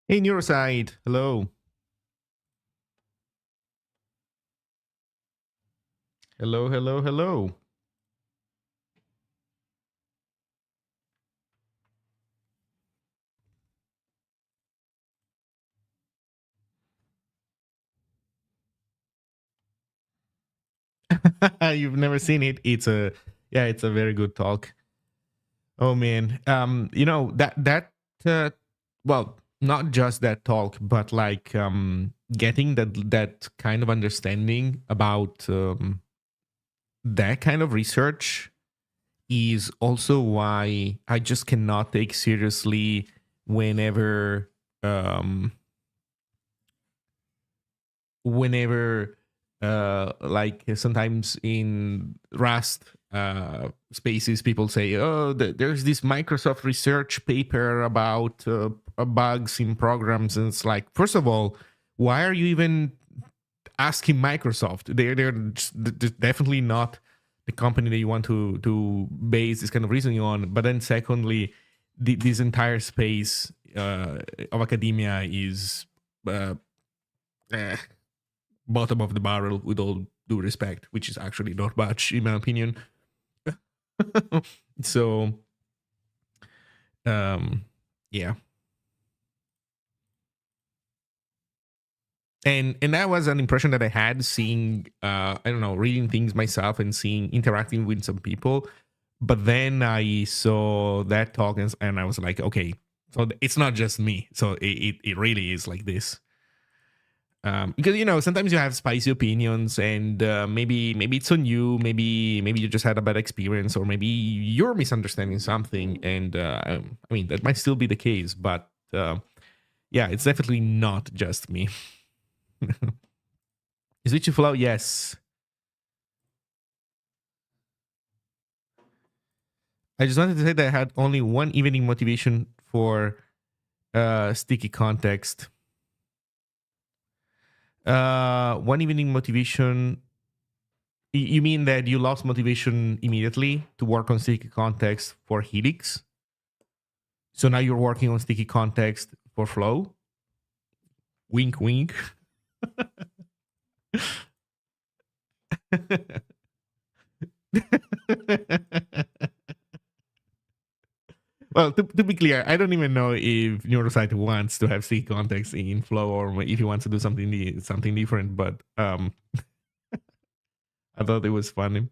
Hey, Neuroside. Hello. Hello, hello, hello. You've never seen it. It's a very good talk. Oh man. Uh well, not just that talk, but like getting that kind of understanding about that kind of research is also why I just cannot take seriously whenever um whenever like sometimes in Rust spaces people say, oh, there's this Microsoft research paper about bugs in programs, and it's like, first of all, why are you even asking Microsoft? They're definitely not the company that you want to base this kind of reasoning on. But then secondly, this entire space of academia is uh, eh, bottom of the barrel, with all due respect, which is actually not much in my opinion. So um yeah. And that was an impression that I had seeing I don't know, reading things myself and seeing interacting with some people. But then I saw that talk, and I was like, okay, so it's not just me. So it really is like this. Because sometimes you have spicy opinions, and maybe it's on you, maybe you just had a bad experience, or maybe you're misunderstanding something, and I mean, that might still be the case, but yeah, it's definitely not just me. Is it to flow? Yes. I just wanted to say that I had only one evening motivation for sticky context. One evening motivation. You mean that you lost motivation immediately to work on sticky context for Helix? So now you're working on sticky context for Flow? Wink, wink. Well, to be clear, I don't even know if Neurosite wants to have sticky context in Flow, or if he wants to do something different. But I thought it was funny.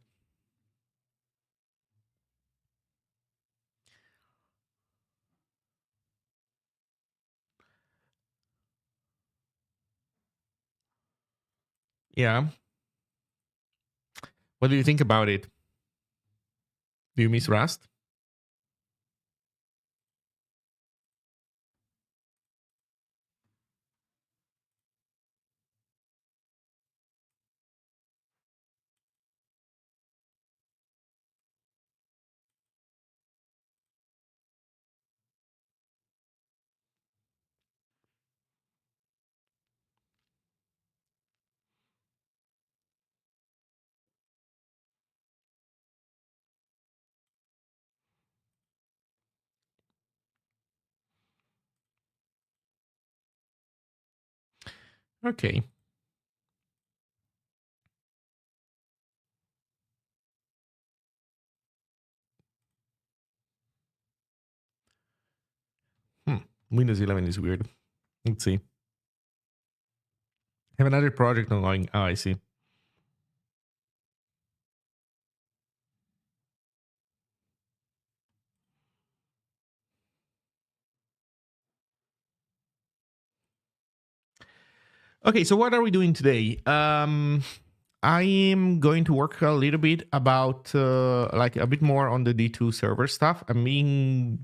Yeah. What do you think about it? Do you miss Rust? Okay. Hmm. Windows 11 is weird. Let's see. Have another project ongoing. Oh, I see. Okay, so what are we doing today? I am going to work a little bit about like a bit more on the D2 server stuff. I'm doing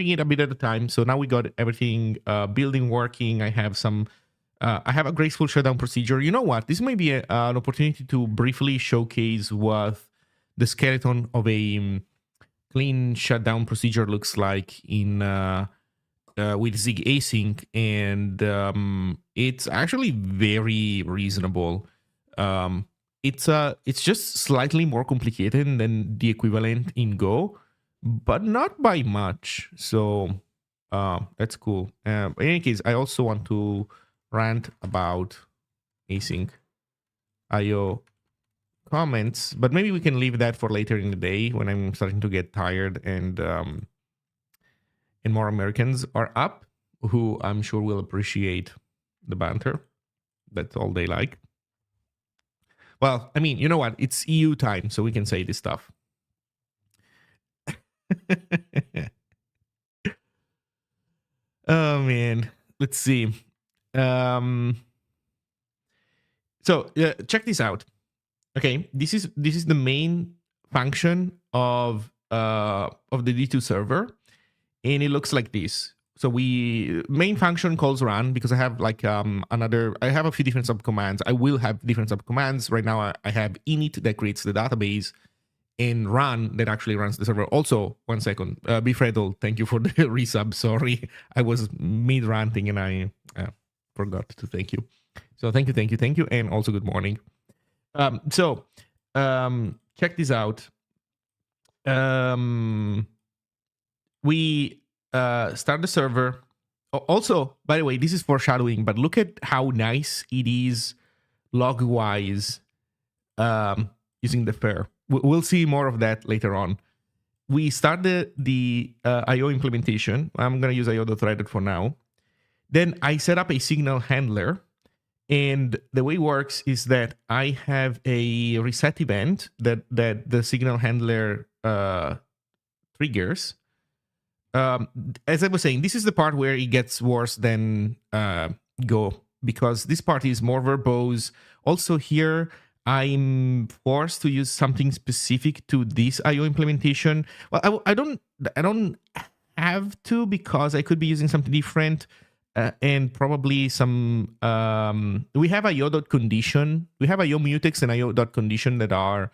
it a bit at a time. So now we got everything building working. I have a graceful shutdown procedure. You know what? This may be an opportunity to briefly showcase what the skeleton of a clean shutdown procedure looks like in with Zig Async, and it's actually very reasonable. Um, it's just slightly more complicated than the equivalent in Go, but not by much. So That's cool. In any case, I also want to rant about async IO comments, but maybe we can leave that for later in the day when I'm starting to get tired and more Americans are up, who I'm sure will appreciate the banter. That's all they like. Well, I mean, you know what? It's EU time, so we can say this stuff. Oh man, let's see. So check this out. Okay, this is the main function of the D2 server, and it looks like this. So we main function calls run because I have like I have a few different subcommands. I will have different subcommands. Right now I have init that creates the database and run that actually runs the server. Also, 1 second, Befredel, thank you for the resub. Sorry, I was mid ranting and I forgot to thank you. So thank you, and also good morning. So check this out. We start the server. Also, by the way, this is foreshadowing, but look at how nice it is log-wise using the fair. We'll see more of that later on. We start the IO implementation. I'm going to use IO.threaded for now. Then I set up a signal handler. And the way it works is that I have a reset event that the signal handler triggers. As I was saying, this is the part where it gets worse than Go, because this part is more verbose. Also here, I'm forced to use something specific to this IO implementation. Well, I don't have to, because I could be using something different. And probably some we have IO.condition. We have IO mutex and IO.condition that are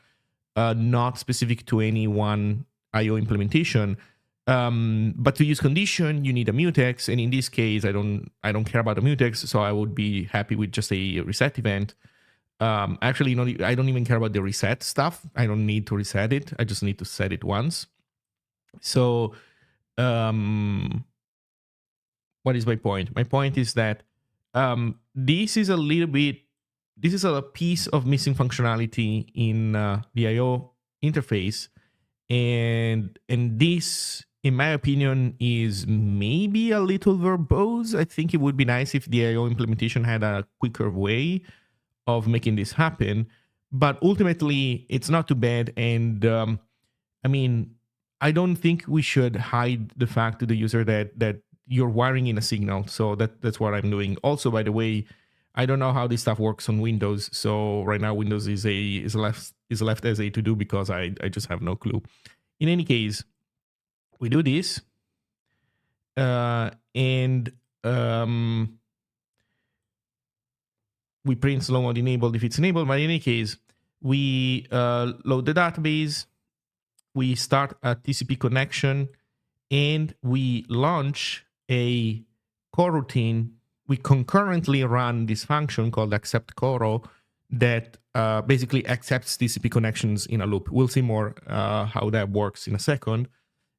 not specific to any one IO implementation. But to use condition, you need a mutex, and in this case, I don't care about a mutex, so I would be happy with just a reset event. Actually, I don't even care about the reset stuff. I don't need to reset it. I just need to set it once. So what is my point? My point is that this is a piece of missing functionality in the IO interface, and this, in my opinion, is maybe a little verbose. I think it would be nice if the IO implementation had a quicker way of making this happen, but ultimately it's not too bad. And I mean, I don't think we should hide the fact to the user that you're wiring in a signal. So that's what I'm doing. Also, by the way, I don't know how this stuff works on Windows. So right now, Windows is left as a to do because I just have no clue. In any case, we do this, and we print slow mode enabled if it's enabled. But in any case, we load the database, we start a TCP connection, and we launch a coroutine. We concurrently run this function called accept coro that basically accepts TCP connections in a loop. We'll see more how that works in a second.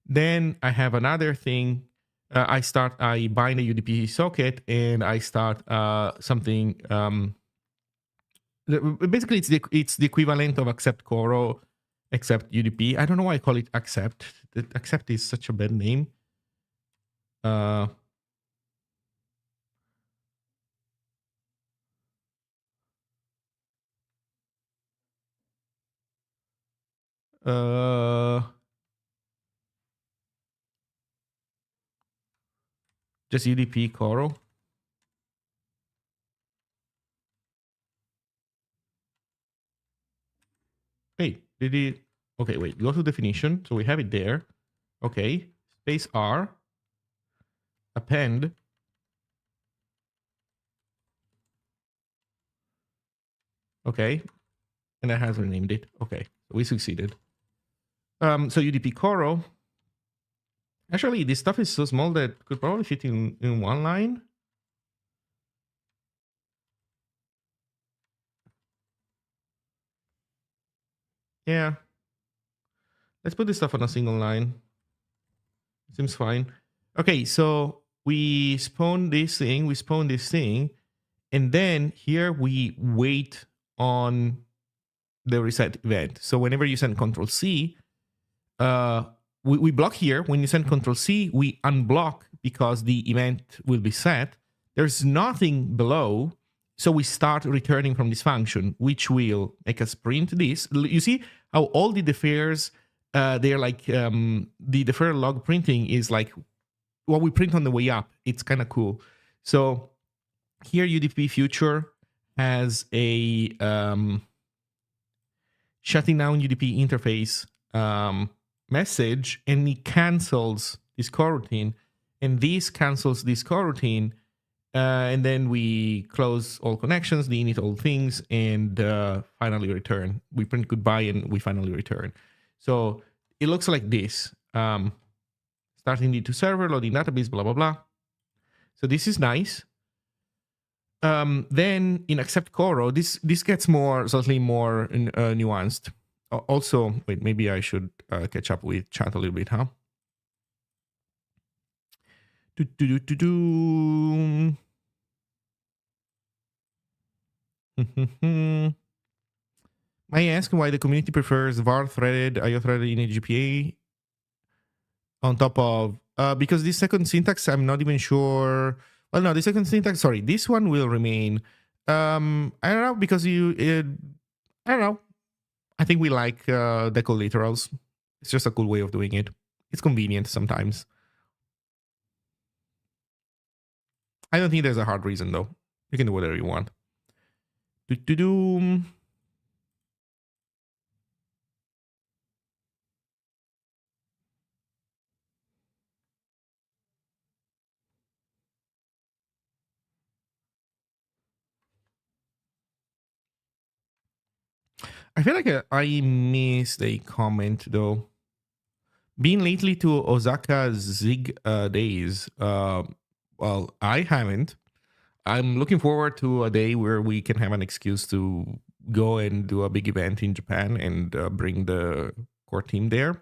Then I have another thing. I bind a UDP socket, and I start something. Basically, it's the equivalent of accept coro, except UDP. I don't know why I call it accept. Accept is such a bad name. Just UDP coro. Hey, did it? Okay, wait. Go to definition. So we have it there. Okay. Space R. Append. Okay. And that has renamed it. Okay. We succeeded. So UDP coro. Actually, this stuff is so small that could probably fit in one line. Yeah. Let's put this stuff on a single line. Seems fine. Okay, so we spawn this thing, and then here we wait on the reset event. So whenever you send Control C, we block here. When you send Control C, we unblock because the event will be set. There's nothing below, so we start returning from this function, which will make us print this. You see how all the defers, they're like, the defer log printing is like what we print on the way up. It's kind of cool. So here UDP future has a shutting down UDP interface message, and it cancels this coroutine, and this cancels this coroutine, and then we close all connections, init all things, and finally return. We print goodbye and we finally return. So it looks like this. Starting D2 server, loading database, blah, blah, blah. So this is nice. Then in accept coro, this gets slightly more nuanced. Also, wait, maybe I should catch up with chat a little bit, huh? May I ask why the community prefers var threaded, IO threaded in a GPA on top of, because this second syntax, I'm not even sure. Well, no, the second syntax, sorry, this one will remain. I don't know, because I don't know. I think we like deco literals. It's just a cool way of doing it. It's convenient sometimes. I don't think there's a hard reason, though. You can do whatever you want. I feel like I missed a comment, though. Been lately to Osaka Zig days? Well, I haven't. I'm looking forward to a day where we can have an excuse to go and do a big event in Japan and bring the core team there,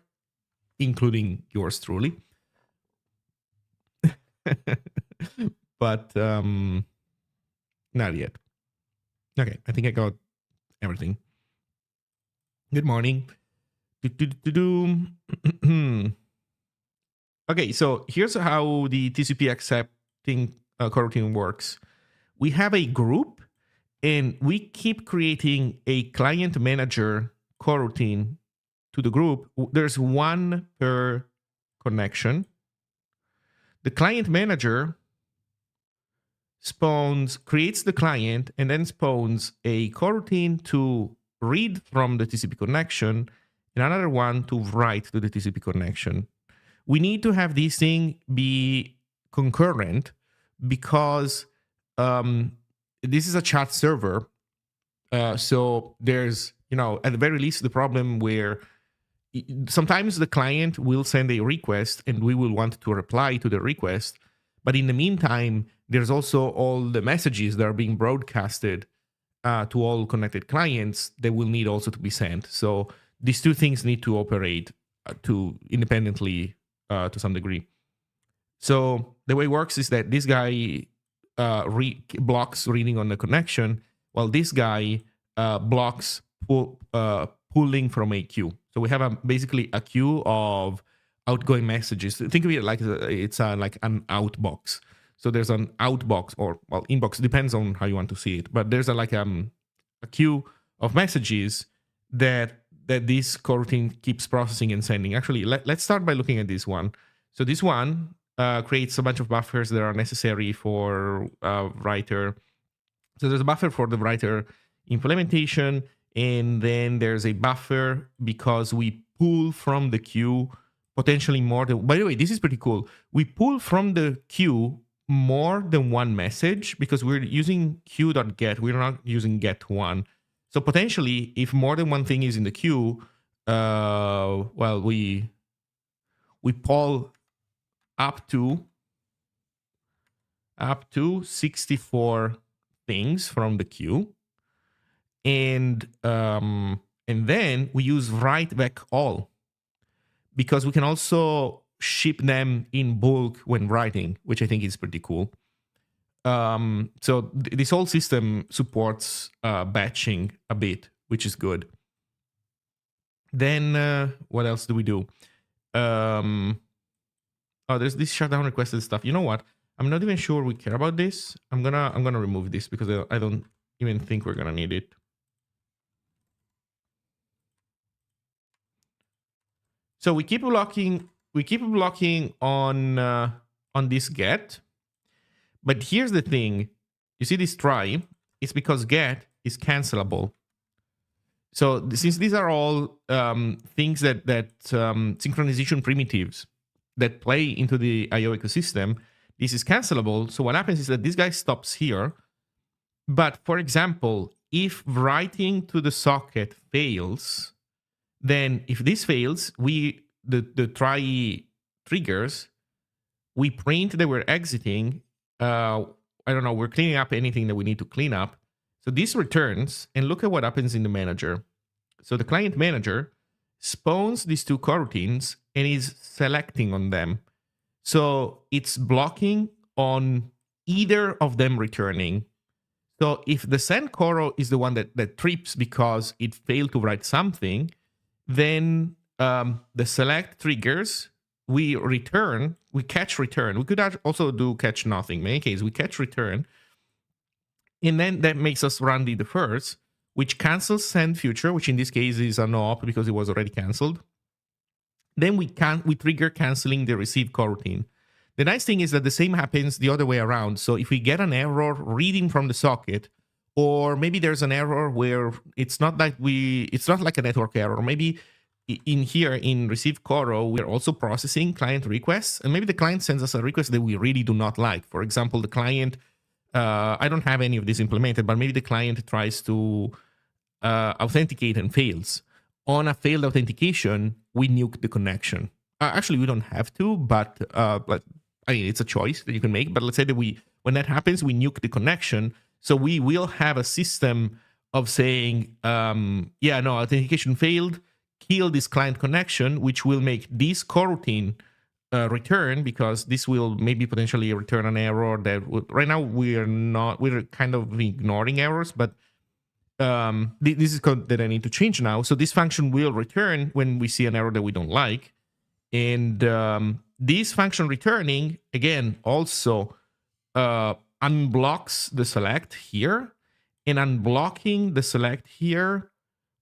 including yours truly. But not yet. Okay, I think I got everything. Good morning. Okay, so here's how the TCP accepting coroutine works. We have a group, and we keep creating a client manager coroutine to the group. There's one per connection. The client manager creates the client, and then spawns a coroutine to read from the TCP connection, and another one to write to the TCP connection. We need to have this thing be concurrent because this is a chat server. So there's, at the very least, the problem where sometimes the client will send a request and we will want to reply to the request. But in the meantime, there's also all the messages that are being broadcasted to all connected clients that will need also to be sent. So these two things need to operate independently to some degree. So the way it works is that this guy blocks reading on the connection, while this guy blocks pulling from a queue. So we have basically a queue of outgoing messages. Think of it like it's like an outbox. So there's an outbox, or inbox, depends on how you want to see it. But there's a queue of messages that this coroutine keeps processing and sending. Actually, let's start by looking at this one. So this one creates a bunch of buffers that are necessary for writer. So there's a buffer for the writer implementation, and then there's a buffer because we pull from the queue potentially more than. By the way, this is pretty cool. We pull from the queue more than one message because we're using queue.get. We're not using get1. So potentially, if more than one thing is in the queue, we pull up to 64 things from the queue, and then we use write back all because we can also ship them in bulk when writing, which I think is pretty cool. So this whole system supports batching a bit, which is good. Then what else do we do? Oh, there's this shutdown requested stuff. You know what? I'm not even sure we care about this. I'm gonna remove this because I don't even think we're gonna need it. So we keep blocking on this get. But here's the thing. You see this try? It's because get is cancelable. So since these are all things that synchronization primitives that play into the IO ecosystem, this is cancelable. So what happens is that this guy stops here. But for example, if writing to the socket fails, then if this fails, the try triggers, we print that we're exiting. I don't know, we're cleaning up anything that we need to clean up. So this returns, and look at what happens in the manager. So the client manager spawns these two coroutines and is selecting on them. So it's blocking on either of them returning. So if the send coro is the one that trips because it failed to write something, then the select triggers, we catch return. We could also do catch nothing. In any case, we catch return. And then that makes us run the first, which cancels send future, which in this case is a no-op because it was already canceled. Then we trigger canceling the receive coroutine. The nice thing is that the same happens the other way around. So if we get an error reading from the socket, or maybe there's an error where it's not like a network error. Maybe in here in receive coro, we're also processing client requests, and maybe the client sends us a request that we really do not like. For example, the client, I don't have any of this implemented, but maybe the client tries to authenticate and fails. On a failed authentication, we nuke the connection. Actually, we don't have to, but I mean, it's a choice that you can make. But let's say that when that happens, we nuke the connection. So we will have a system of saying, yeah, no, authentication failed, kill this client connection, which will make this coroutine return, because this will maybe potentially return an error that right now we're kind of ignoring errors, but this is code that I need to change now. So this function will return when we see an error that we don't like. And this function returning, again, also unblocks the select here. And unblocking the select here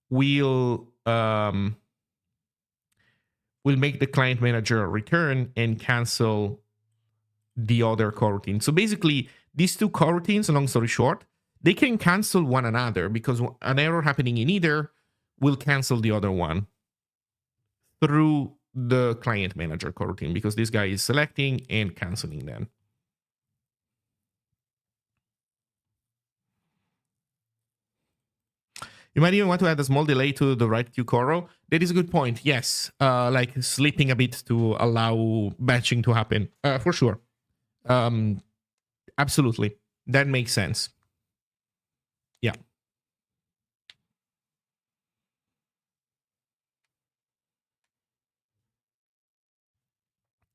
will make the client manager return and cancel the other coroutine. So basically, these two coroutines, long story short, they can cancel one another, because an error happening in either will cancel the other one through the client manager coroutine, because this guy is selecting and canceling them. You might even want to add a small delay to the write queue coro. That is a good point. Yes, like sleeping a bit to allow batching to happen. For sure. Absolutely. That makes sense. Yeah.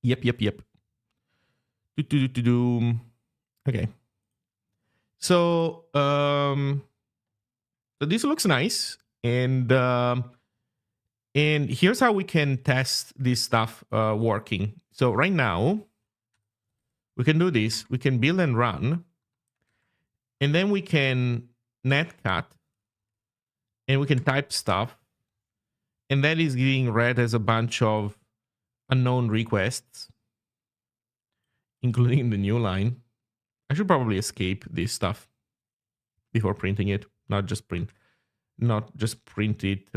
Yep. Okay. So, so this looks nice, and here's how we can test this stuff working. So right now, we can do this. We can build and run, and then we can netcat, and we can type stuff, and that is being read as a bunch of unknown requests, including the new line. I should probably escape this stuff before printing it, not just print it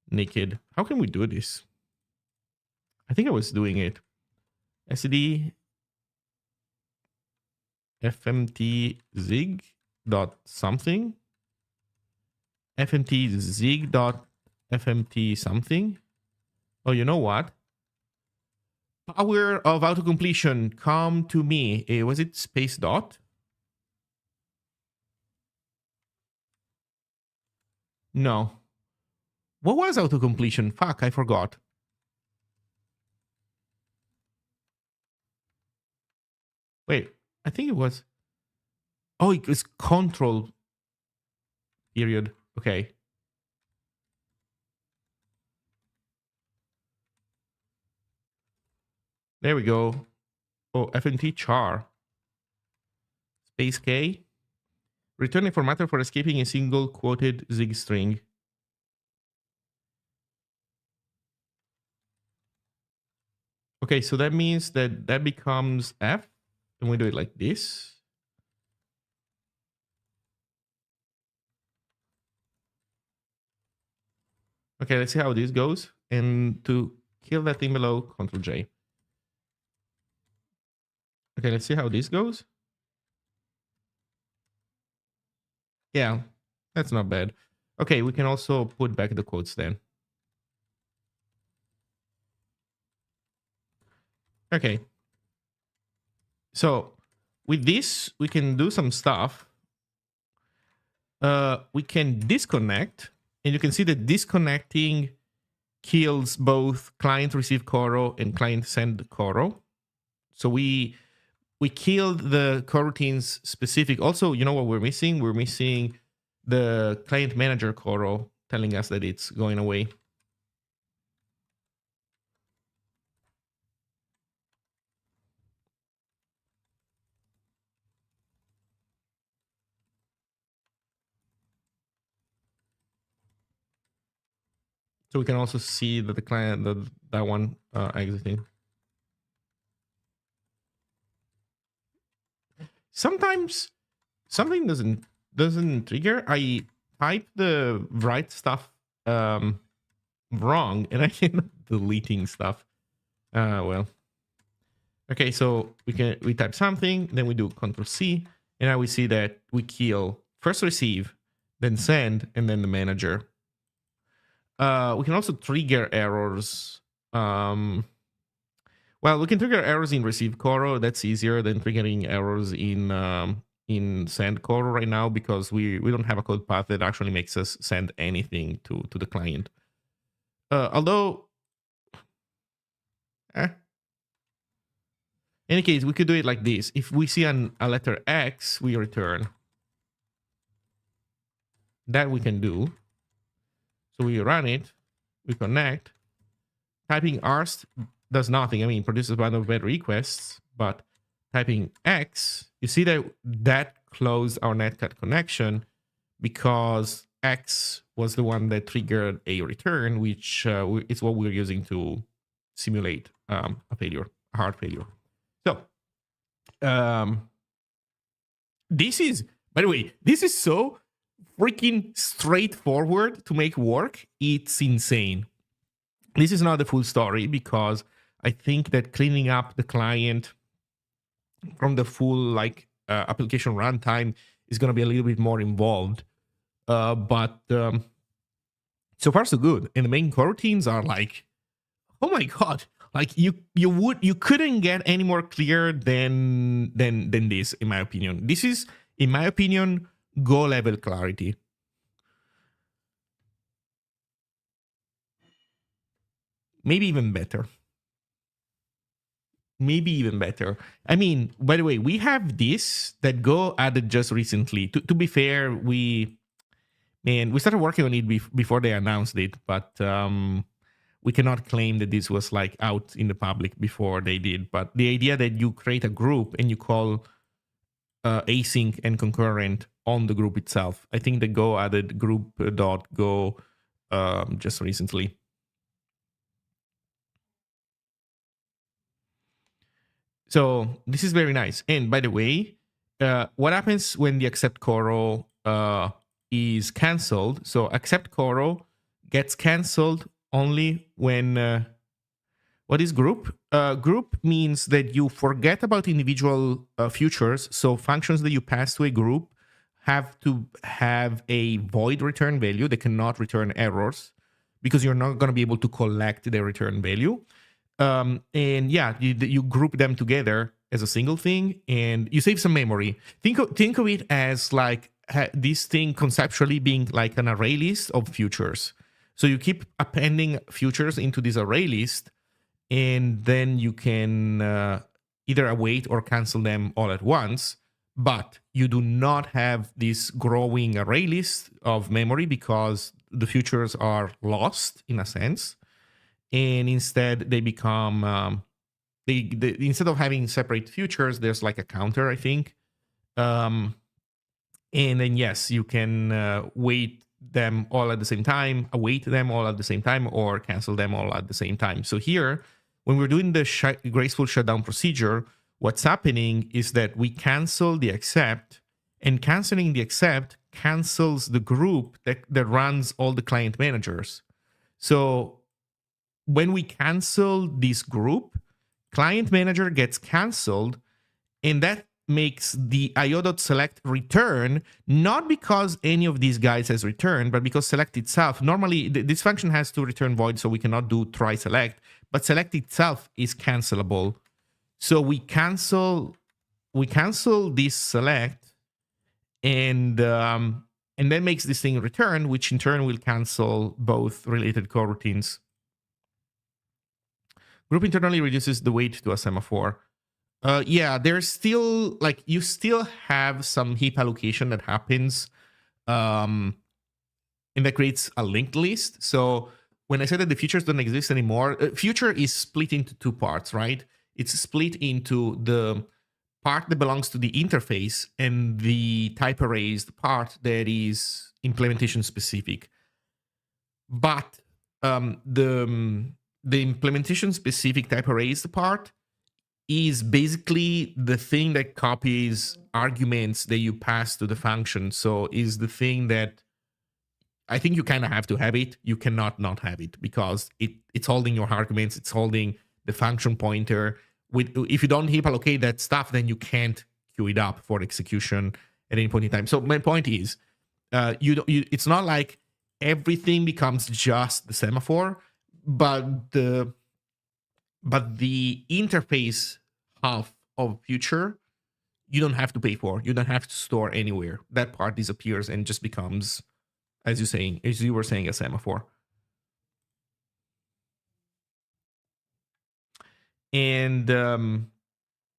naked. How can we do this? I think I was doing it. SCD fmt zig dot something, fmt zig dot fmt something. Oh, you know what? Power of autocompletion, come to me. Was it space dot? No. What was autocompletion? Fuck, I forgot. Wait, I think it was. Oh, it was control period. Okay. There we go. Oh, FNT char. Space K. Return a formatter for escaping a single quoted Zig string. Okay, so that means that that becomes F. And we do it like this. Okay, let's see how this goes. And to kill that thing below, Control J. Okay, let's see how this goes. Yeah, that's not bad. Okay, we can also put back the quotes then. Okay. So with this, we can do some stuff. We can disconnect, and you can see that disconnecting kills both client receive coro and client send coro. So we killed the coroutines specific. Also, you know what we're missing? We're missing the client manager coro telling us that it's going away. So we can also see that the client, that one exiting. Sometimes something doesn't trigger. I type the right stuff wrong, and I end up deleting stuff. Well. Okay, so we type something, then we do Control C, and now we see that we kill first receive, then send, and then the manager. We can also trigger errors. Well, we can trigger errors in receive coro. That's easier than triggering errors in send coro right now, because we don't have a code path that actually makes us send anything to the client. Although, in any case, we could do it like this. If we see a letter X, we return. That we can do. So we run it, we connect. Typing arst does nothing. I mean, produces a bunch of bad requests, but typing X, you see that that closed our netcat connection because X was the one that triggered a return, which is what we're using to simulate a failure, a hard failure. So this is, by the way, this is so freaking straightforward to make work. It's insane. This is not the full story, because I think that cleaning up the client from the full application runtime is going to be a little bit more involved. But so far so good. And the main coroutines are like, oh my god, like you couldn't get any more clear than this, in my opinion. This is, in my opinion, Go level clarity. Maybe even better. Maybe even better. I mean, by the way, we have this that Go added just recently. To be fair, we started working on it before they announced it, but we cannot claim that this was like out in the public before they did. But the idea that you create a group and you call async and concurrent on the group itself. I think the Go added group.go just recently. So this is very nice. And by the way, what happens when the accept coro is canceled? So accept coro gets canceled only when what is group? Group means that you forget about individual futures. So functions that you pass to a group have to have a void return value. They cannot return errors because you're not going to be able to collect their return value. And yeah, you group them together as a single thing, and you save some memory. Think of it as like this thing conceptually being like an array list of futures. So you keep appending futures into this array list, and then you can either await or cancel them all at once. But you do not have this growing array list of memory because the futures are lost in a sense, and instead they become they instead of having separate futures, there's like a counter, I think. Um, and then yes, you can wait them all at the same time, await them all at the same time, or cancel them all at the same time. So here, when we're doing the graceful shutdown procedure, what's happening is that we cancel the accept, and canceling the accept cancels the group that runs all the client managers. So when we cancel this group, client manager gets canceled, and that makes the io.select return, not because any of these guys has returned, but because select itself. Normally, this function has to return void, so we cannot do try select, but select itself is cancelable. So we cancel this select, and that makes this thing return, which in turn will cancel both related coroutines. Group internally reduces the weight to a semaphore. Yeah, there's still like you still have some heap allocation that happens, and that creates a linked list. So when I said that the futures don't exist anymore, future is split into two parts, right? It's split into the part that belongs to the interface and the type erased part that is implementation specific. But the implementation specific type erased part is basically the thing that copies arguments that you pass to the function. So is the thing that I think you kind of have to have it. You cannot not have it because it's holding your arguments. It's holding the function pointer. If you don't heap allocate that stuff, then you can't queue it up for execution at any point in time. So my point is, it's not like everything becomes just the semaphore, but the interface half of future you don't have to pay for. You don't have to store anywhere. That part disappears and just becomes, as you were saying, a semaphore. And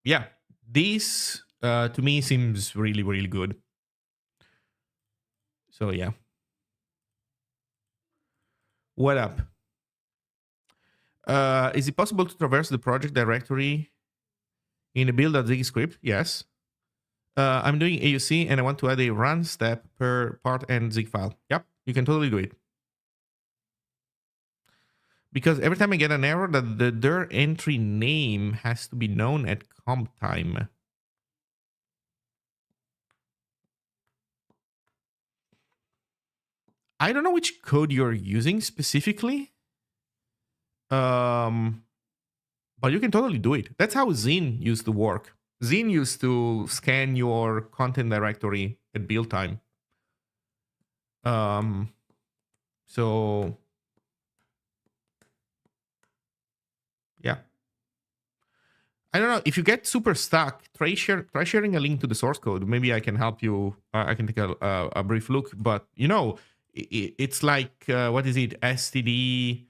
yeah, this to me seems really, really good. So yeah. What up? Is it possible to traverse the project directory in the build.zig script? Yes. I'm doing AUC and I want to add a run step per part and zig file. Yep, you can totally do it. Because every time I get an error, that the dir entry name has to be known at comp time. I don't know which code you're using specifically. But you can totally do it. That's how Zin used to work. Zin used to scan your content directory at build time. So yeah. I don't know if you get super stuck. Try sharing a link to the source code. Maybe I can help you. I can take a brief look. But it's like what is it? STD.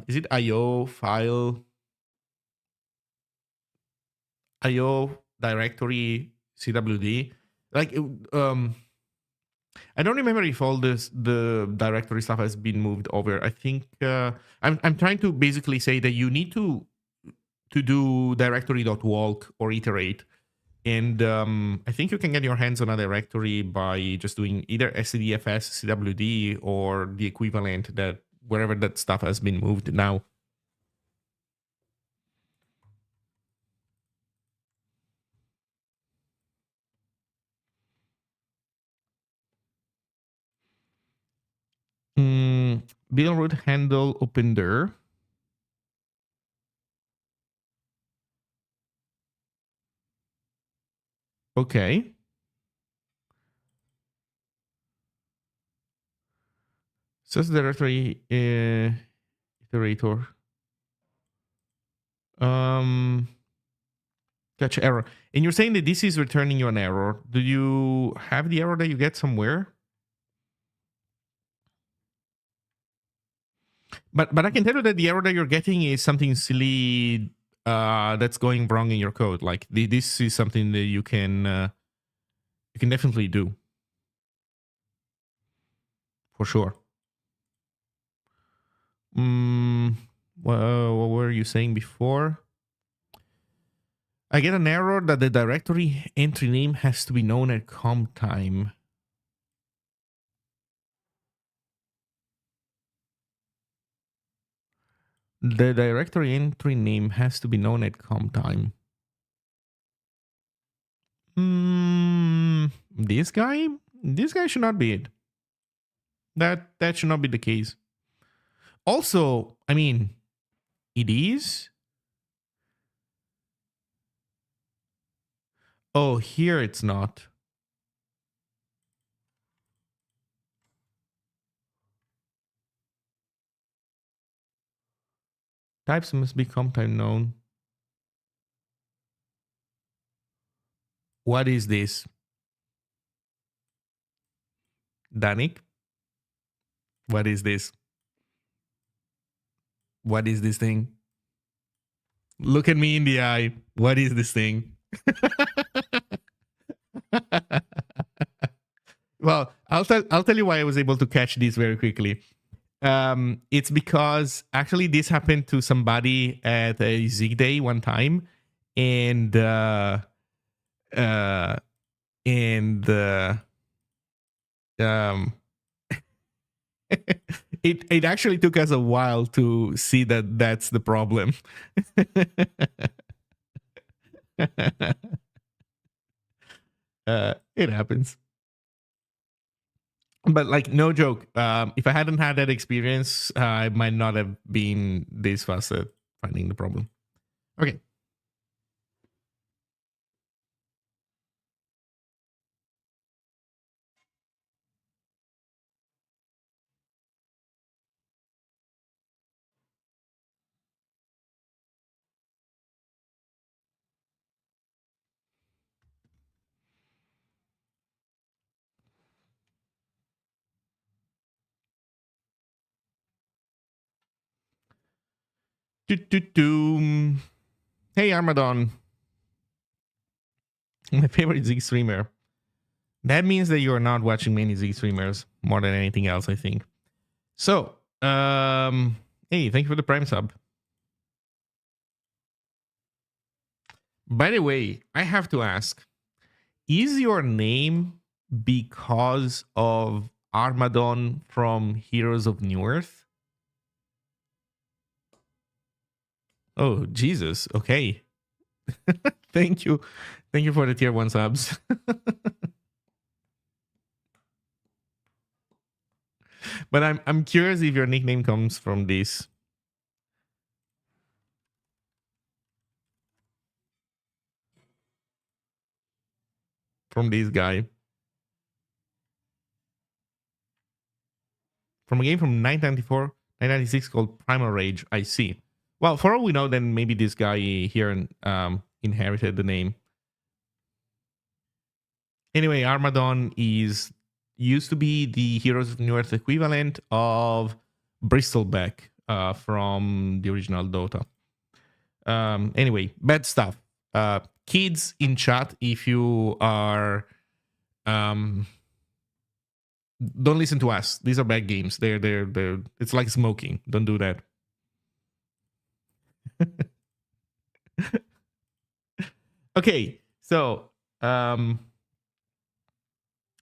Is it IO file? IO directory CWD. Like I don't remember if all the directory stuff has been moved over. I think I'm trying to basically say that you need to do directory.walk or iterate. And I think you can get your hands on a directory by just doing either stdfs cwd or the equivalent that wherever that stuff has been moved now. Build root handle opendir. Okay. Says directory iterator. Catch error. And you're saying that this is returning you an error. Do you have the error that you get somewhere? But I can tell you that the error that you're getting is something silly that's going wrong in your code. Like this is something that you can definitely do for sure. Well, what were you saying before? I get an error that the directory entry name has to be known at comp time. The directory entry name has to be known at comp time. This guy? This guy should not be it. That should not be the case. Also, I mean, it is. Oh, here it's not. Types must be comp time known. What is this? Danik? What is this? What is this thing? Look at me in the eye. What is this thing? Well, I'll tell you why I was able to catch this very quickly. It's because actually this happened to somebody at a Zig Day one time, and it actually took us a while to see that that's the problem. It happens. But like, no joke, if I hadn't had that experience, I might not have been this fast at finding the problem. Okay. Hey, Armadon. My favorite Zig streamer. That means that you're not watching many Zig streamers more than anything else, I think. So, hey, thank you for the Prime sub. By the way, I have to ask, is your name because of Armadon from Heroes of New Earth? Oh, Jesus. Okay. Thank you. Thank you for the tier 1 subs. But I'm curious if your nickname comes from this. From this guy. From a game from 1994, 1996 called Primal Rage. I see. Well, for all we know, then maybe this guy here inherited the name. Anyway, Armadon used to be the Heroes of New Earth equivalent of Bristleback from the original Dota. Anyway, bad stuff. Kids in chat, if you are don't listen to us. These are bad games. They're it's like smoking. Don't do that. Okay, so I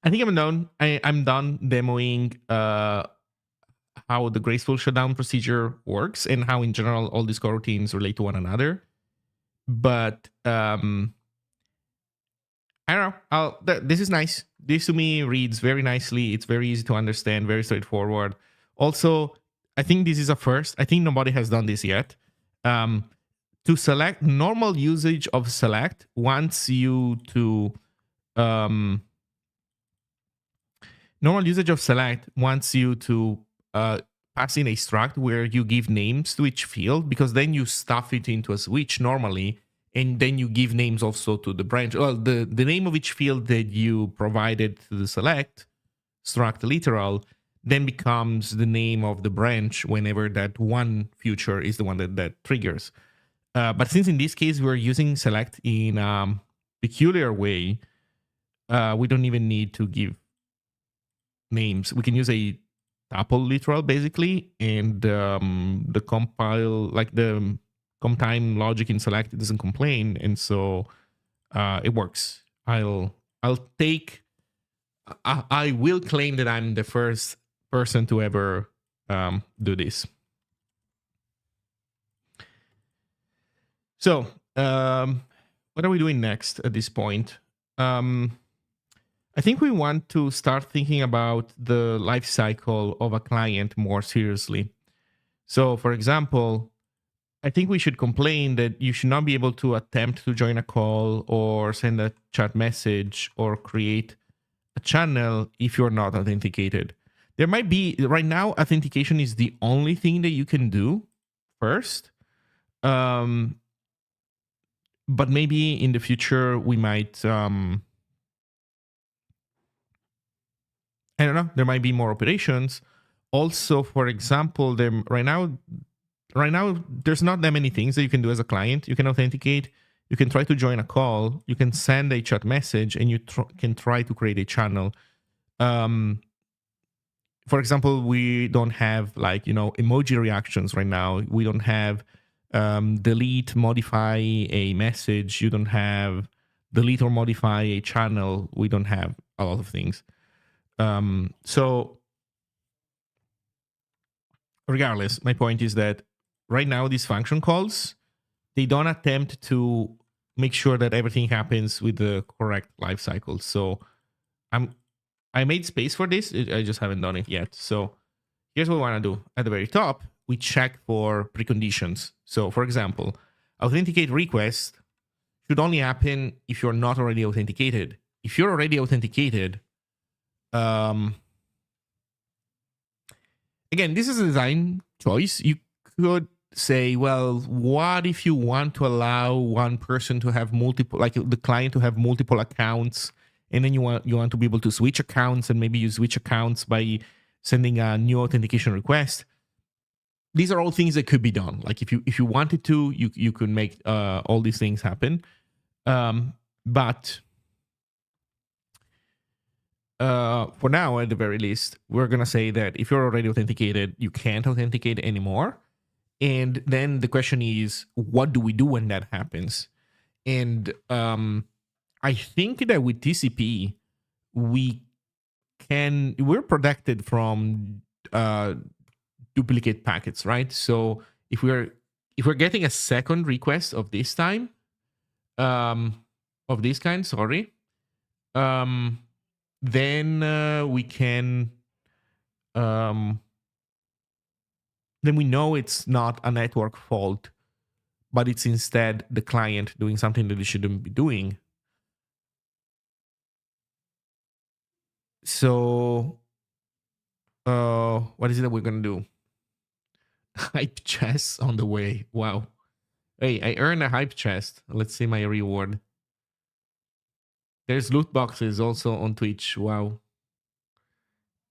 think I'm done. I'm done demoing how the graceful shutdown procedure works and how in general all these coroutines relate to one another. But I don't know. This is nice. This to me reads very nicely. It's very easy to understand, very straightforward. Also, I think this is a first. I think nobody has done this yet. To select, normal usage of select wants you to normal usage of select wants you to pass in a struct where you give names to each field, because then you stuff it into a switch normally, and then you give names also to the branch. Well, the name of each field that you provided to the select struct literal then becomes the name of the branch whenever that one future is the one that triggers. But since in this case we're using select in peculiar way, we don't even need to give names. We can use a tuple literal basically, and the compile, like the comtime logic in select, it doesn't complain, and so it works. I'll take. I will claim that I'm the first person to ever do this. So, what are we doing next at this point? I think we want to start thinking about the life cycle of a client more seriously. So, for example, I think we should complain that you should not be able to attempt to join a call or send a chat message or create a channel if you're not authenticated. There might be, right now, authentication is the only thing that you can do first. But maybe in the future we might I don't know, there might be more operations. Also, for example, right now there's not that many things that you can do as a client. You can authenticate, you can try to join a call, you can send a chat message, and you can try to create a channel. For example, we don't have, like, emoji reactions right now. We don't have delete, modify a message. You don't have delete or modify a channel. We don't have a lot of things. So regardless, my point is that right now these function calls, they don't attempt to make sure that everything happens with the correct life cycle. So I made space for this. I just haven't done it yet. So here's what we want to do. At the very top, we check for preconditions. So for example, authenticate request should only happen if you're not already authenticated. If you're already authenticated, again, this is a design choice. You could say, well, what if you want to allow one person to have multiple, like the client to have multiple accounts, and then you want to be able to switch accounts, and maybe you switch accounts by sending a new authentication request. These are all things that could be done. Like if you wanted to, you could make all these things happen. But for now, at the very least, we're gonna say that if you're already authenticated, you can't authenticate anymore. And then the question is, what do we do when that happens? And I think that with TCP, we're protected from duplicate packets, right? So if we're getting a second request of this time, of this kind, sorry, then we can then we know it's not a network fault, but it's instead the client doing something that it shouldn't be doing. So what is it that we're gonna do? Hype chest on the way. Wow. Hey, I earned a hype chest. Let's see my reward. There's loot boxes also on Twitch. Wow.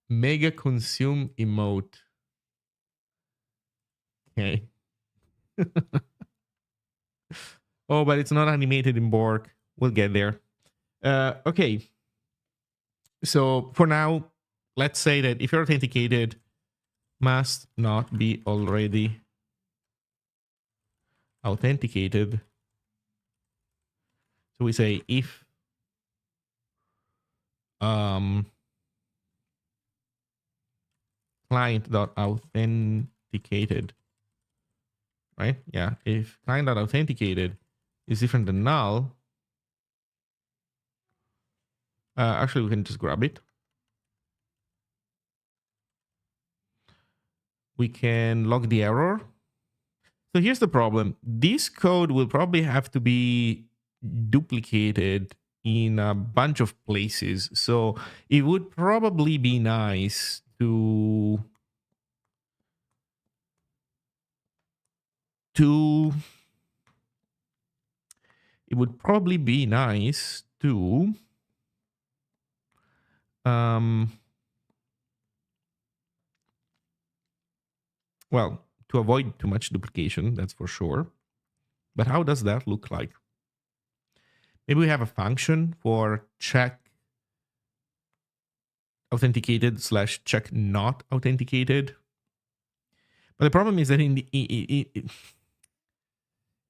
Mega consume emote. Okay. Oh, but it's not animated in Borg. We'll get there. Okay. So for now, let's say that if you're authenticated, must not be already authenticated. So we say if client.authenticated, right? Yeah, if client.authenticated is different than null, actually we can just grab it. We can log the error. So here's the problem. This code will probably have to be duplicated in a bunch of places. So it would probably be nice to it would probably be nice to well, to avoid too much duplication, that's for sure. But how does that look like? Maybe we have a function for check authenticated / check not authenticated. But the problem is that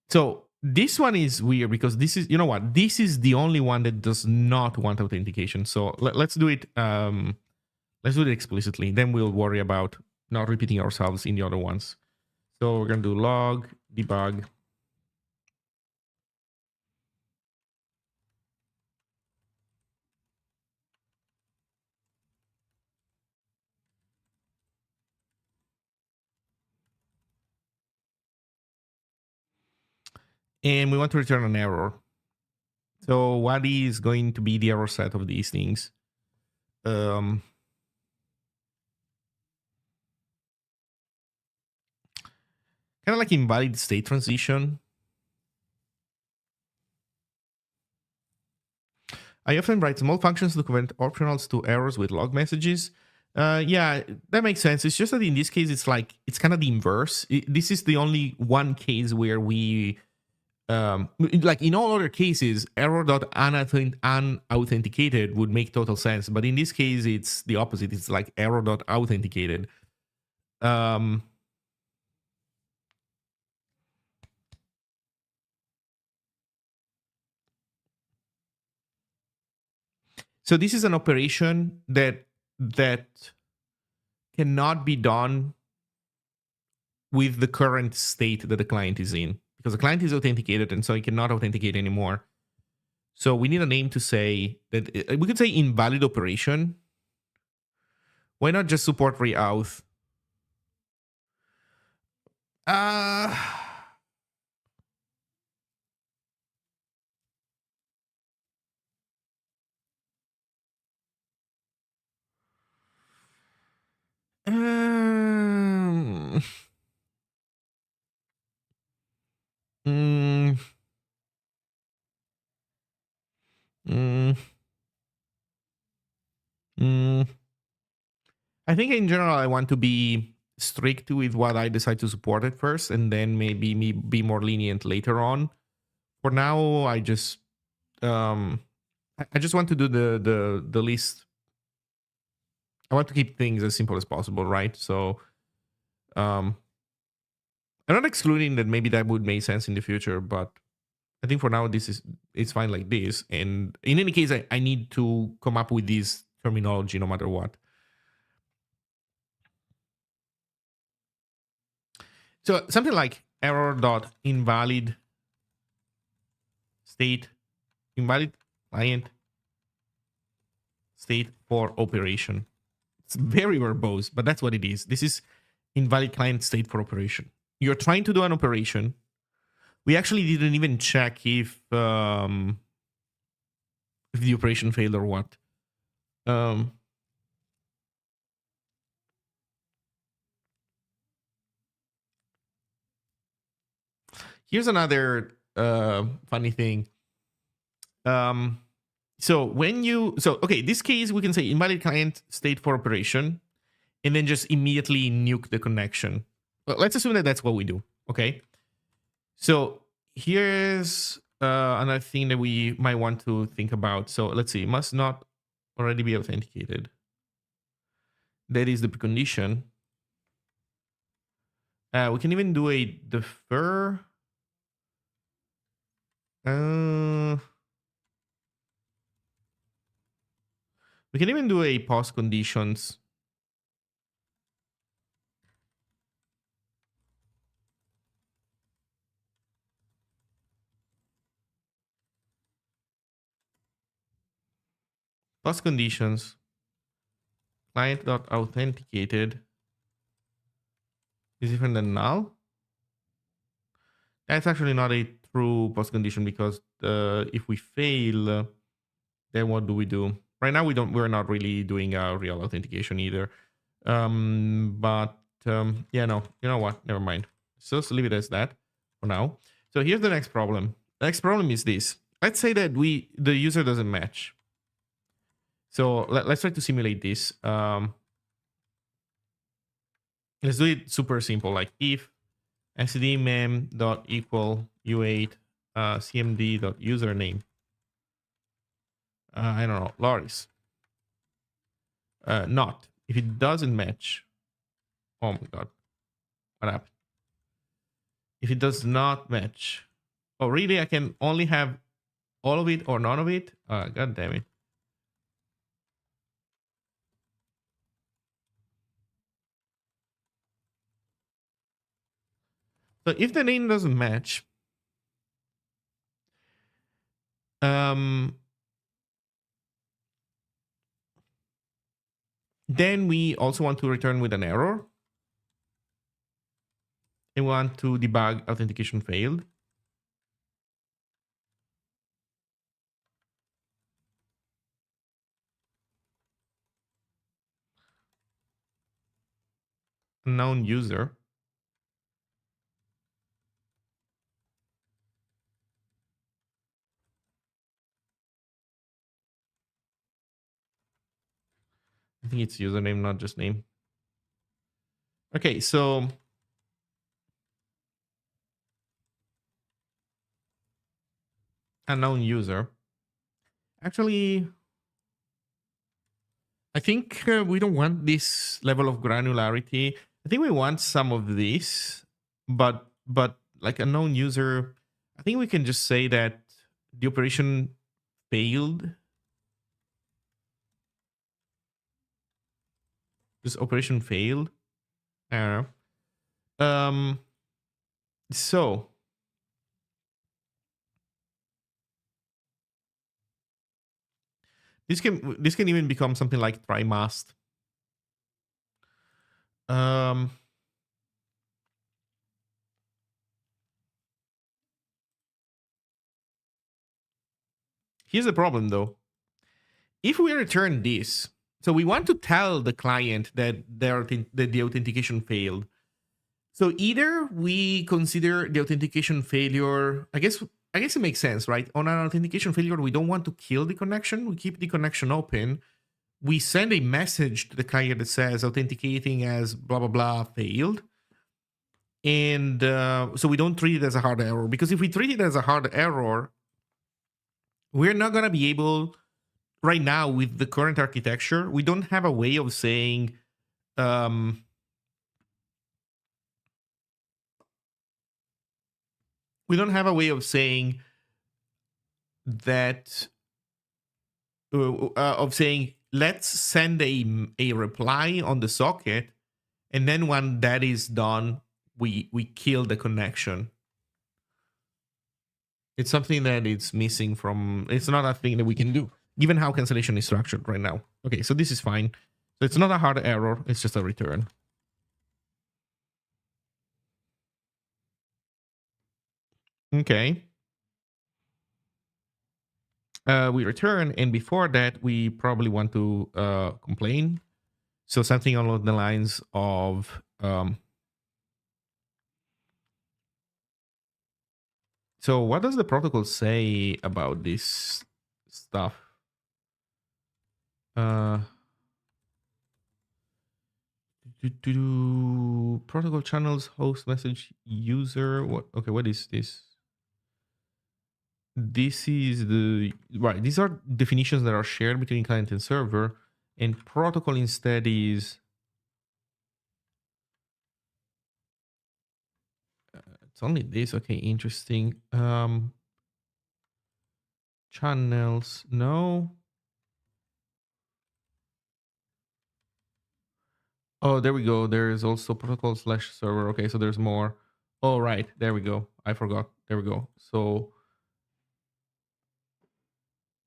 so this one is weird because this is, you know what? This is the only one that does not want authentication. So let's do it. Let's do it explicitly. Then we'll worry about not repeating ourselves in the other ones. So we're gonna do log debug. And we want to return an error. So what is going to be the error set of these things? Kind of like invalid state transition. I often write small functions to convert optionals to errors with log messages. Yeah, that makes sense. It's just that in this case, it's like it's kind of the inverse. This is the only one case where we, like in all other cases, error.unauthenticated would make total sense. But in this case, it's the opposite. It's like error.authenticated. So this is an operation that cannot be done with the current state that the client is in, because the client is authenticated and so it cannot authenticate anymore. So we need a name to say that we could say invalid operation. Why not just support reauth? Uh, um, mm, mm, mm. I think in general, I want to be strict with what I decide to support at first, and then maybe me be more lenient later on. For now, I just I just want to do the least. I want to keep things as simple as possible, right? So I'm not excluding that maybe that would make sense in the future, but I think for now it's fine like this. And in any case, I need to come up with this terminology no matter what. So something like error.invalid state, invalid client state for operation. It's very verbose, but that's what it is. This is invalid client state for operation. You're trying to do an operation. We actually didn't even check if the operation failed or what. Here's another funny thing. So when you okay, this case we can say invalid client state for operation, and then just immediately nuke the connection. Well, let's assume that that's what we do. Okay. So here's another thing that we might want to think about. So let's see, must not already be authenticated. That is the precondition. We can even do a defer. We can even do a pause conditions. Pause conditions. Client.authenticated is different than null. That's actually not a true pause condition because if we fail, then what do we do? Right now we're not really doing a real authentication either. Yeah, no, you know what? Never mind. So let's leave it as that for now. So here's the next problem. The next problem is this. Let's say that the user doesn't match. So let's try to simulate this. Let's do it super simple, like if std mem dot equal u8 cmd dot username. I don't know, Loris. Not. If it doesn't match, oh my god, what happened? If it does not match, oh really? I can only have all of it or none of it? God damn it. So if the name doesn't match, then we also want to return with an error. And we want to debug authentication failed. Unknown user. I think it's username, not just name. Okay, so unknown user. Actually, I think we don't want this level of granularity. I think we want some of this, but like unknown user, I think we can just say that the operation failed. This operation failed. I don't know. So this can even become something like try must. Here's the problem though. If we return this, so we want to tell the client that that the authentication failed. So either we consider the authentication failure. I guess it makes sense, right? On an authentication failure, we don't want to kill the connection. We keep the connection open. We send a message to the client that says authenticating as blah blah blah failed. And so we don't treat it as a hard error, because if we treat it as a hard error, we're not going to be able, right now with the current architecture, we don't have a way of saying we don't have a way of saying that of saying let's send a reply on the socket, and then when that is done, we kill the connection. It's something that it's missing from. It's not a thing that we can do, given how cancellation is structured right now. Okay, so this is fine. So it's not a hard error. It's just a return. Okay. We return, and before that, we probably want to complain. So something along the lines of so what does the protocol say about this stuff? Protocol channels, host message, user. What? Okay, what is this? This is the right. These are definitions that are shared between client and server, and protocol instead is it's only this. Okay, interesting. Channels, no. Oh, there we go. There is also protocol slash server. Okay, so there's more. Oh, right. There we go. I forgot. There we go. So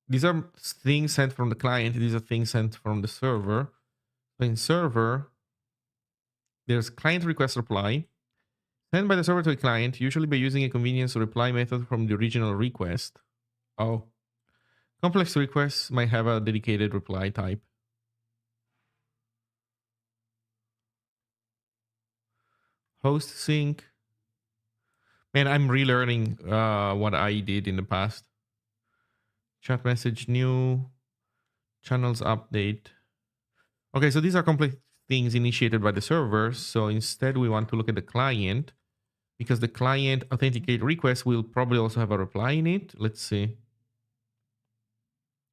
these are things sent from the client. These are things sent from the server. So in server, there's client request reply. Sent by the server to a client, usually by using a convenience reply method from the original request. Oh. Complex requests might have a dedicated reply type. Host sync. Man, I'm relearning what I did in the past. Chat message new. Channels update. Okay, so these are complex things initiated by the server. So instead, we want to look at the client. because the client authenticate request will probably also have a reply in it. Let's see.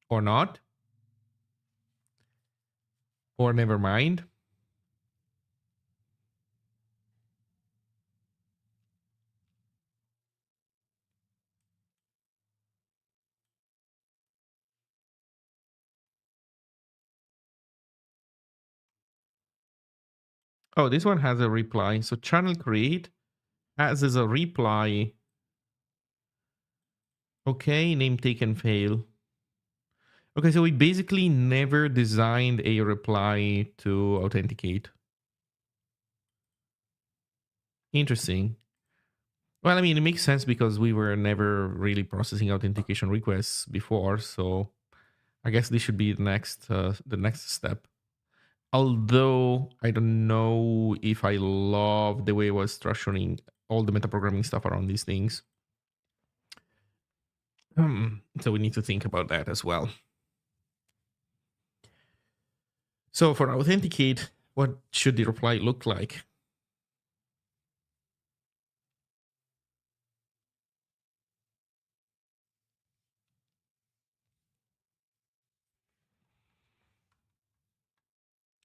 Or not. Or never mind. Oh, this one has a reply. So channel create has as a reply. Okay, name taken fail. Okay, so we basically never designed a reply to authenticate. Interesting. Well, I mean, it makes sense because we were never really processing authentication requests before, so I guess this should be the next step. Although I don't know if I love the way it was structuring all the metaprogramming stuff around these things. So we need to think about that as well. So for authenticate, what should the reply look like?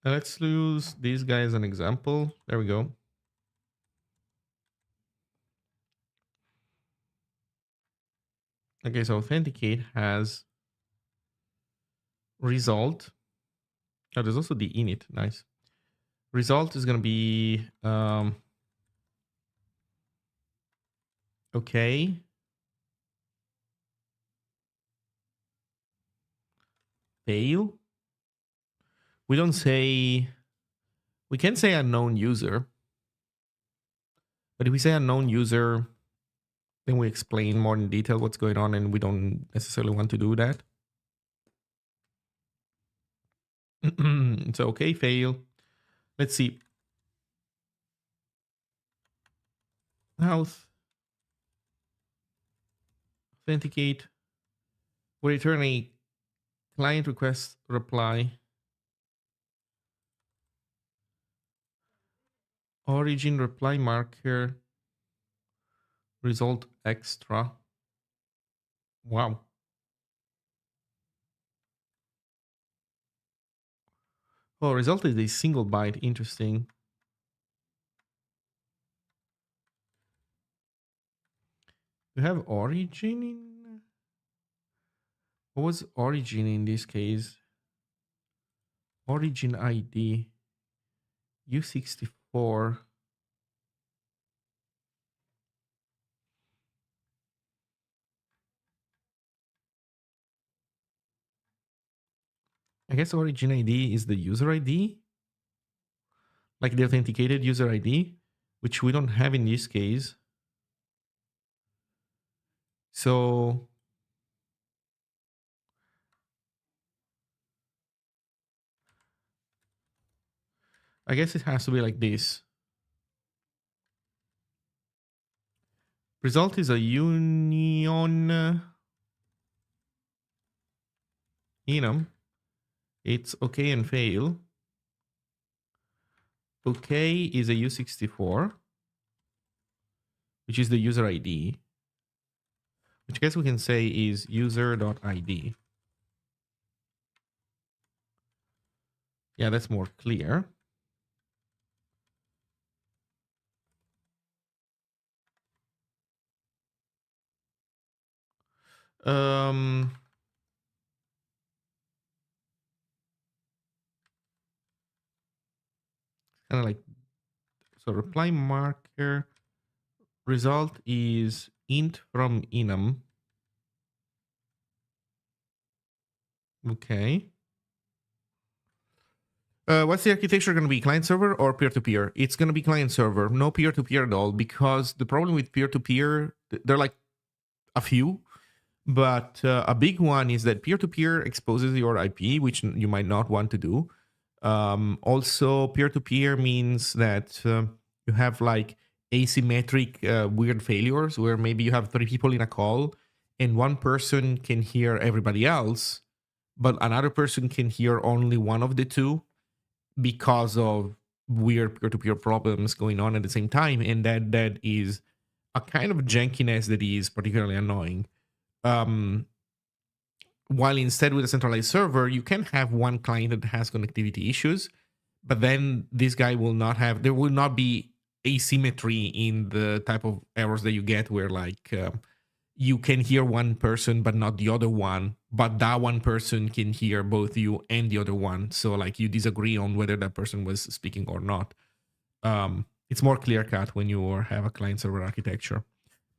Let's use this guy as an example. There we go. Okay, so authenticate has result. Oh, there's also the init. Nice. Result is going to be okay. Fail. We don't say. We can say unknown user, but if we say unknown user, then we explain more in detail what's going on, and we don't necessarily want to do that. So okay, fail. Let's see. Health. Authenticate. We return a client request reply. Origin reply marker. Result extra. Wow. Oh, result is a single byte. Interesting. You have origin in. What was origin in this case? Origin ID. U64. I guess origin ID is the user ID. Like the authenticated user ID, which we don't have in this case. So I guess it has to be like this. Result is a union enum. It's okay and fail. Okay is a U64, which is the user ID, which I guess we can say is user.id. Yeah, that's more clear. Kind of like, so reply marker result is int from enum. Okay. What's the architecture going to be? Client server or peer to peer? It's going to be client server, no peer to peer at all, because the problem with peer to peer, they're like a few, but a big one is that peer to peer exposes your IP, which you might not want to do. Also, peer to peer means that you have like asymmetric weird failures where maybe you have 3 people in a call and one person can hear everybody else, but another person can hear only one of the two because of weird peer-to-peer problems going on at the same time, and that is a kind of jankiness that is particularly annoying. Um, while instead with a centralized server, you can have one client that has connectivity issues, but then this guy will not have, there will not be asymmetry in the type of errors that you get where like you can hear one person but not the other one, but that one person can hear both you and the other one. So like you disagree on whether that person was speaking or not. It's more clear cut when you have a client server architecture.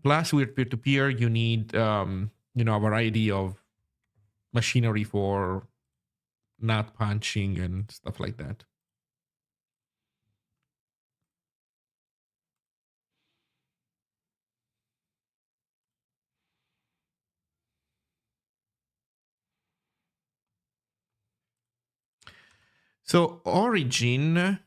Plus, with peer to peer, you need a variety of machinery for not punching and stuff like that. So origin,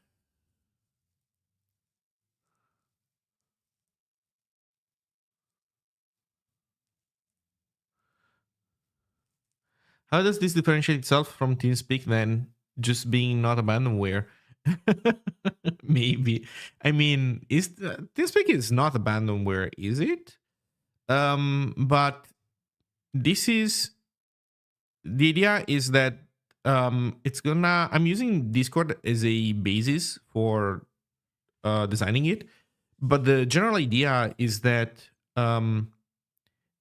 how does this differentiate itself from TeamSpeak then? Just being not abandonware? Maybe. I mean, TeamSpeak is not abandonware, is it? But this is the idea is that I'm using Discord as a basis for designing it, but the general idea is that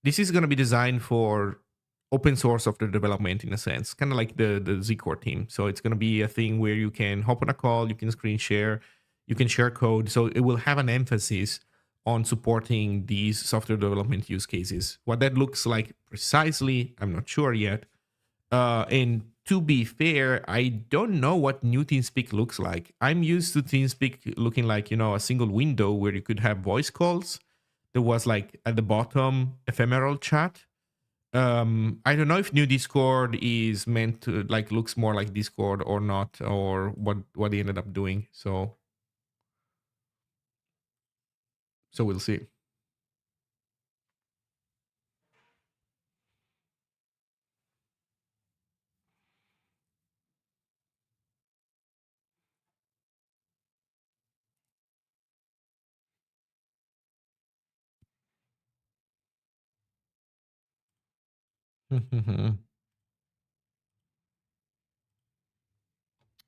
this is going to be designed for open source software development in a sense, kind of like the Zig team. So it's going to be a thing where you can hop on a call, you can screen share, you can share code. So it will have an emphasis on supporting these software development use cases. What that looks like precisely, I'm not sure yet. And to be fair, I don't know what new TeamSpeak looks like. I'm used to TeamSpeak looking like, a single window where you could have voice calls. There was like at the bottom ephemeral chat. I don't know if new Discord is meant to like looks more like Discord or not, or what they ended up doing. So we'll see.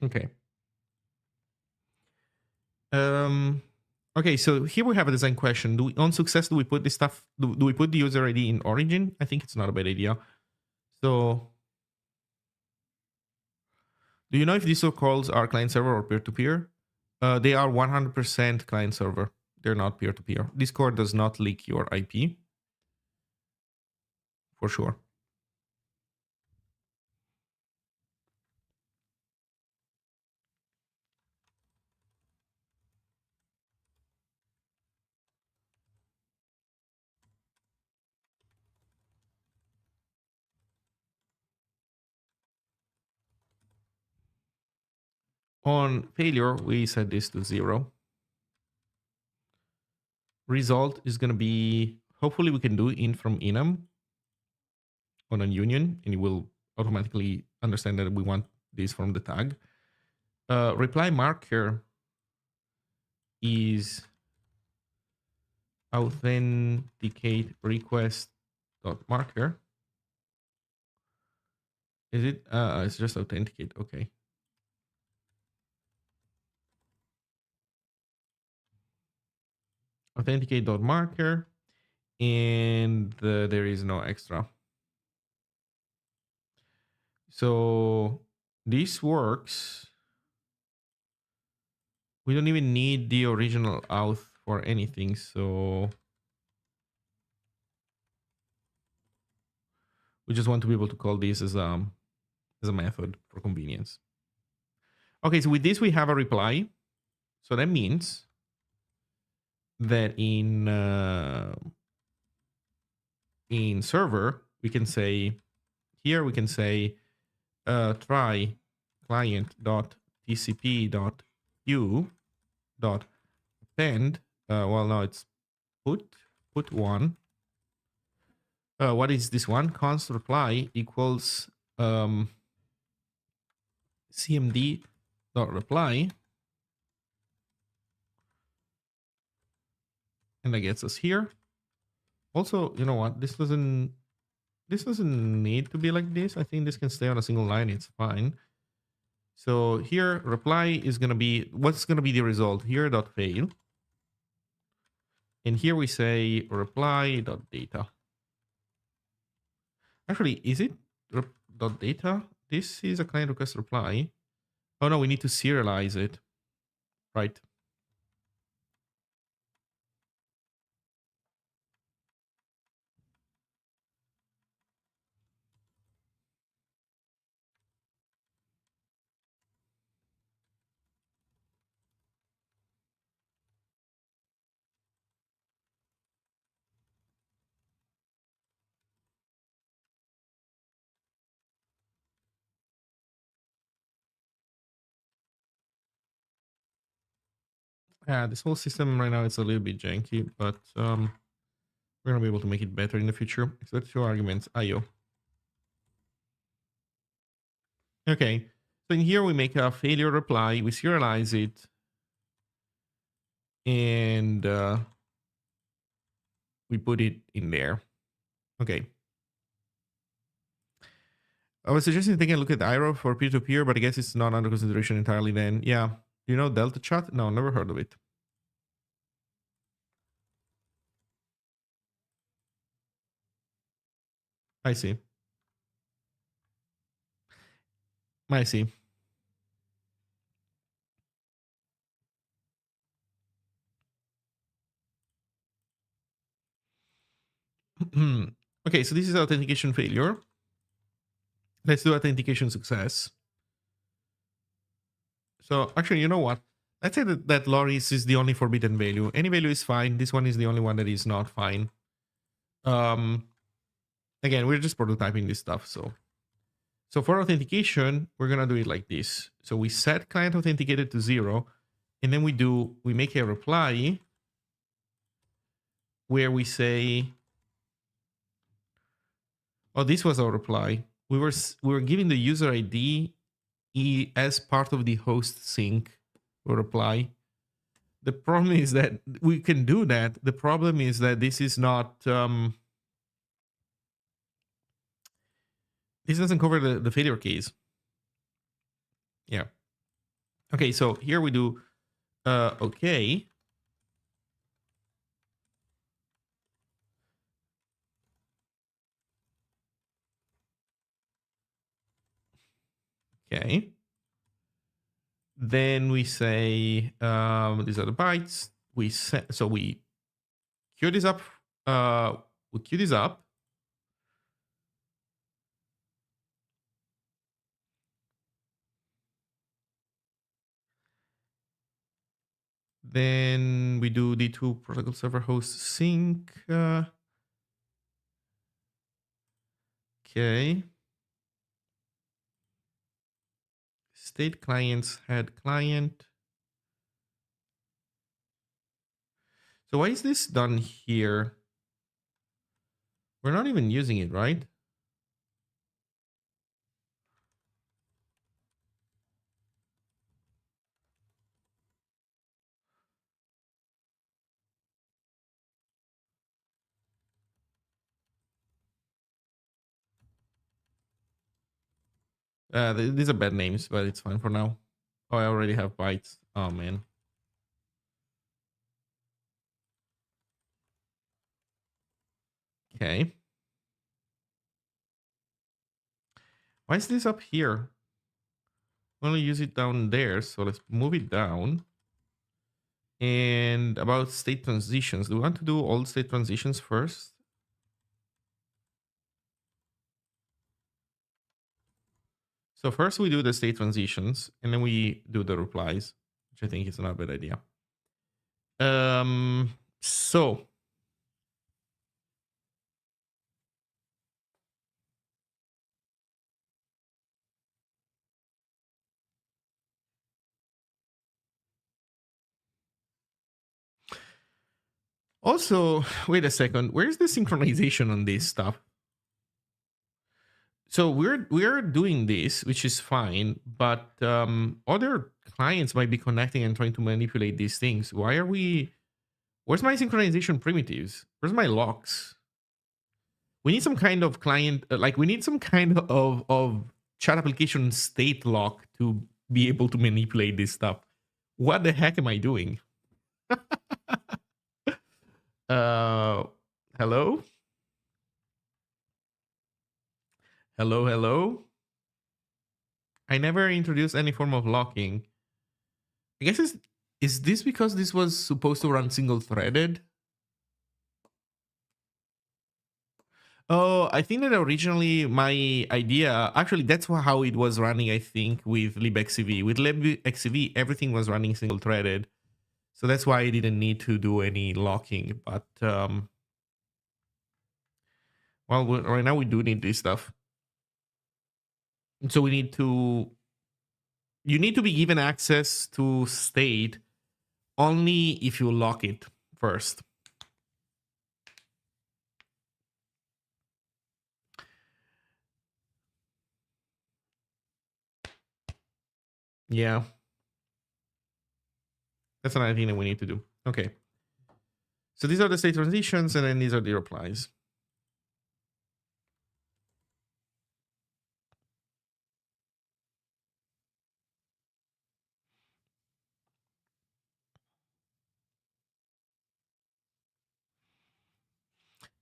Okay. Okay, so here we have a design question. On success, do we put this stuff? Do we put the user ID in origin? I think it's not a bad idea. So, do you know if these calls are client server or peer to peer? They are 100% client server. They're not peer to peer. Discord does not leak your IP for sure. On failure, we set this to 0. Result is going to be, hopefully we can do in from enum on a union, and it will automatically understand that we want this from the tag. Reply marker is authenticate request dot marker. Is it? It's just authenticate. Okay. Authenticate dot marker, and there is no extra. So this works. We don't even need the original auth for anything. So we just want to be able to call this as a method for convenience. Okay, so with this we have a reply. So that means that in server we can say here we can say try client dot tcp dot u dot append. Well, no, it's put one. What is this one? Const reply equals cmd dot reply And that gets us here. Also, you know what? This doesn't need to be like this. I think this can stay on a single line. It's fine. So here, reply is going to be, what's going to be the result? Here dot fail. And here we say reply dot data. Actually, is it dot data? This is a client request reply. Oh no, we need to serialize it. Right. This whole system right now is a little bit janky, but we're gonna be able to make it better in the future. Expect two arguments, IO. Okay, so in here we make a failure reply, we serialize it, and we put it in there. Okay. I was suggesting taking a look at IRO for peer-to-peer, but I guess it's not under consideration entirely then. Yeah. Do you know Delta Chat? No, never heard of it. I see. I see. Okay, so this is authentication failure. Let's do authentication success. So actually, you know what? Let's say that Loris is the only forbidden value. Any value is fine. This one is the only one that is not fine. Again, we're just prototyping this stuff. So for authentication, we're gonna do it like this. So we set client authenticated to 0, and then we make a reply where we say, oh, this was our reply. We were giving the user ID as part of the host sync reply. The problem is that we can do that. The problem is that this is not this doesn't cover the failure case. Yeah. Okay, so here we do okay. Okay. Then we say these are the bytes. We queue this up. We queue this up. Then we do D2 protocol server host sync. Okay. State clients, head client. So why is this done here? We're not even using it, right? These are bad names, but it's fine for now. Oh, I already have bytes. Oh, man. Okay. Why is this up here? We only use it down there, so let's move it down. And about state transitions, do we want to do all state transitions first? So first we do the state transitions, and then we do the replies, which I think is not a bad idea. So also, wait a second. Where's the synchronization on this stuff? So we're doing this, which is fine, but other clients might be connecting and trying to manipulate these things. Why are we Where's my synchronization primitives? Where's my locks? We need some kind of client, like we need some kind of chat application state lock to be able to manipulate this stuff. What the heck am I doing? uh, hello? Hello, hello? I never introduced any form of locking. I guess is this because this was supposed to run single threaded? Oh, I think that originally my idea, actually, that's how it was running, I think, with libxcv. With libxcv, everything was running single threaded. So that's why I didn't need to do any locking. But, well, right now we do need this stuff. So we need to, you need to be given access to state only if you lock it first. Yeah. That's another thing that we need to do. Okay. So these are the state transitions, and then these are the replies.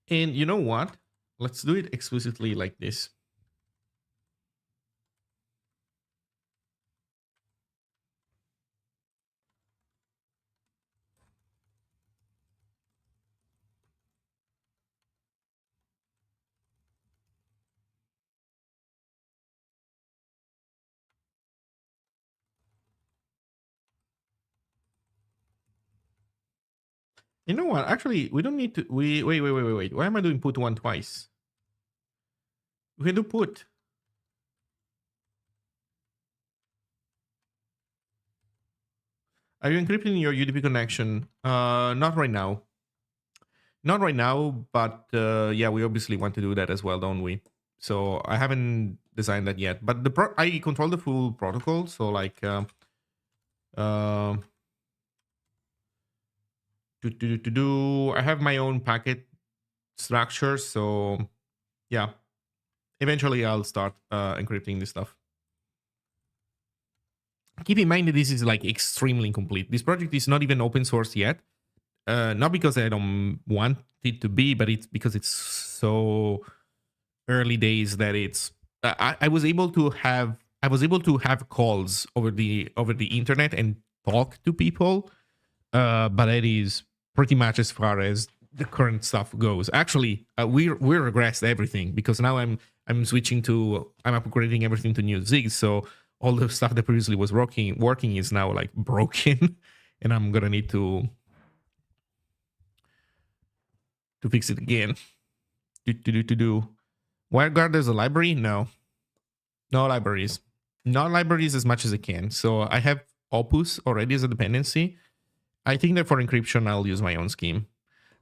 And you know what? Let's do it explicitly like this. You know what? Actually, we don't need to. Wait. Why am I doing put one twice? We can do put. Are you encrypting your UDP connection? Not right now. Not right now, but yeah, we obviously want to do that as well, don't we? So I haven't designed that yet, but I control the full protocol. So like, I have my own packet structure. So yeah, eventually I'll start encrypting this stuff. Keep in mind that this is like extremely incomplete. This project is not even open source yet. Not because I don't want it to be, but it's because it's so early days that it's. I was able to have calls over the internet and talk to people, but it is pretty much as far as the current stuff goes. Actually, we regressed everything because now I'm switching to I'm upgrading everything to new Zig. So all the stuff that previously was working is now like broken, and I'm gonna need to fix it again. WireGuard is a library? No libraries. Not libraries as much as I can. So I have Opus already as a dependency. I think that for encryption, I'll use my own scheme.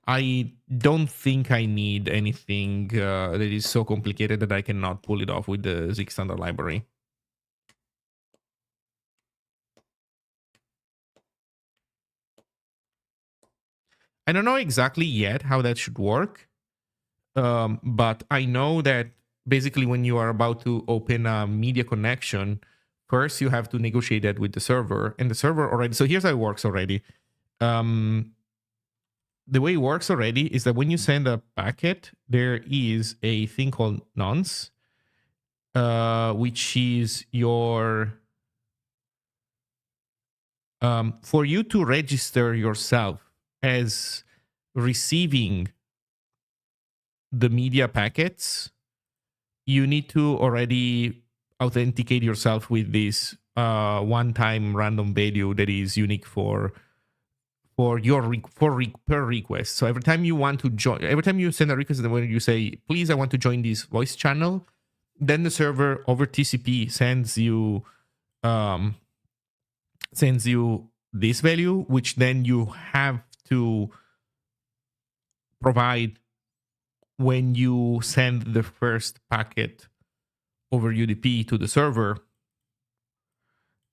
I don't think I need anything that is so complicated that I cannot pull it off with the Zig standard library. I don't know exactly yet how that should work, but I know that basically when you are about to open a media connection, first you have to negotiate that with the server, and the server already. So here's how it works already. The way it works already is that when you send a packet, there is a thing called nonce, which is your for you to register yourself as receiving the media packets, you need to already authenticate yourself with this one-time random value that is unique for your per request. So every time you want to join, every time you send a request, when you say, "Please, I want to join this voice channel," then the server over TCP sends you this value, which then you have to provide when you send the first packet over UDP to the server.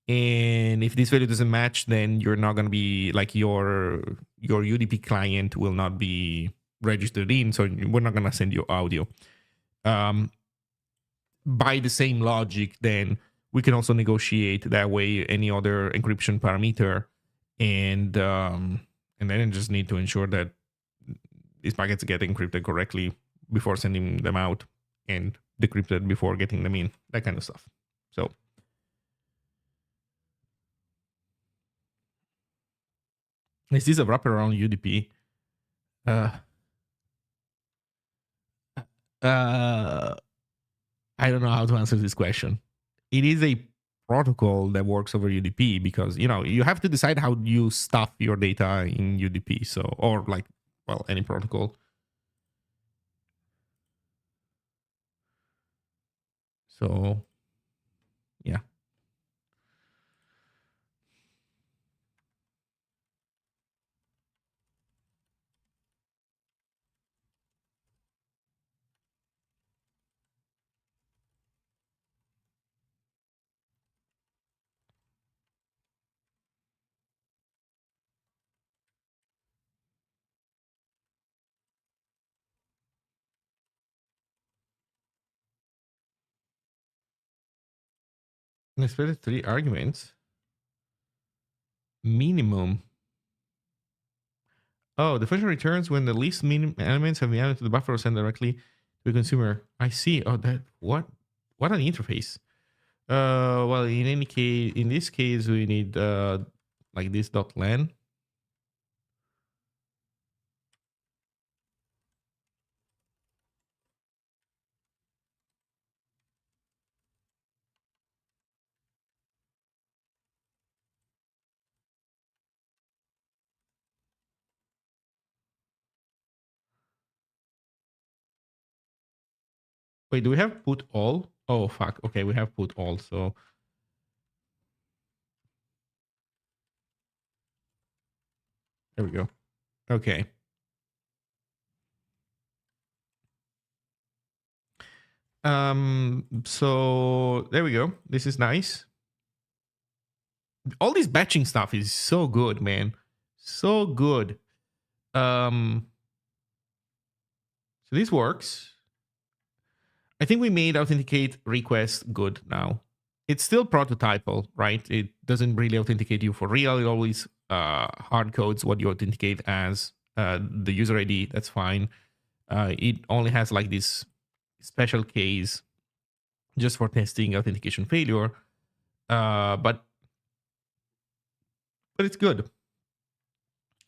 And if this value doesn't match, then you're not going to be like your UDP client will not be registered in, so we're not going to send you audio. By the same logic, then we can also negotiate that way any other encryption parameter, and then just need to ensure that these packets get encrypted correctly before sending them out and decrypted before getting them in, that kind of stuff. So is this a wraparound UDP? Uh, I don't know how to answer this question. It is a protocol that works over UDP because you have to decide how you stuff your data in UDP. So, or like, well, any protocol. So, yeah. Expected 3 arguments. Minimum. Oh, the function returns when the least minimum elements have been added to the buffer or sent directly to the consumer. I see. Oh, that what an interface. Well, in any case, in this case, we need like this .len. Wait, do we have put all? Oh fuck. Okay, we have put all. So there we go. Okay. So there we go. This is nice. All this batching stuff is so good, man. So good. So this works. I think we made authenticate request good now. It's still prototypal, right? It doesn't really authenticate you for real. It always hard codes what you authenticate as the user ID. That's fine. It only has like this special case just for testing authentication failure. But it's good.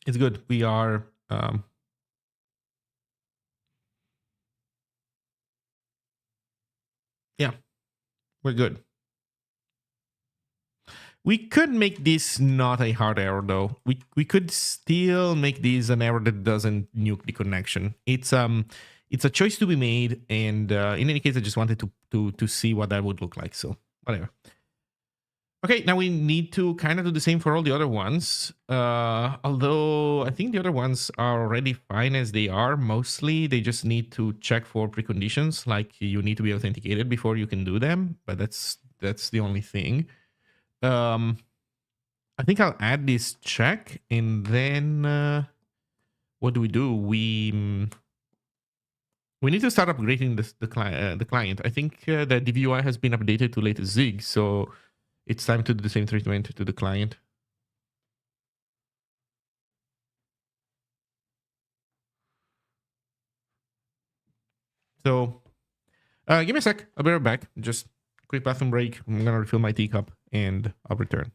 It's good. We are yeah, we're good. We could make this not a hard error though. We could still make this an error that doesn't nuke the connection. It's a choice to be made, and in any case, I just wanted to see what that would look like. So whatever. Okay, now we need to kind of do the same for all the other ones. Although I think the other ones are already fine as they are. Mostly, they just need to check for preconditions, like you need to be authenticated before you can do them. But that's the only thing. Um, I think I'll add this check, and then what do? We need to start upgrading the client. I think that the DVUI has been updated to latest Zig, so it's time to do the same treatment to the client. So give me a sec. I'll be right back. Just quick bathroom break. I'm gonna refill my teacup, and I'll return.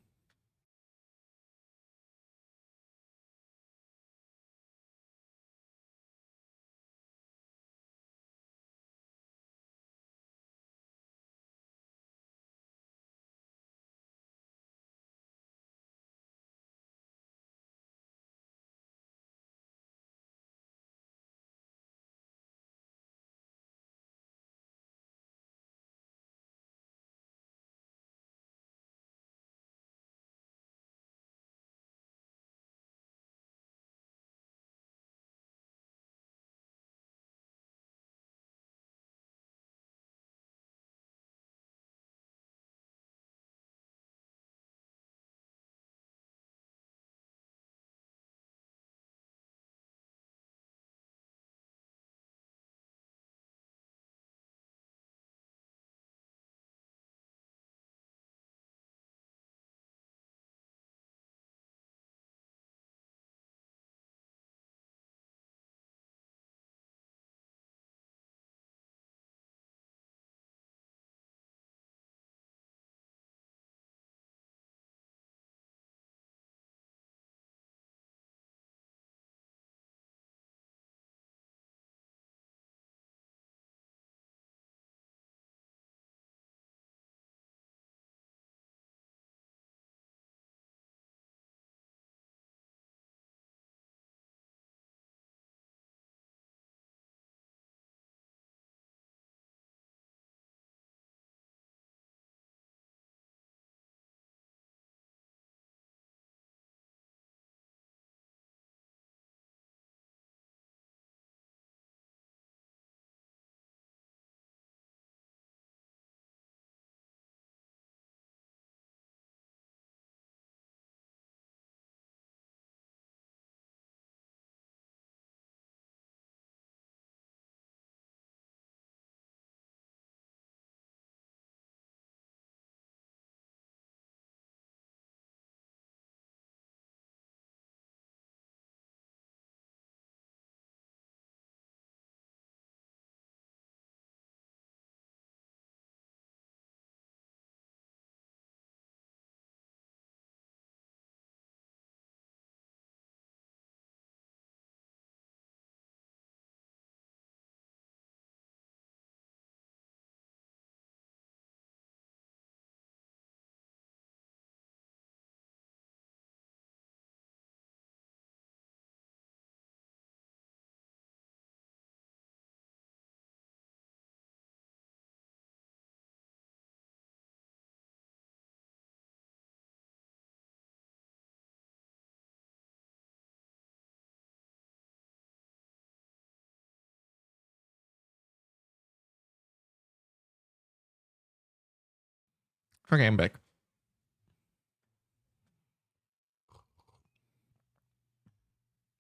Okay, I'm back.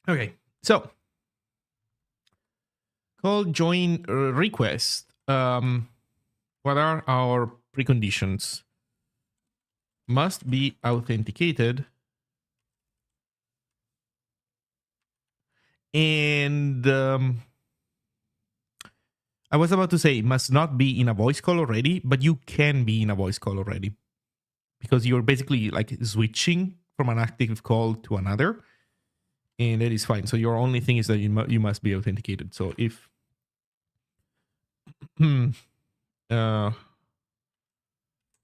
Okay, so call join request. What are our preconditions? Must be authenticated, and I was about to say must not be in a voice call already, but you can be in a voice call already because you're basically like switching from an active call to another, and that is fine. So your only thing is that you must be authenticated. So if uh,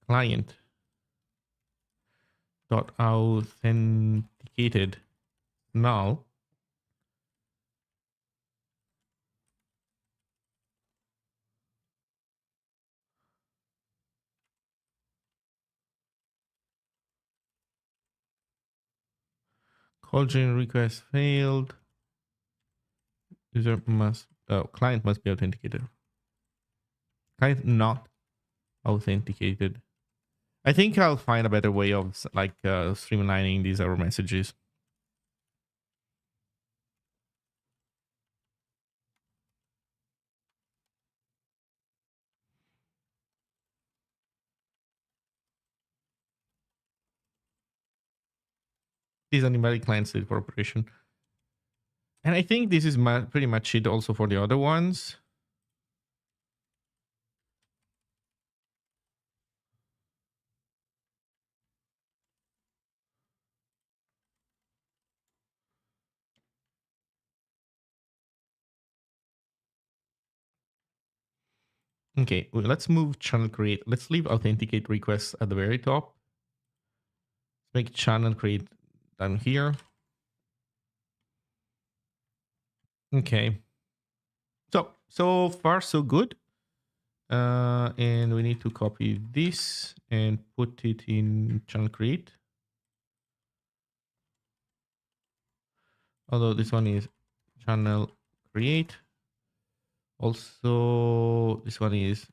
client dot authenticated null, call join request failed. User must client must be authenticated. Client not authenticated. I think I'll find a better way of like streamlining these error messages. This is an invalid client state for operation. And I think this is pretty much it also for the other ones. Okay, well, let's move channel create. Let's leave authenticate requests at the very top. Make channel create down here. Okay. So far so good. And we need to copy this and put it in channel create. Although this one is channel create. Also, this one is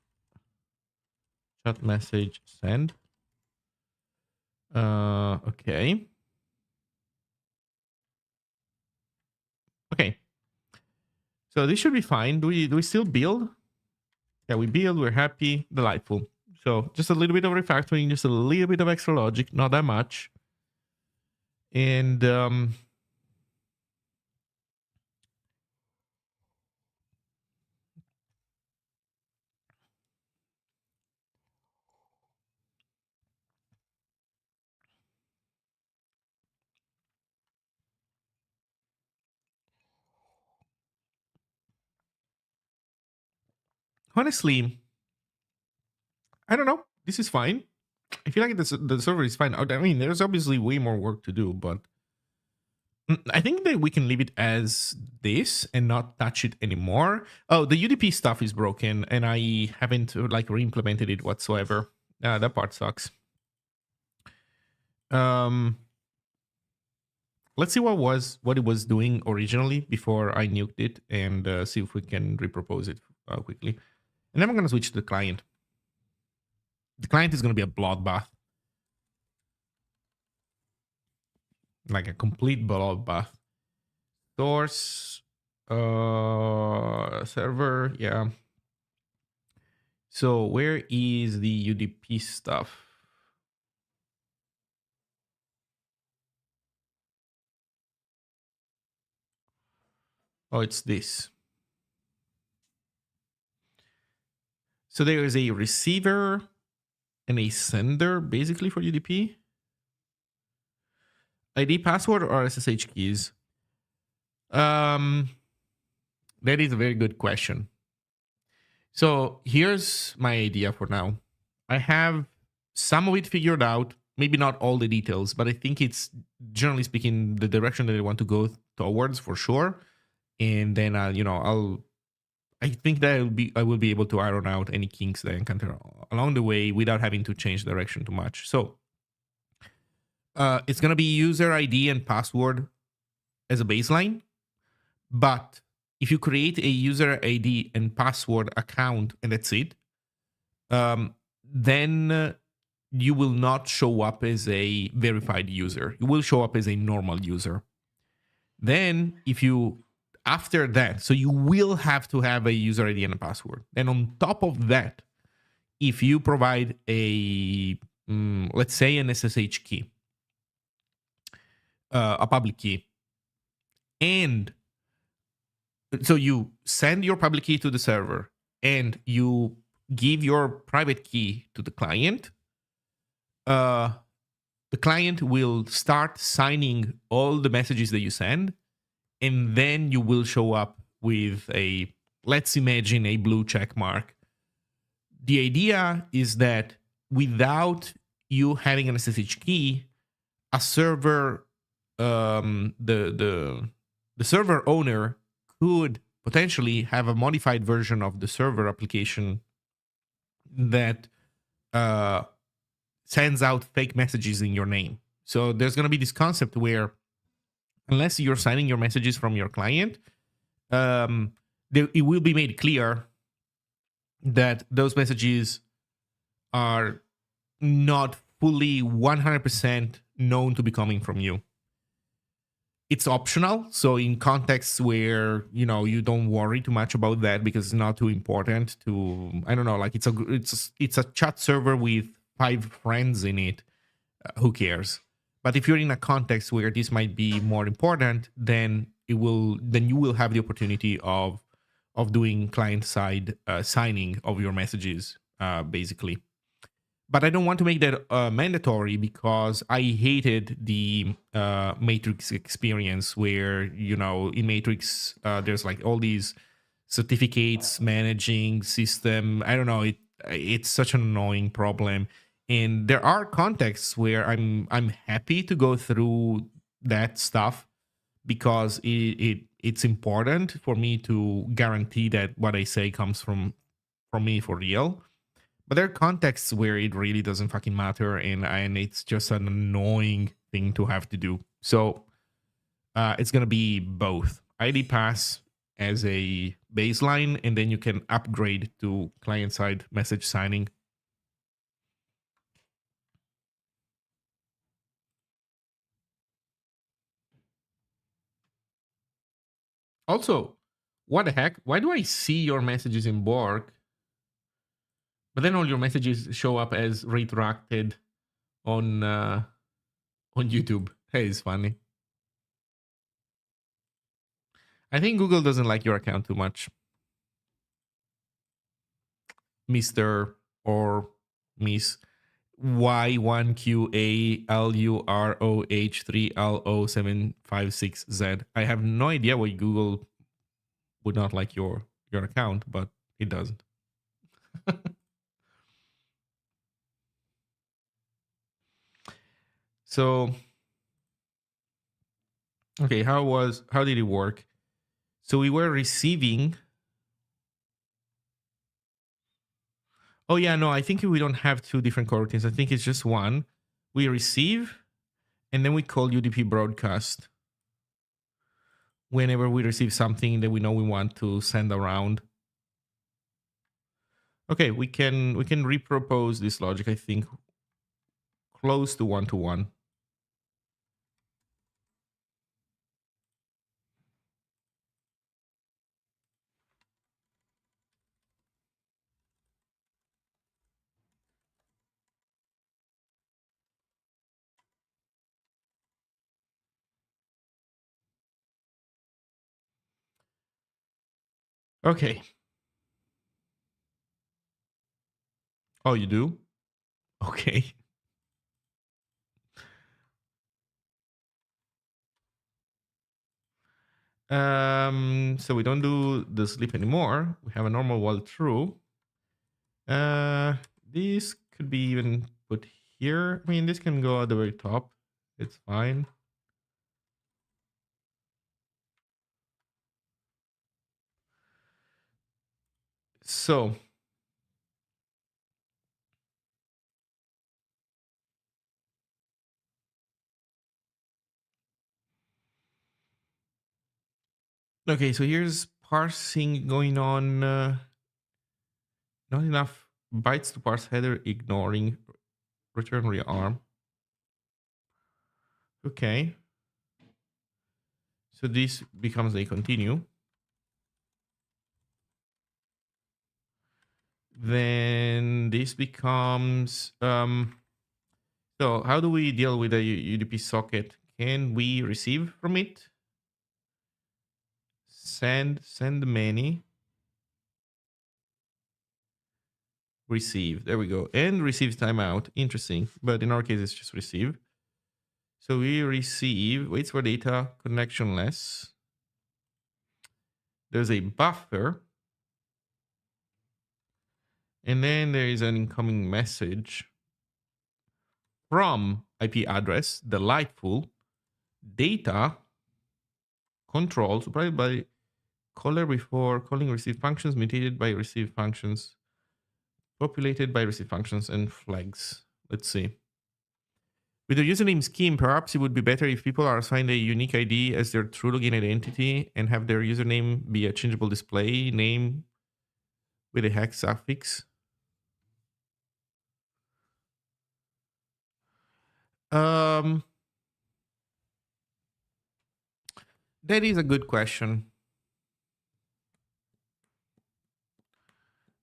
chat message send. Okay. Okay. So this should be fine. Do we still build? Yeah, we build. We're happy. Delightful. So just a little bit of refactoring, just a little bit of extra logic, not that much. And honestly, I don't know. This is fine. I feel like the server is fine. I mean, there's obviously way more work to do, but I think that we can leave it as this and not touch it anymore. Oh, the UDP stuff is broken, and I haven't like re-implemented it whatsoever. That part sucks. Let's see what it was doing originally before I nuked it, and see if we can repropose it quickly. And then I'm gonna switch to the client. The client is gonna be a bloodbath, like a complete bloodbath. Source, server, yeah. So where is the UDP stuff? Oh, it's this. So there is a receiver and a sender basically for UDP. ID, password, or SSH keys? That is a very good question. So here's my idea for now. I have some of it figured out, maybe not all the details, but I think it's generally speaking the direction that I want to go towards for sure. And then I think that I will be able to iron out any kinks that I encounter along the way without having to change direction too much. So it's gonna be user ID and password as a baseline, but if you create a user ID and password account and that's it, then you will not show up as a verified user. You will show up as a normal user. Then, if you after that, so you will have to have a user ID and a password. Then, on top of that, if you provide a let's say an SSH key, a public key, and so you send your public key to the server and you give your private key to the client, uh, the client will start signing all the messages that you send, and then you will show up with a, let's imagine, a blue check mark. The idea is that without you having an SSH key, a server, the server owner could potentially have a modified version of the server application that uh, sends out fake messages in your name. So there's going to be this concept where, unless you're signing your messages from your client, it will be made clear that those messages are not fully 100% known to be coming from you. It's optional, so in contexts where you don't worry too much about that because it's not too important to, I don't know, like it's a chat server with 5 friends in it. Who cares? But if you're in a context where this might be more important, then you will have the opportunity of doing client side signing of your messages, basically. But I don't want to make that mandatory because I hated the Matrix experience where, in Matrix, there's like all these certificates managing system. I don't know. It's such an annoying problem. And there are contexts where I'm happy to go through that stuff because it's important for me to guarantee that what I say comes from me for real. But there are contexts where it really doesn't fucking matter, and it's just an annoying thing to have to do. So it's gonna be both ID pass as a baseline, and then you can upgrade to client side message signing. Also, what the heck? Why do I see your messages in Borg, but then all your messages show up as retracted on YouTube? Hey, it's funny. I think Google doesn't like your account too much, Mr. or Miss Y1QALUROH3LO756Z. I have no idea why Google would not like your account, but it doesn't. So, okay, how did it work? So we were receiving. Oh yeah, no, I think we don't have 2 different coroutines. I think it's just one. We receive, and then we call UDP broadcast whenever we receive something that we know we want to send around. Okay, we can repropose this logic, I think, close to 1-to-1. Okay. Oh, you do? Okay. So we don't do the sleep anymore. We have a normal while true. This could be even put here. I mean, this can go at the very top. It's fine. So okay, so here's parsing going on. Not enough bytes to parse header, ignoring return rearm. Okay. So this becomes a continue. Then this becomes so how do we deal with a UDP socket? Can we receive from it? Send many. Receive. There we go. And receives timeout. Interesting. But in our case, it's just receive. So we receive, waits for data, connectionless. There's a buffer. And then there is an incoming message from IP address, delightful, data, control, supplied by caller before calling receive functions, mutated by receive functions, populated by receive functions, and flags. Let's see. With the username scheme, perhaps it would be better if people are assigned a unique ID as their true login identity and have their username be a changeable display name with a hex suffix. That is a good question.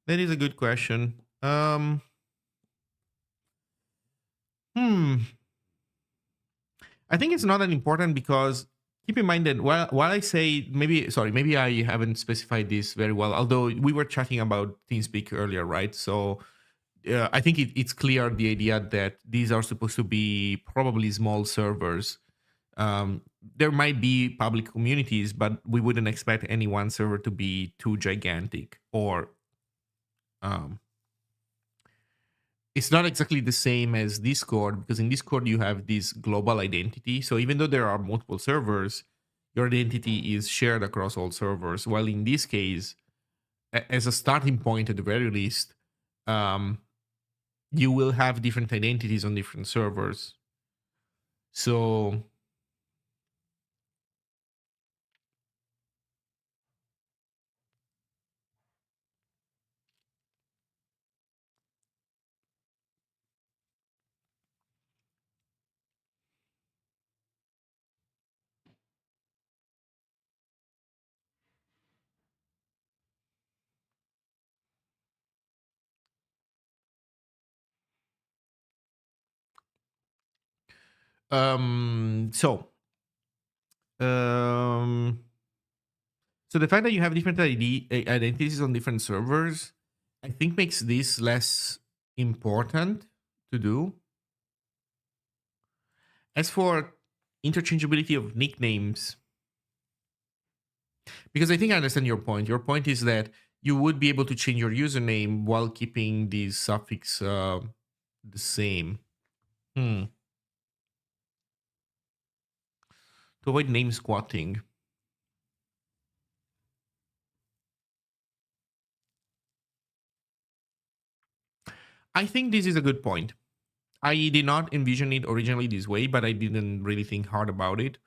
That is a good question. I think it's not that important because keep in mind that while I say maybe I haven't specified this very well, although we were chatting about TeamSpeak earlier, right? So I think it's clear the idea that these are supposed to be probably small servers. There might be public communities, but we wouldn't expect any one server to be too gigantic or it's not exactly the same as Discord because in Discord you have this global identity. So even though there are multiple servers, your identity is shared across all servers. While in this case, as a starting point at the very least, you will have different identities on different servers. So so um so the fact that you have different identities on different servers, I think makes this less important to do. As for interchangeability of nicknames, because I think I understand your point. Your point is that you would be able to change your username while keeping the suffix the same. To avoid name squatting. I think this is a good point. I did not envision it originally this way, but I didn't really think hard about it.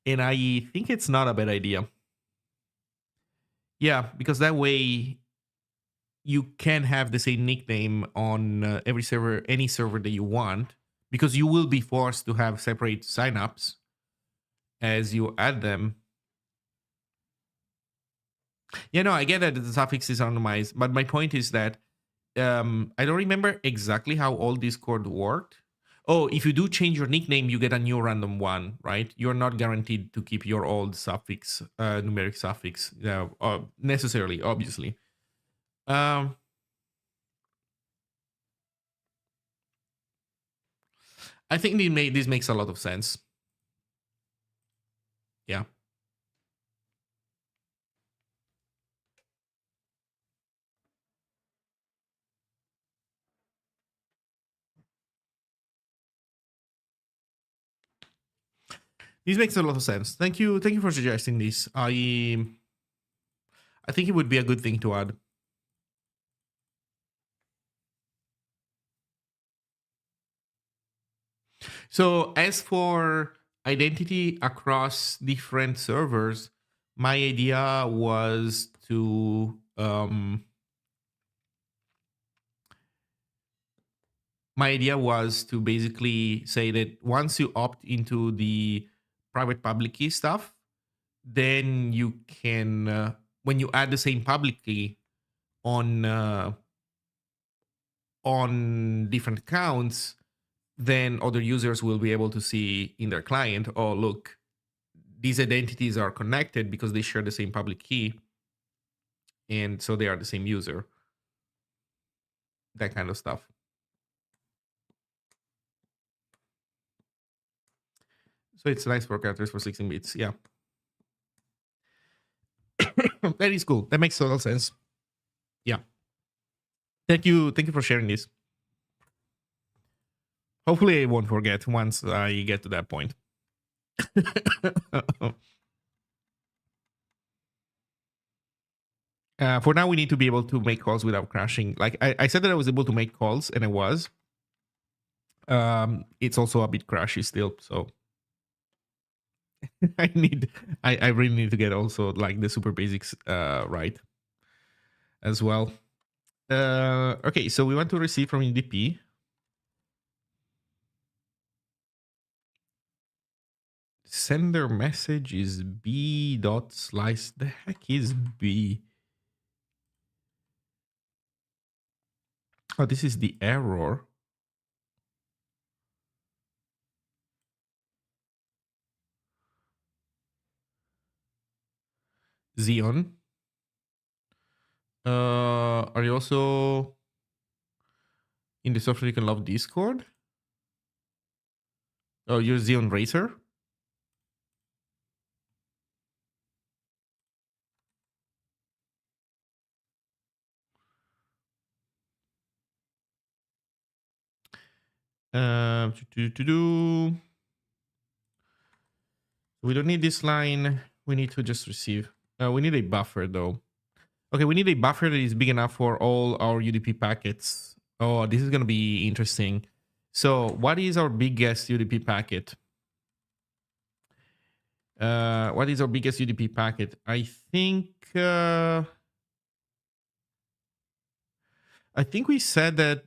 And I think it's not a bad idea. Yeah, because that way you can have the same nickname on every server, any server that you want, because you will be forced to have separate signups as you add them. Yeah, no, I get that the suffix is randomized, but my point is that I don't remember exactly how all Discord worked. Oh, if you do change your nickname, you get a new random one, right? You're not guaranteed to keep your old suffix, numeric suffix, necessarily, obviously. I think this makes a lot of sense. Yeah. This makes a lot of sense. Thank you for suggesting this. I think it would be a good thing to add. So as for identity across different servers, my idea was to my idea was to basically say that once you opt into the private public key stuff, then you can when you add the same public key on different accounts, then other users will be able to see in their client, oh look, these identities are connected because they share the same public key, and so they are the same user. That kind of stuff. So it's nice for characters for 16 bits. Yeah. That is cool. That makes total sense. Yeah. Thank you. Thank you for sharing this. Hopefully I won't forget once I get to that point. For now, we need to be able to make calls without crashing. Like I said that I was able to make calls, and I was. It's also a bit crashy still, so I really need to get also like the super basics right as well. Okay, so we want to receive from UDP. Sender message is b dot slice. The heck is b? Oh, this is the error. Xeon. Are you also in the software you can love Discord? Oh, you're Xeon Racer? We don't need this line. We need to just receive. We need a buffer though. Okay, we need a buffer that is big enough for all our UDP packets. Oh, this is going to be interesting. So what is our biggest UDP packet? What is our biggest UDP packet? I think we said that.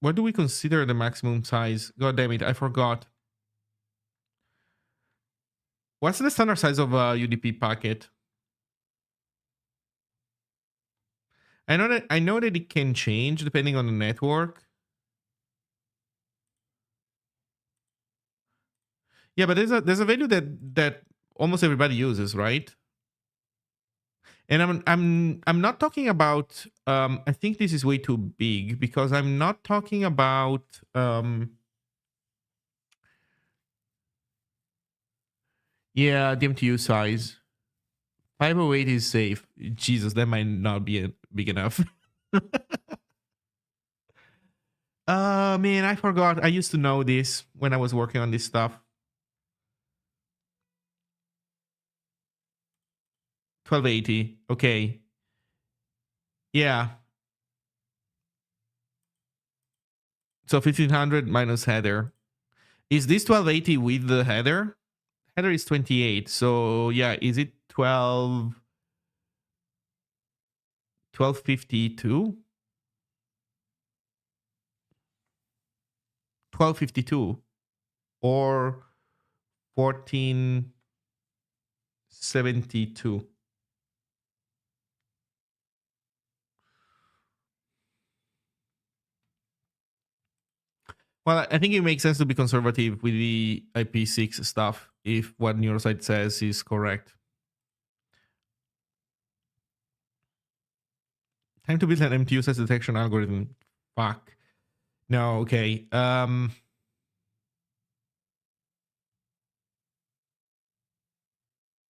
What do we consider the maximum size? God damn it, I forgot. What's the standard size of a UDP packet? I know that it can change depending on the network. Yeah, but there's a value that almost everybody uses, right? And I'm not talking about I think this is way too big because I'm not talking about yeah, the MTU size. 508 is safe. Jesus, that might not be big enough. Man, I forgot. I used to know this when I was working on this stuff. 1280. Okay. Yeah. So 1500 minus header. Is this 1280 with the header? Header is 28. So yeah, is it 1252? 1252 or 1472? Well, I think it makes sense to be conservative with the IP6 stuff if what Neurosite says is correct. Time to build an MTU size detection algorithm. Fuck. No, okay.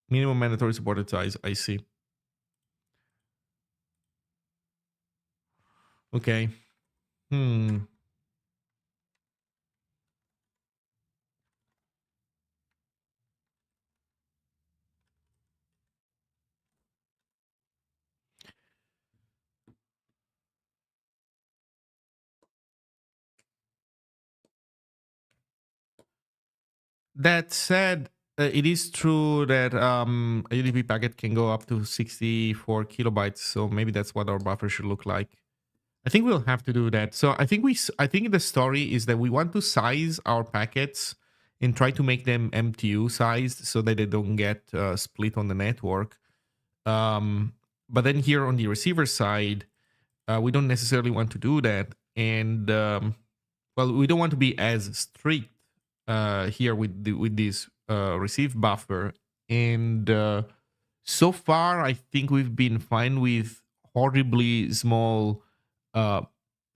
Minimum mandatory supported size. I see. Okay. That said, it is true that a UDP packet can go up to 64 kilobytes. So maybe that's what our buffer should look like. I think we'll have to do that. So I think the story is that we want to size our packets and try to make them MTU sized so that they don't get split on the network. Um, but then here on the receiver side, we don't necessarily want to do that, and well, we don't want to be as strict here with this receive buffer. And so far, I think we've been fine with horribly small uh,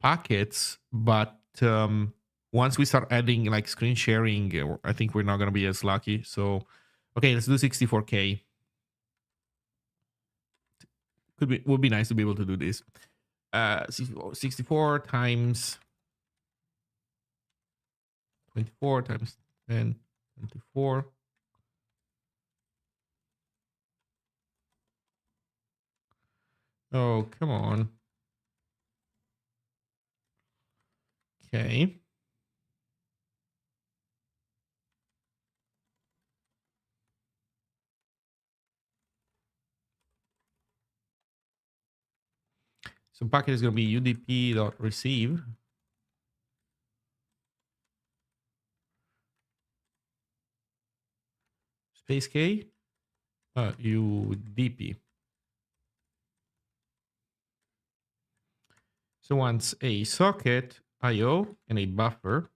packets, but once we start adding like screen sharing, I think we're not going to be as lucky. So, okay, let's do 64K. Would be nice to be able to do this. 64 times 24 times 10, 24. Oh, come on. Okay. So packet is going to be udp.receive. Space K. UDP. So once a socket IO and a buffer,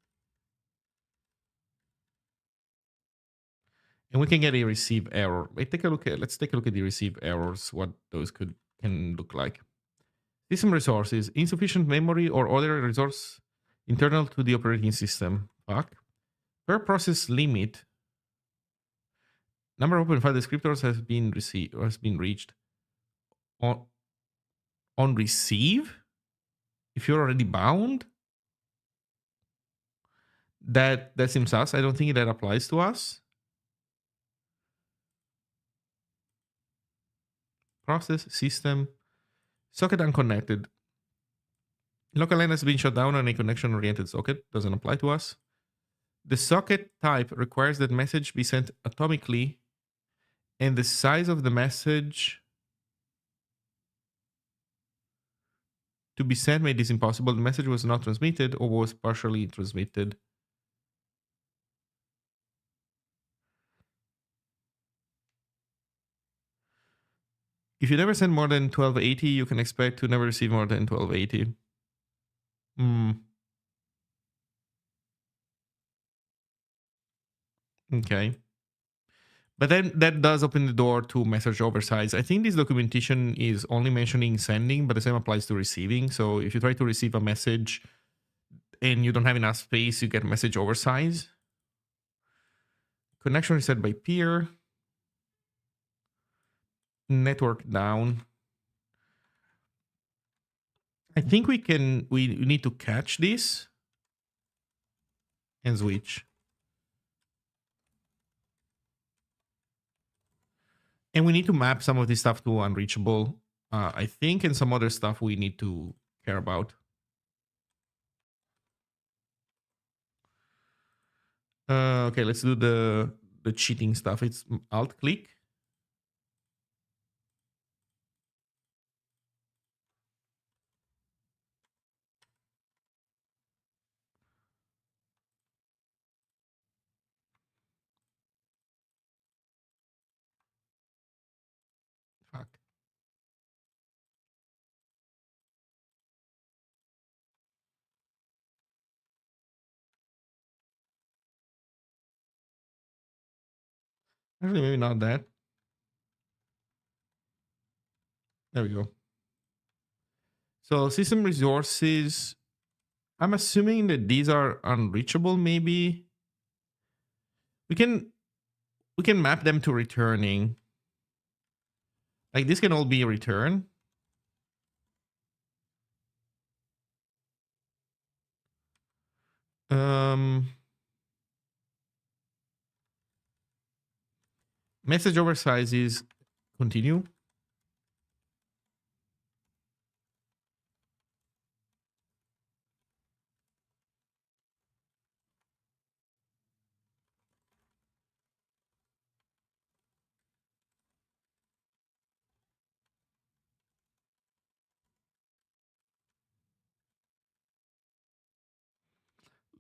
and we can get a receive error. Let's take a look at the receive errors. What those can look like. System resources, insufficient memory or other resource internal to the operating system. Fuck. Per process limit. Number of open file descriptors has been reached. On receive, if you're already bound, that seems sus. I don't think that applies to us. Process, system, socket unconnected. Local line has been shut down on a connection oriented socket. Doesn't apply to us. The socket type requires that message be sent atomically, and the size of the message to be sent made this impossible. The message was not transmitted or was partially transmitted. If you never send more than 1280, you can expect to never receive more than 1280. Okay. But then that does open the door to message oversize. I think this documentation is only mentioning sending, but the same applies to receiving. So if you try to receive a message and you don't have enough space, you get message oversize. Connection reset by peer. Network down. I think we need to catch this and switch. And we need to map some of this stuff to unreachable, I think, and some other stuff we need to care about. Okay, let's do the cheating stuff. It's alt click. Fuck. Actually, maybe not that. There we go. So system resources, I'm assuming that these are unreachable. Maybe we can map them to returning. Like this can all be a return. Message oversizes continue.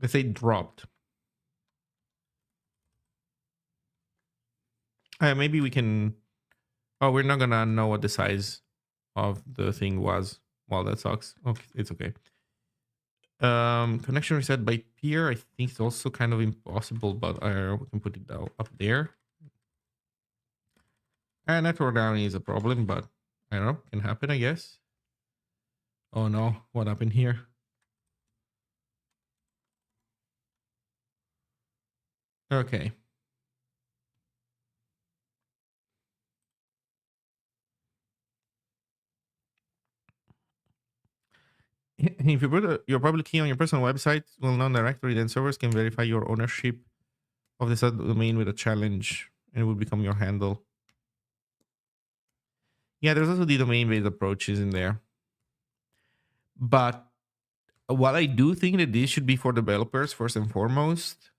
let's say dropped. Maybe we can. Oh, we're not gonna know what the size of the thing was. Well, that sucks. Okay, it's okay. Connection reset by peer. I think it's also kind of impossible, but we can put it down up there. Network down is a problem, but I don't know. Can happen, I guess. Oh no, what happened here? Okay. If you put your public key on your personal website, well-known directory, then servers can verify your ownership of the subdomain with a challenge, and it will become your handle. Yeah, there's also the domain-based approaches in there. But while I do think that this should be for developers first and foremost,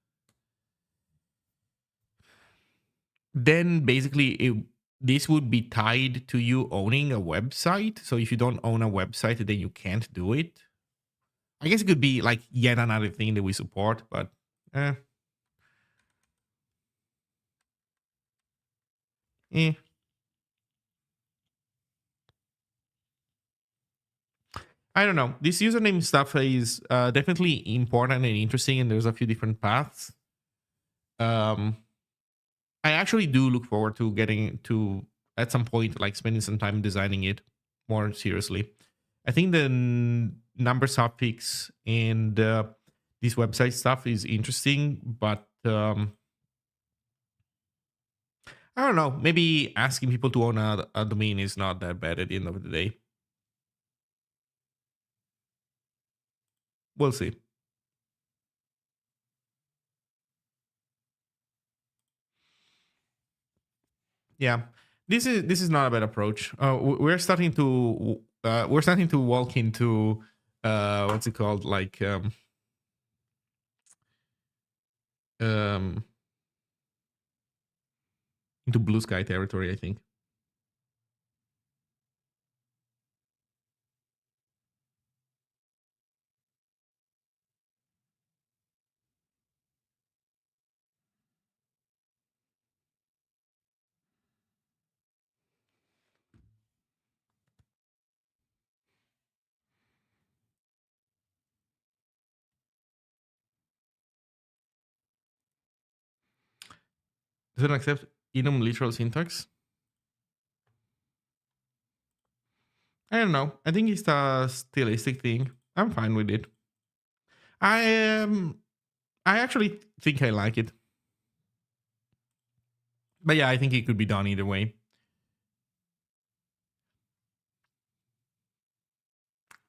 then basically this would be tied to you owning a website. So if you don't own a website, then you can't do it. I guess it could be like yet another thing that we support, but eh. I don't know. This username stuff is definitely important and interesting, and there's a few different paths. I actually do look forward to getting to at some point, like spending some time designing it more seriously. I think the number suffix and this website stuff is interesting, but I don't know. Maybe asking people to own a domain is not that bad at the end of the day. We'll see. Yeah, this is not a bad approach. We're starting to walk into what's it called, like um into blue sky territory, I think. Does it accept enum literal syntax? I don't know. I think it's a stylistic thing. I'm fine with it. I actually think I like it. But yeah, I think it could be done either way.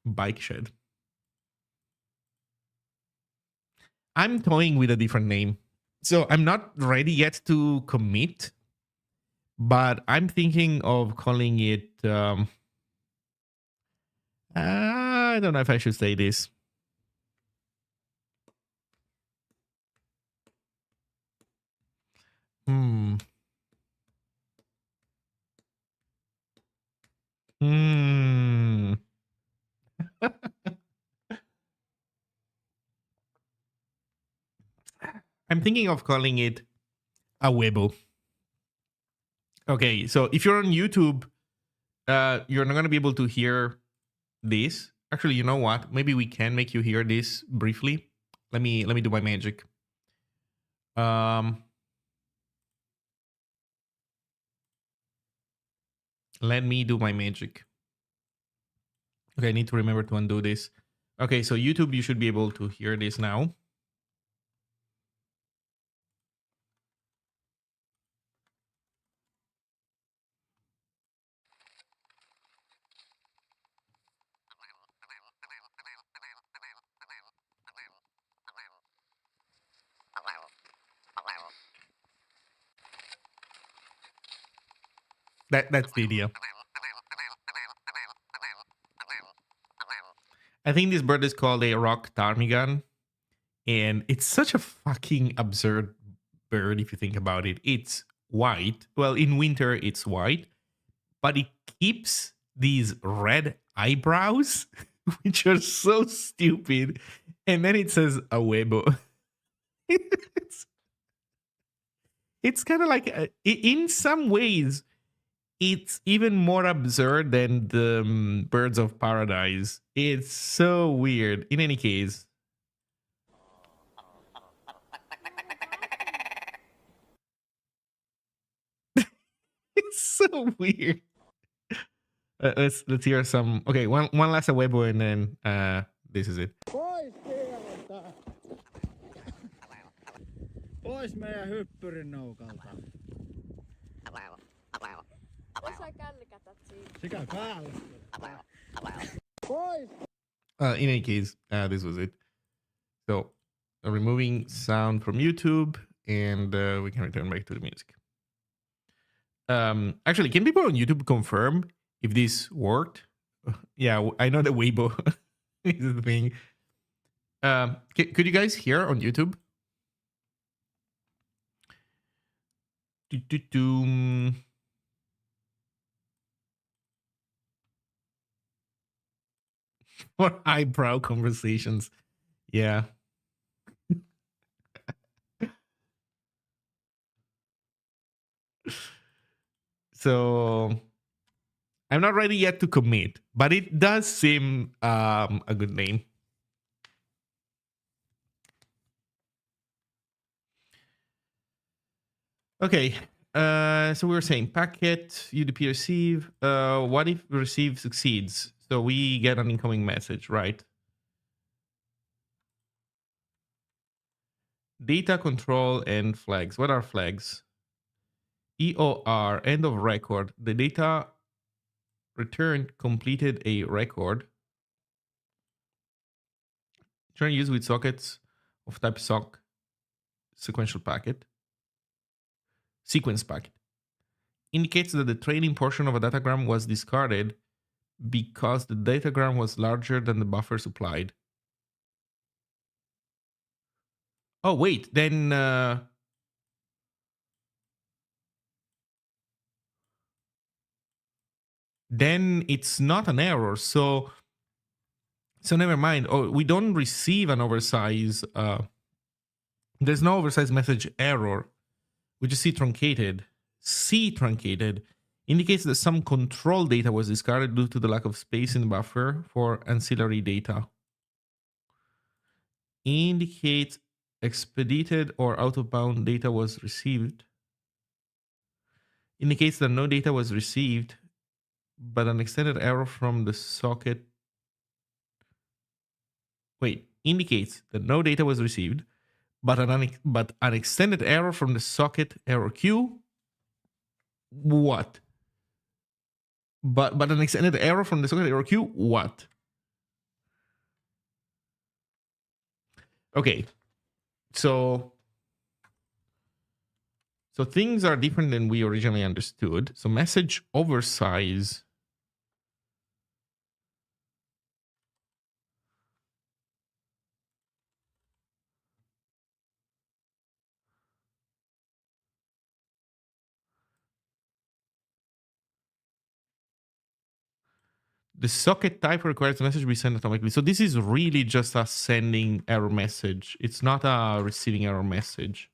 Bike shed. I'm toying with a different name. So I'm not ready yet to commit, but I'm thinking of calling it I don't know if I should say this. Hmm. Hmm. I'm thinking of calling it a Weibo. Okay, so if you're on YouTube, you're not gonna be able to hear this. Actually, you know what? Maybe we can make you hear this briefly. Let me do my magic. Let me do my magic. Okay, I need to remember to undo this. Okay, so YouTube, you should be able to hear this now. That's the idea. I think this bird is called a rock ptarmigan, and it's such a fucking absurd bird if you think about it. It's white. Well, in winter it's white, but it keeps these red eyebrows, which are so stupid. And then it says a Weibo. it's it's kind of like in some ways it's even more absurd than the Birds of Paradise. It's so weird. In any case, it's so weird. Let's hear some. Okay, one last Weibo and then this is it. Pois sieltä! Pois meidän hyppyrin noukalta. Osa kännikätät siinä. Sikä päälle. Pois! In any case, this was it. So, removing sound from YouTube, and we can return back to the music. Actually, can people on YouTube confirm if this worked? Yeah, I know the Weibo is the thing. Could you guys hear on YouTube? Or eyebrow conversations. Yeah. So I'm not ready yet to commit, but it does seem a good name. Okay. So we were saying packet, UDP receive. What if receive succeeds? So we get an incoming message, right? Data control and flags. What are flags? EOR, end of record. The data returned completed a record. Trying to use with sockets of type sock sequential packet. Sequence packet. Indicates that the training portion of a datagram was discarded because the datagram was larger than the buffer supplied. Oh, wait, then it's not an error. So never mind. Oh, we don't receive an oversized. There's no oversized message error. We just see truncated. C truncated indicates that some control data was discarded due to the lack of space in the buffer for ancillary data. Indicates expedited or out of bound data was received. Indicates that no data was received, but an extended error from the socket. Wait, indicates that no data was received, but an extended error from the socket error queue. What? But an extended error from the socket error queue. What? Okay, so things are different than we originally understood. So message oversize. The socket type requires the message be sent automatically. So this is really just a sending error message. It's not a receiving error message.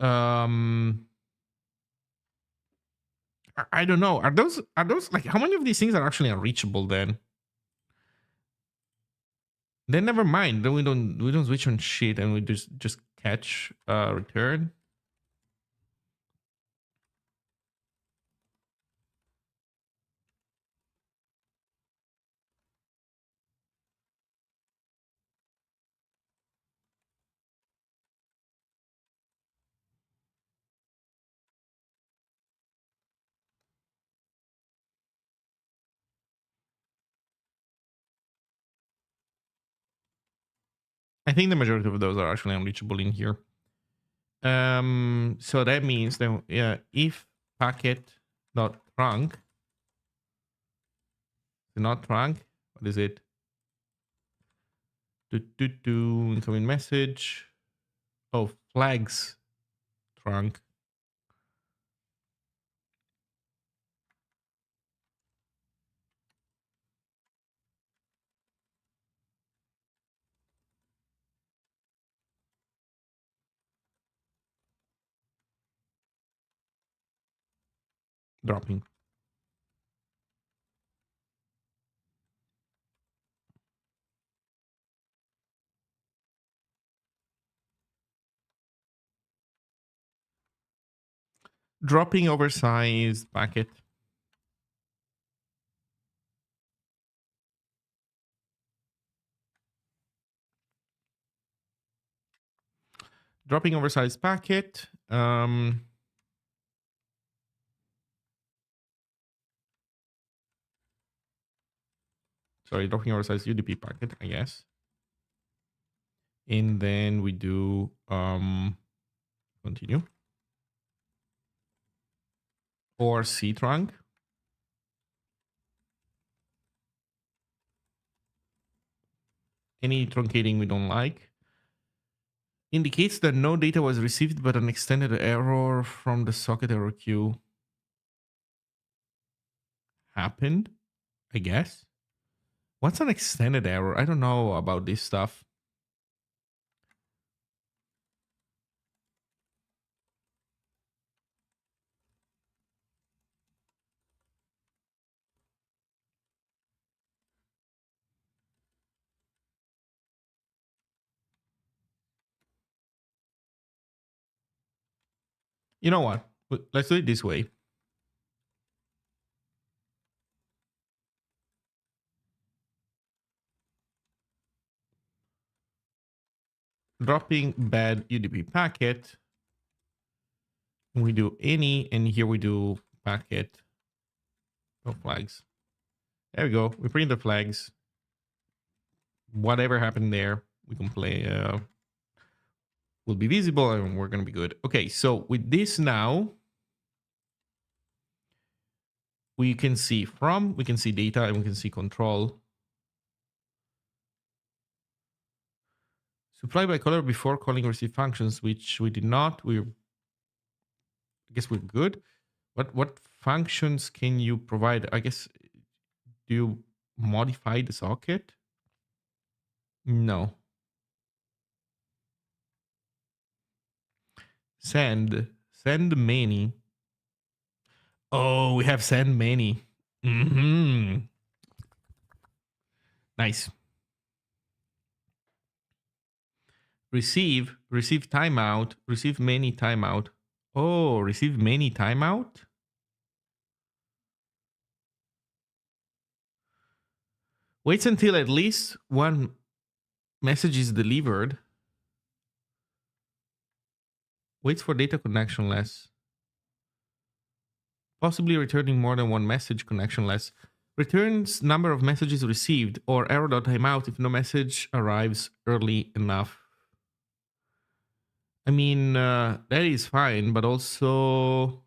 I don't know. Are those like, how many of these things are actually unreachable then? Then never mind. Then we don't switch on shit and we just catch return. I think the majority of those are actually unreachable in here. So that means that if packet dot trunk, not trunk, what is it? Incoming message. Oh, flags trunk. Dropping. Dropping oversized packet. Dropping oversized packet. Sorry, dropping oversized UDP packet, I guess. And then we do continue. Or C trunk. Any truncating we don't like. Indicates that no data was received, but an extended error from the socket error queue happened, I guess. What's an extended error? I don't know about this stuff. You know what? Let's do it this way. Dropping bad UDP packet. We do any, and here we do packet. No flags. There we go. We print the flags. Whatever happened there, we can play. Will be visible, and we're gonna be good. Okay, so with this now, we can see from, we can see data, and we can see control. Supply by color before calling receive functions, which we did not. I guess we're good. What functions can you provide? I guess, do you modify the socket? No. Send many. Oh, we have send many. Nice. Receive timeout, receive many timeout. Oh, receive many timeout? Waits until at least one message is delivered. Waits for data connection less. Possibly returning more than one message connection less. Returns number of messages received or error.timeout if no message arrives early enough. I mean, that is fine, but also...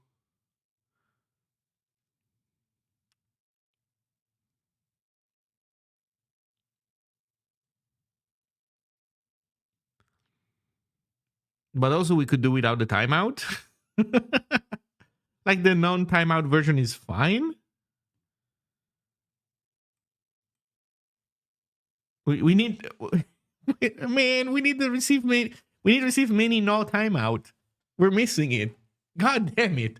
But also we could do without the timeout. Like the non-timeout version is fine. We need... Man, we need to receive many... We need to receive many no timeout. We're missing it. God damn it.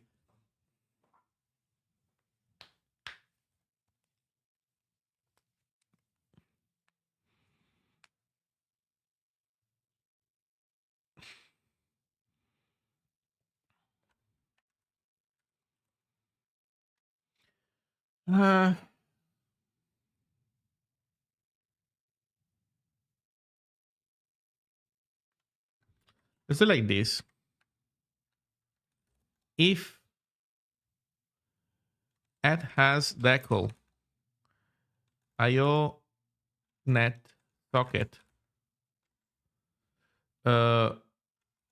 Let's do like this. If at has decal IO net socket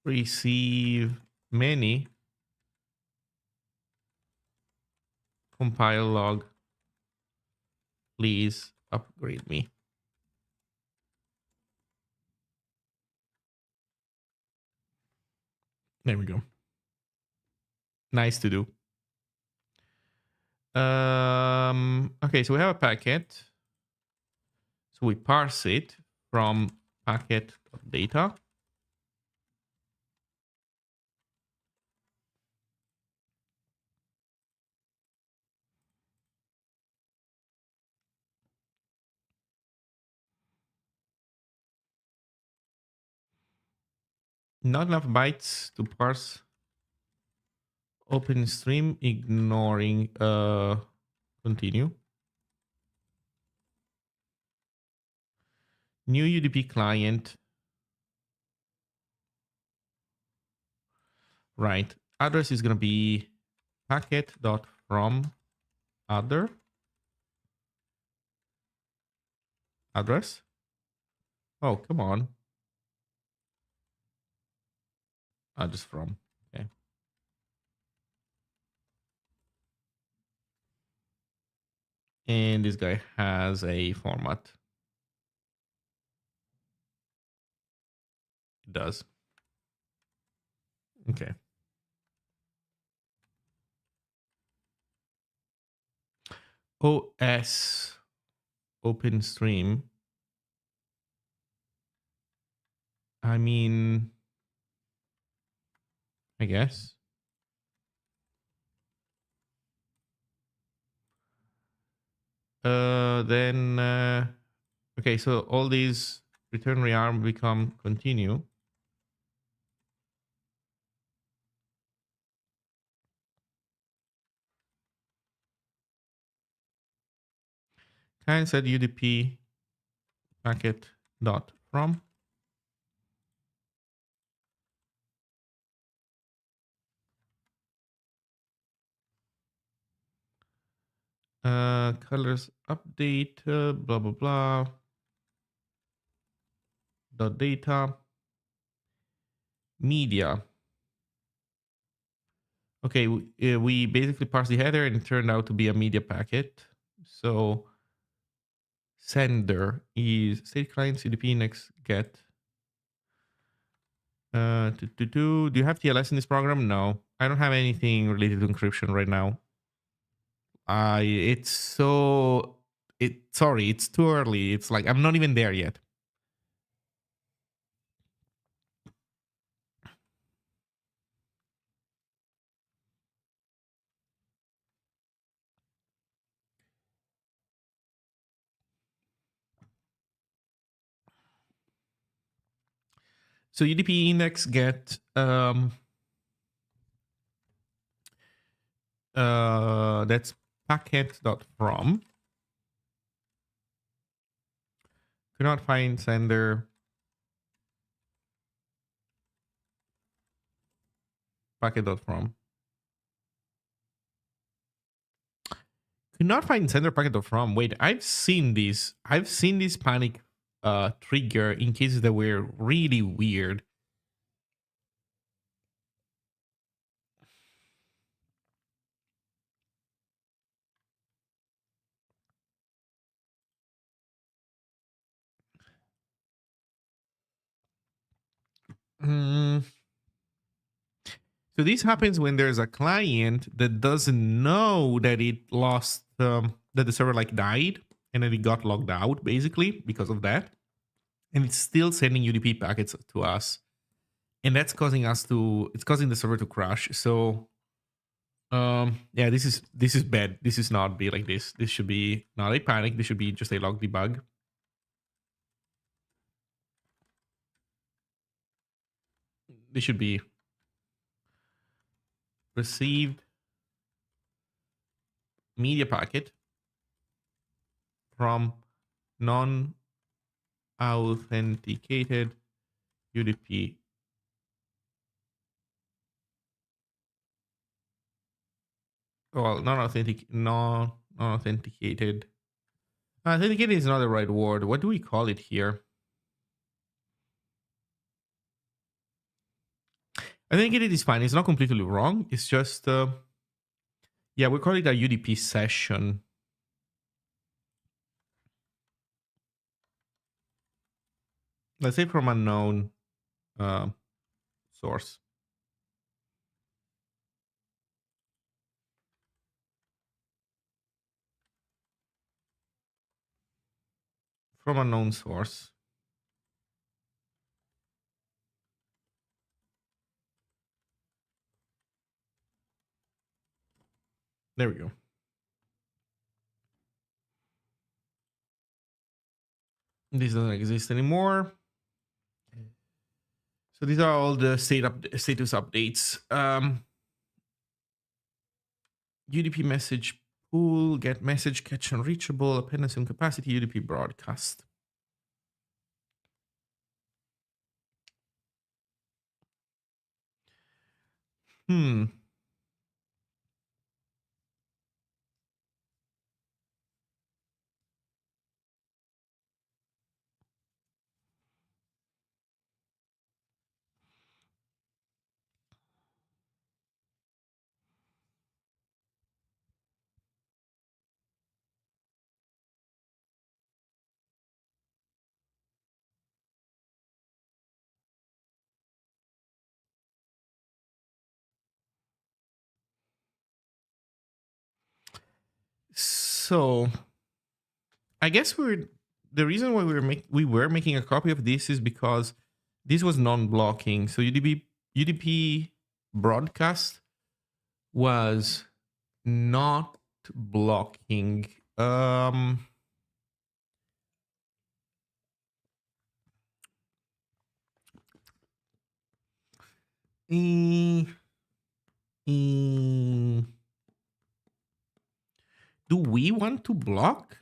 receive many compile log, please upgrade me. There we go. Nice to do. Okay, so we have a packet. So we parse it from packet data. Not enough bytes to parse open stream, ignoring continue. New UDP client. Right. Address is gonna be packet.from other address. Oh, come on. Just from. Okay. And this guy has a format. It does. Okay. OS open stream. I mean, I guess. Then okay, so all these return rearm become continue. Client said UDP packet dot from. Colors update, blah blah blah. Dot data. Media. Okay, we basically parsed the header and it turned out to be a media packet. So sender is state client CDP next get. Do you have TLS in this program? No, I don't have anything related to encryption right now. It's so sorry, it's too early. It's like I'm not even there yet. So UDP index get that's packet.from. Could not find sender packet.from. Could not find sender packet.from. Wait, I've seen this. I've seen this panic trigger in cases that were really weird. Mm. So this happens when there's a client that doesn't know that it lost, that the server like died and then it got logged out basically because of that. And it's still sending UDP packets to us. And that's causing it's causing the server to crash. So yeah, this is bad. This is not be like this. This should be not a panic. This should be just a log debug. This should be received media packet from non-authenticated UDP. Well, non-authenticated. Authenticated is not the right word. What do we call it here? Authenticated is fine. It's not completely wrong. It's just, yeah, we call it a UDP session. Let's say from unknown source. From unknown source. There we go. This doesn't exist anymore. So these are all the status updates. UDP message pool, get message, catch unreachable, append assume capacity, UDP broadcast. Hmm. So I guess the reason why we were making a copy of this is because this was non-blocking. So UDP broadcast was not blocking. eh, eh, do we want to block?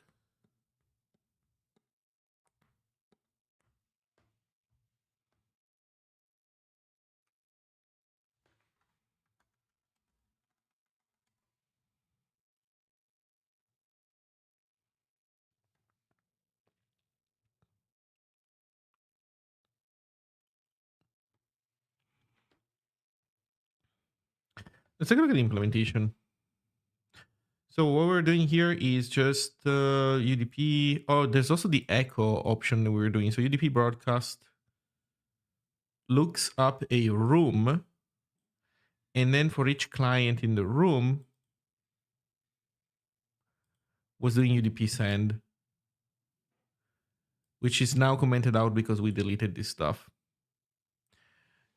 Let's take a look at the implementation. So what we're doing here is just UDP. Oh, there's also the echo option that we're doing. So UDP broadcast looks up a room, and then for each client in the room was doing UDP send, which is now commented out because we deleted this stuff.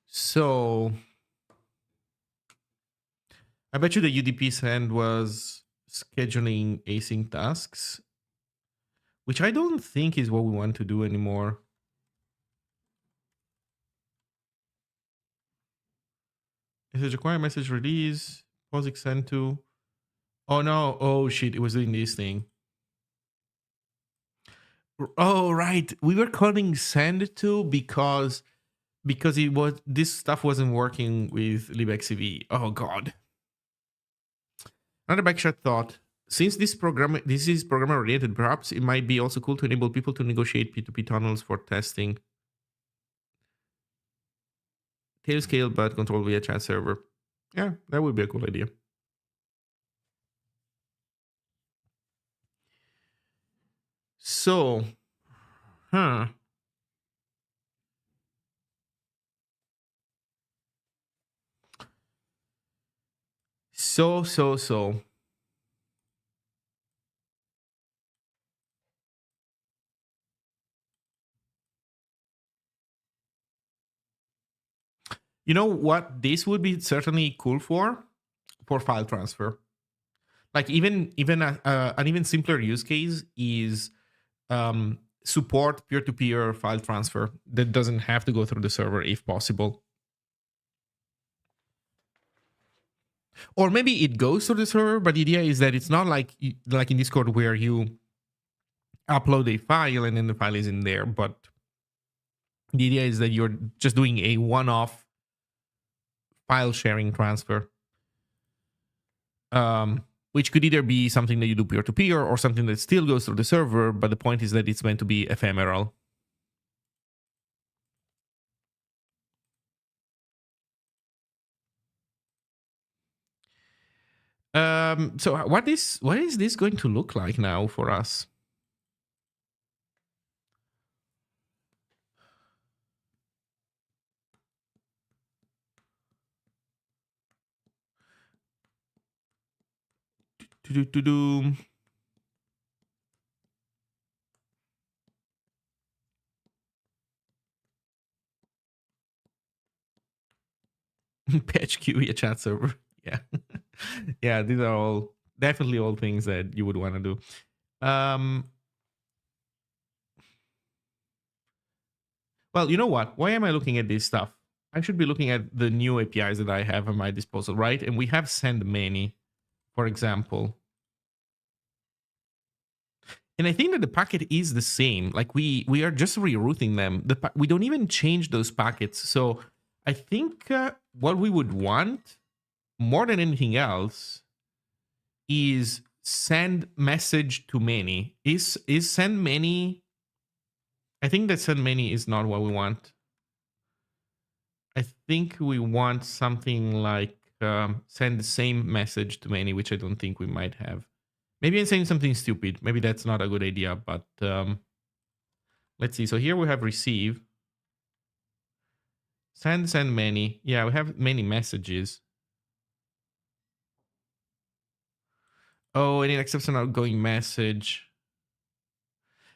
So I bet you the UDP send was scheduling async tasks, which I don't think is what we want to do anymore. Message acquire, message release, POSIX send to. Oh no, oh shit, it was doing this thing. Oh right, we were calling send to because it was this stuff wasn't working with libxcv. Oh god. Another backshot thought. Since this is programmer related, perhaps it might be also cool to enable people to negotiate P2P tunnels for testing. Tail scale but control via chat server. Yeah, that would be a cool idea. So, huh. So. You know what this would be certainly cool for file transfer. Like even an even simpler use case is support peer-to-peer file transfer that doesn't have to go through the server if possible. Or maybe it goes through the server, but the idea is that it's not like in Discord where you upload a file and then the file is in there, but the idea is that you're just doing a one-off file sharing transfer. Which could either be something that you do peer-to-peer or something that still goes through the server, but the point is that it's meant to be ephemeral. So what is this going to look like now for us? Do. Patch queue a chat server. Yeah. Yeah, these are all definitely all things that you would want to do. Well, you know what? Why am I looking at this stuff? I should be looking at the new APIs that I have at my disposal, right? And we have send many, for example. And I think that the packet is the same. Like we are just rerouting them. We don't even change those packets. So I think what we would want more than anything else is send message to many. Is send many? I think that send many is not what we want. I think we want something like send the same message to many, which I don't think we might have. Maybe I'm saying something stupid. Maybe that's not a good idea, but let's see. So here we have receive. Send many. Yeah, we have many messages. Oh, and it accepts an outgoing message.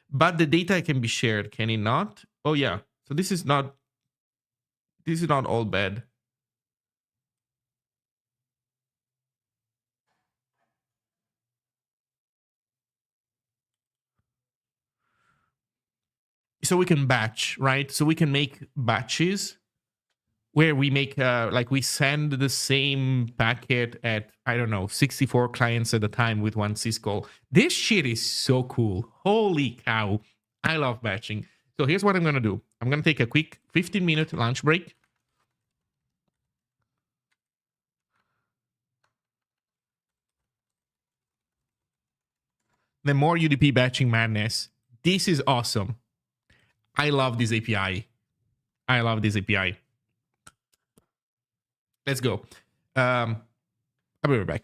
But the data can be shared, can it not? Oh yeah. So this is not all bad. So we can batch, right? So we can make batches where we make like we send the same packet at, I don't know, 64 clients at a time with one syscall. This shit is so cool. Holy cow. I love batching. So here's what I'm gonna do. I'm gonna take a quick 15-minute lunch break. The more UDP batching madness. This is awesome. I love this API. I love this API. Let's go. I'll be right back.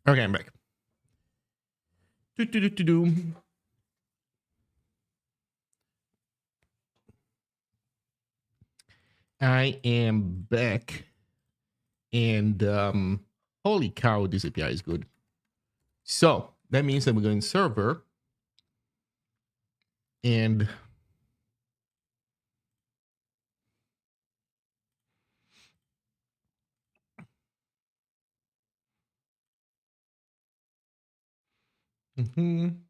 Okay, I'm back. Do. I am back, and holy cow, this API is good. So that means that we're going server, and mhm.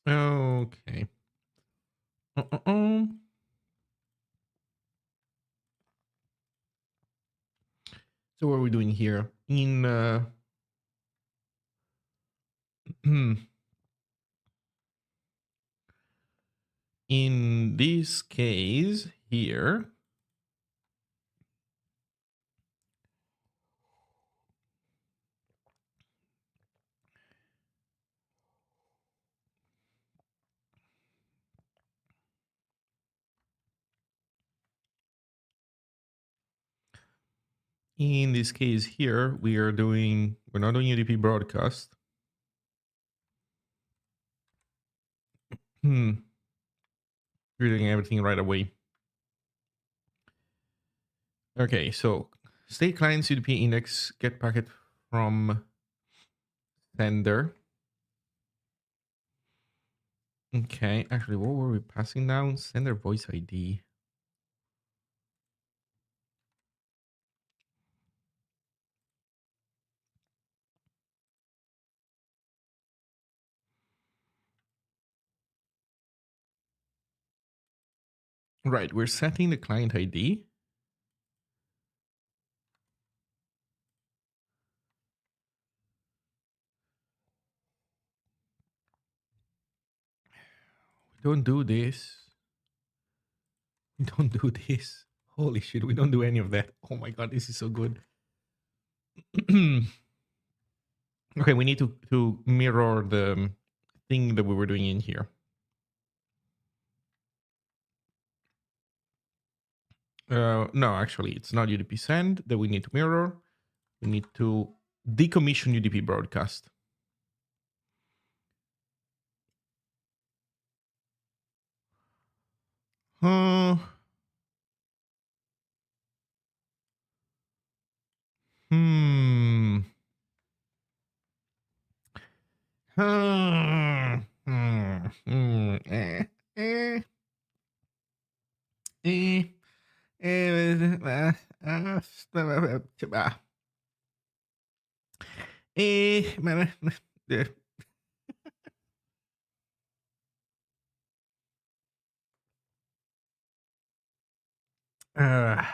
Okay. Uh-uh-uh. So what are we doing here? In this case here, we're not doing UDP broadcast. We're doing everything right away. Okay, so state clients UDP index get packet from sender. Okay, actually, what were we passing down? Sender voice ID. Right, we're setting the client ID. Don't do this. We don't do this. Holy shit, we don't do any of that. Oh my god, this is so good. Okay, we need to mirror the thing that we were doing in here. No, actually, it's not UDP send that we need to mirror. We need to decommission UDP broadcast. Uh, hmm. Eh, eh, eh, uh,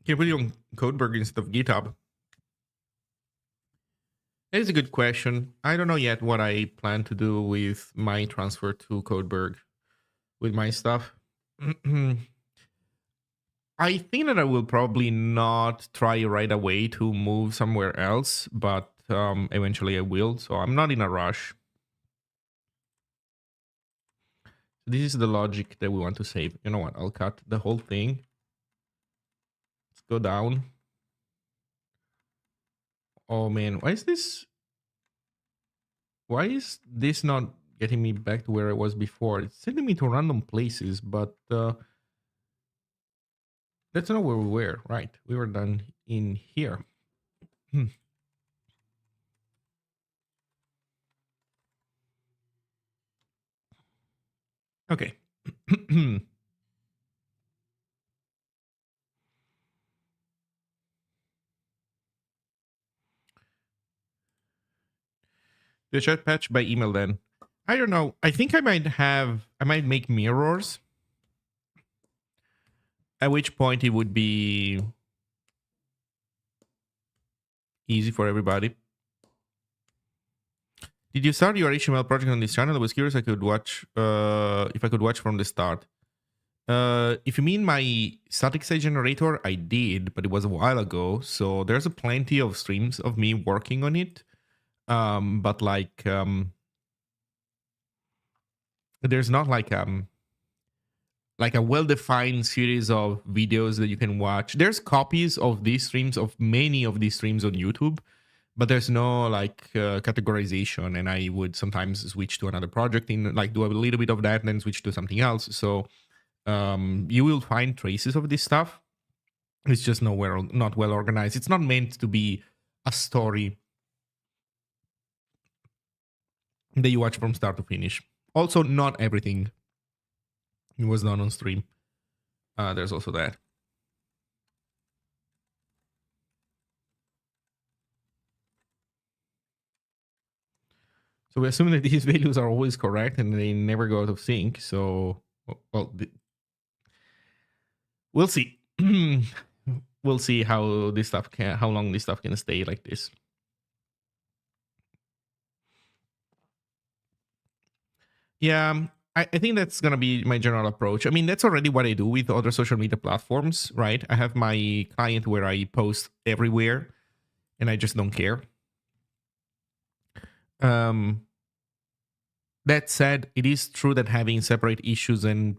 can put it on Codeberg instead of GitHub? That is a good question. I don't know yet what I plan to do with my transfer to Codeberg with my stuff. I think that I will probably not try right away to move somewhere else, but eventually I will. So I'm not in a rush. This is the logic that we want to save. You know what? I'll cut the whole thing. Let's go down. Oh man, why is this not getting me back to where I was before? It's sending me to random places, but Let's know where we were. Right. We were done in here. Hmm. Okay. The chat patch by email then. I don't know. I think I might make mirrors. At which point it would be easy for everybody. Did you start your HTML project on this channel? I was curious I could watch if I could watch from the start. If you mean my static site generator, I did, but it was a while ago. So there's a plenty of streams of me working on it. But there's not like a well-defined series of videos that you can watch. There's copies of these streams, of many of these streams on YouTube, but there's no like categorization. And I would sometimes switch to another project in like do a little bit of that and then switch to something else. So you will find traces of this stuff. It's just not well organized. It's not meant to be a story that you watch from start to finish. Also, not everything was done on stream. There's also that. So we assume that these values are always correct and they never go out of sync. So, well, we'll see. We'll see how long this stuff can stay like this. Yeah, I think that's gonna be my general approach. I mean, that's already what I do with other social media platforms, right? I have my client where I post everywhere, and I just don't care. That said, it is true that having separate issues and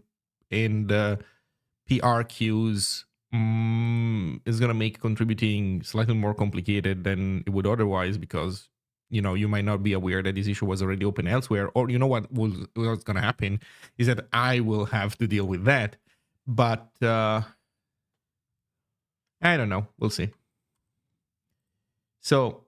PR queues is going to make contributing slightly more complicated than it would otherwise, because you might not be aware that this issue was already open elsewhere, or what's going to happen is that I will have to deal with that. But I don't know. We'll see. So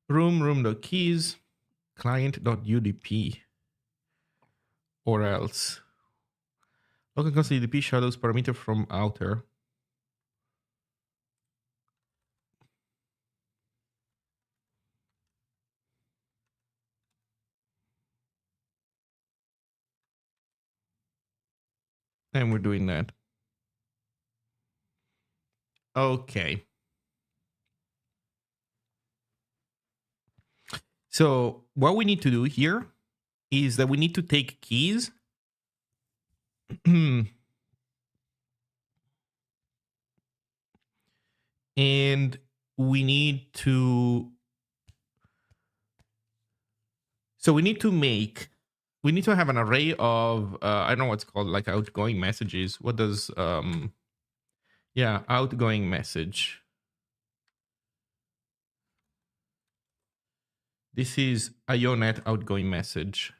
room.keys client.udp, or else local constant UDP shadows parameter from outer. And we're doing that. Okay. So what we need to do here is that we need to take keys and we need to have an array of I don't know what's called, like outgoing messages. What does outgoing message. This is IONET outgoing message.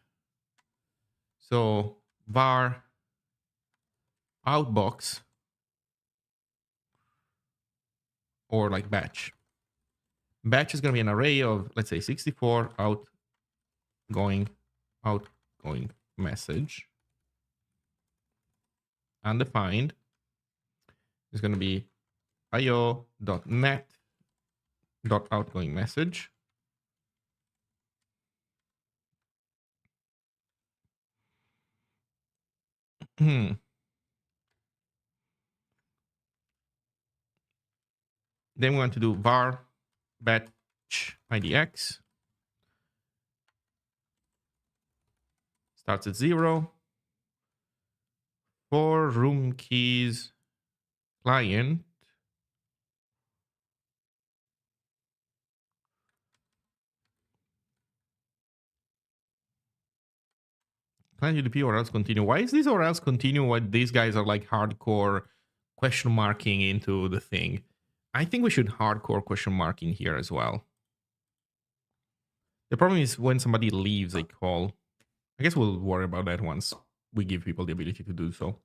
So var outbox, or like batch. Batch is going to be an array of, let's say, 64 outgoing message. Undefined is going to be io.net.outgoing message. Then we want to do var batch idx starts at 0 for room keys client UDP or else continue. Why is this or else continue when these guys are like hardcore question marking into the thing? I think we should hardcore question marking here as well. The problem is when somebody leaves a call. I guess we'll worry about that once we give people the ability to do so.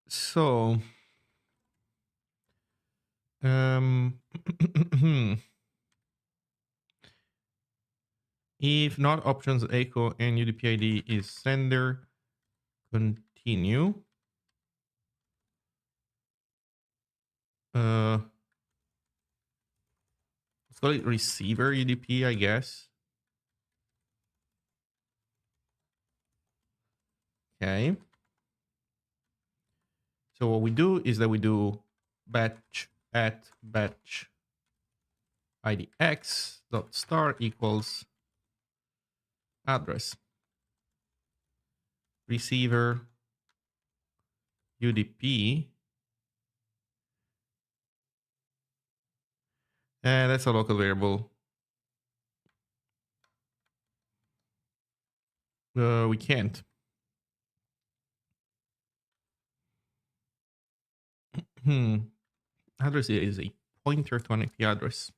So, um, if not options echo and UDP ID is sender, continue. Let's call it receiver UDP, I guess. Okay. So what we do is that we do batch at batch ID x dot star equals address receiver UDP, and that's a local variable. We can't. Address is a pointer to an IP address.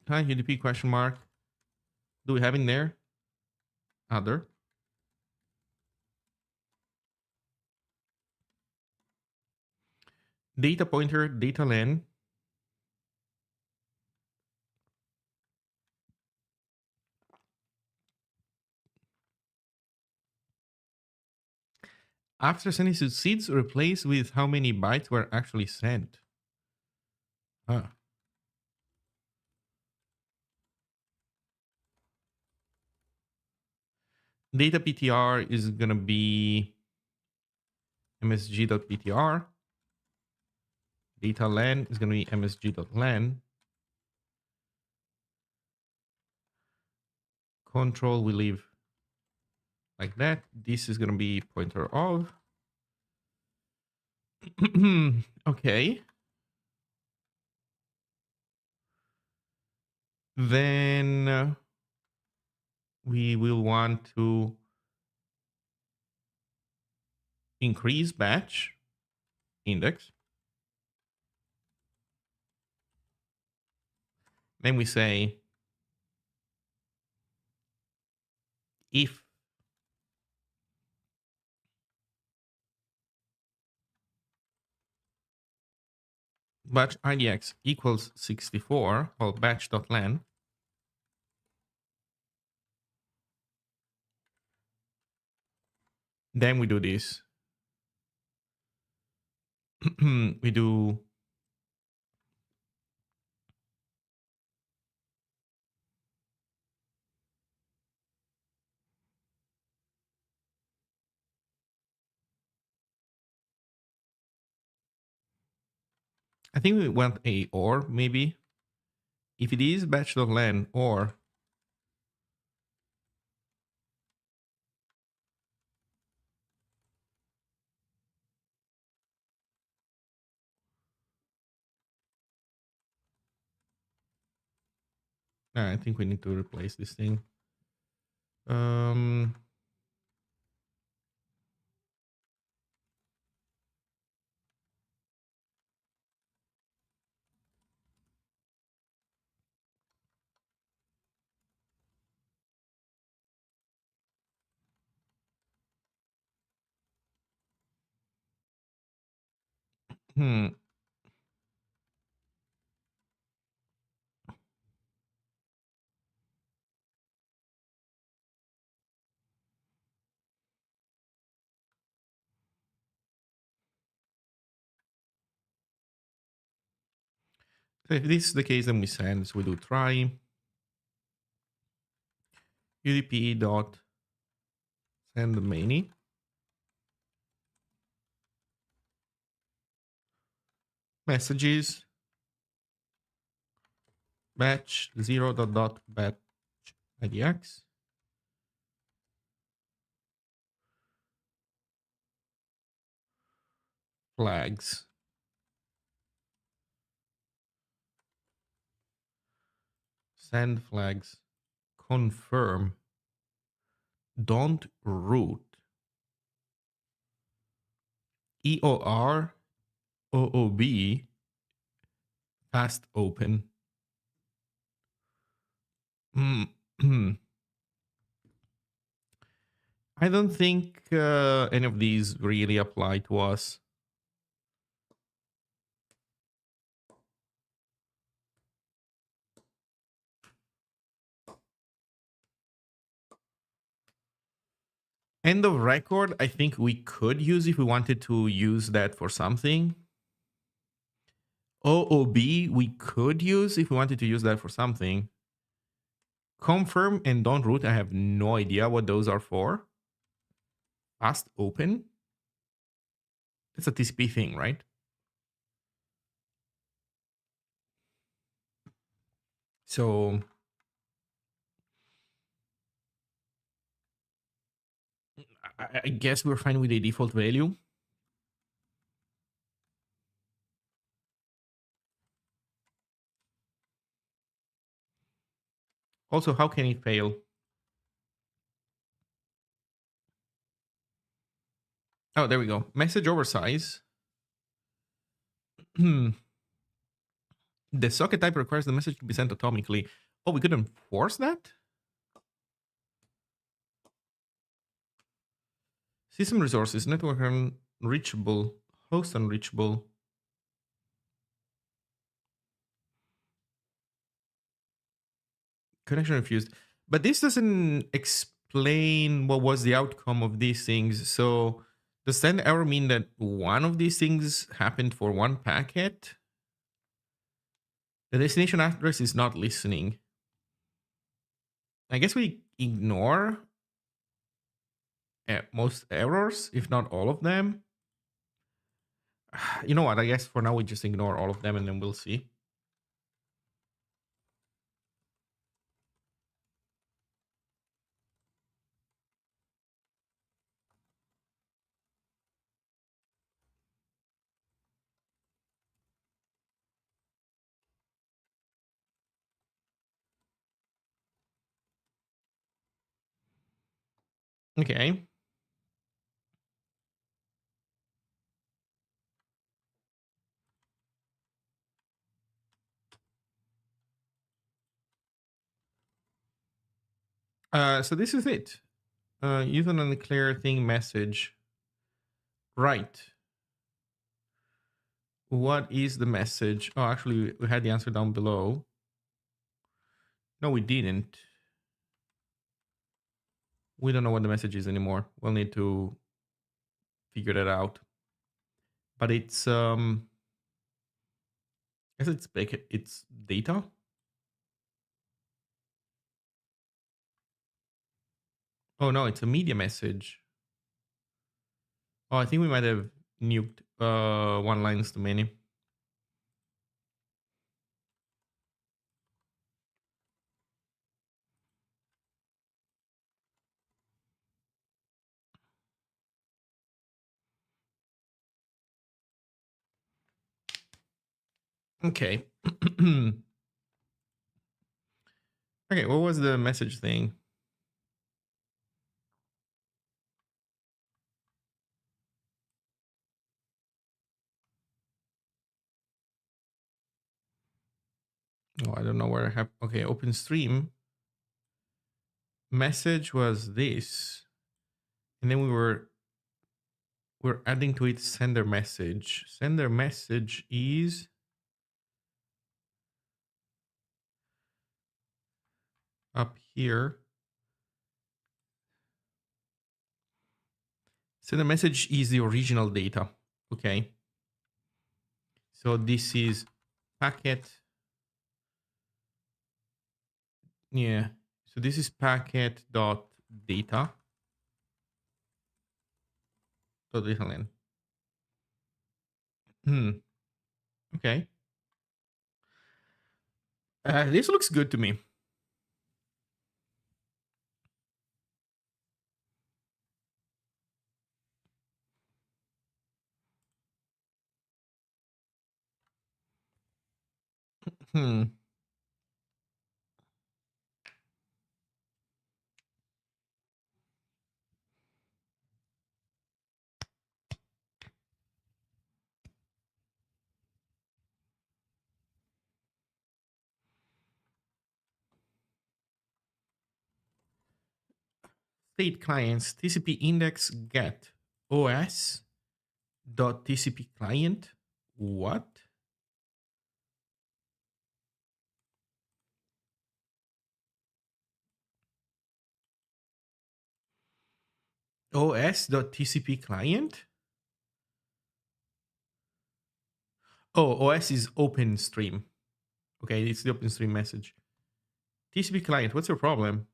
Hi, UDP question mark. Do we have in there? Other. Data pointer, data len. After sending succeeds, replace with how many bytes were actually sent. Huh. Data PTR is gonna be msg.ptr. Data len is gonna be msg.len. Control we leave like that. This is gonna be pointer of. Okay. Then we will want to increase batch index. Then we say if batch idx equals 64, or batch.len, then we do this. We do I think we want a or maybe. If it is batch.len or I think we need to replace this thing. Um, hmm. So if this is the case, then we send. So we do try udp dot send many messages batch 0 dot dot batch idx flags. Send flags. Confirm. Don't root. EOR. OOB. Fast open. I don't think any of these really apply to us. End of record, I think we could use if we wanted to use that for something. OOB, we could use if we wanted to use that for something. Confirm and don't root, I have no idea what those are for. Fast open. It's a TCP thing, right? So I guess we're fine with the default value. Also, how can it fail? Oh, there we go. Message oversize. The socket type requires the message to be sent atomically. Oh, we could enforce that? System resources, network unreachable, host unreachable. Connection refused. But this doesn't explain what was the outcome of these things. So does send error mean that one of these things happened for one packet? The destination address is not listening. I guess we ignore most errors, if not all of them. You know what? I guess for now we just ignore all of them and then we'll see. Okay. So this is it. Use an unclear thing message. Right. What is the message? Oh, actually, we had the answer down below. No, we didn't. We don't know what the message is anymore. We'll need to figure that out. But it's I guess it's data. Oh no, it's a media message. Oh, I think we might have nuked one lines too many. Okay. Okay, what was the message thing? Oh, I don't know where I have. Okay, open stream. Message was this. And then we're adding to it sender message. Sender message is up here. Sender message is the original data. Okay. So this is packet. Yeah. So this is packet dot data. Dot data len. Okay. This looks good to me. Hmm. State clients TCP index get OS dot TCP client. What? OS dot TCP client? Oh, OS is open stream. Okay, it's the open stream message. TCP client, what's your problem?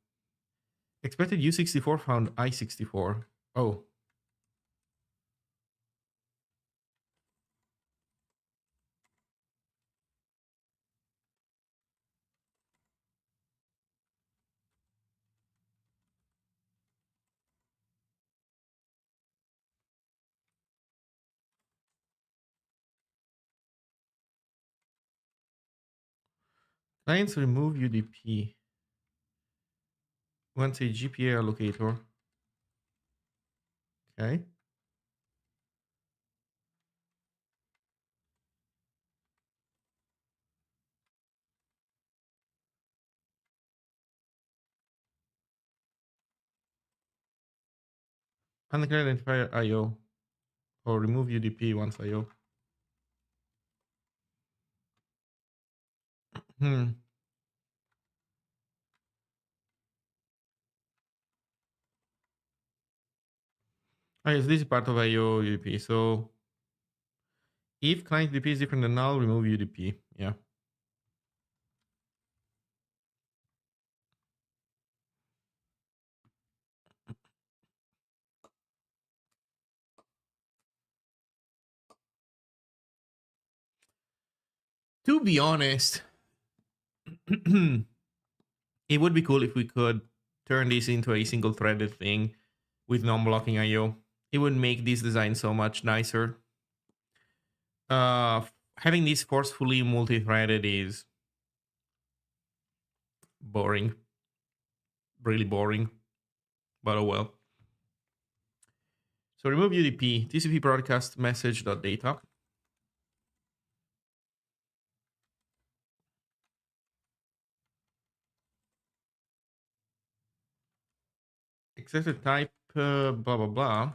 Expected U64 found I64. Oh. Clients remove UDP. Once a GPA allocator. Okay. Undeclared identifier IO. Or remove UDP once IO. Hmm. Oh, yes, this is part of IO UDP. So if client UDP is different than null, remove UDP. Yeah. To be honest, it would be cool if we could turn this into a single threaded thing with non-blocking IO. It would make this design so much nicer. Having this forcefully multi-threaded is boring, really boring, but oh well. So remove UDP, TCP broadcast message.data. Accepted type, blah, blah, blah.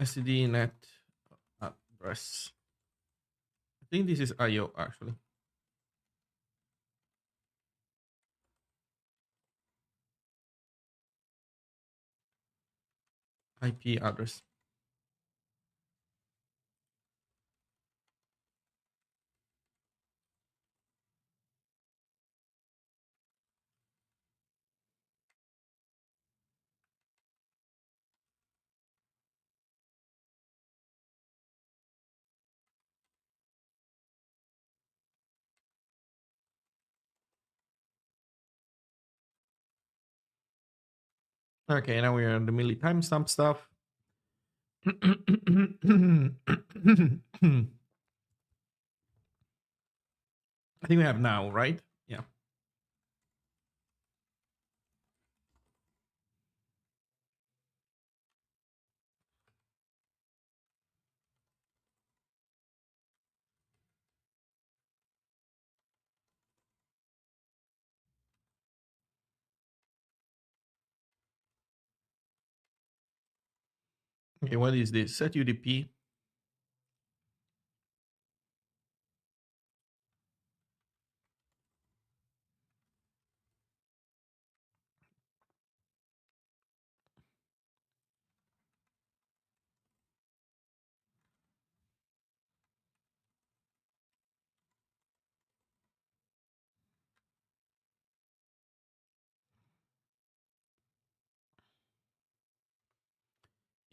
STD net address. I think this is IO actually. IP address. Okay, now we are on the milli timestamp stuff. I think we have now, right? Yeah. Okay, what is this? Set UDP.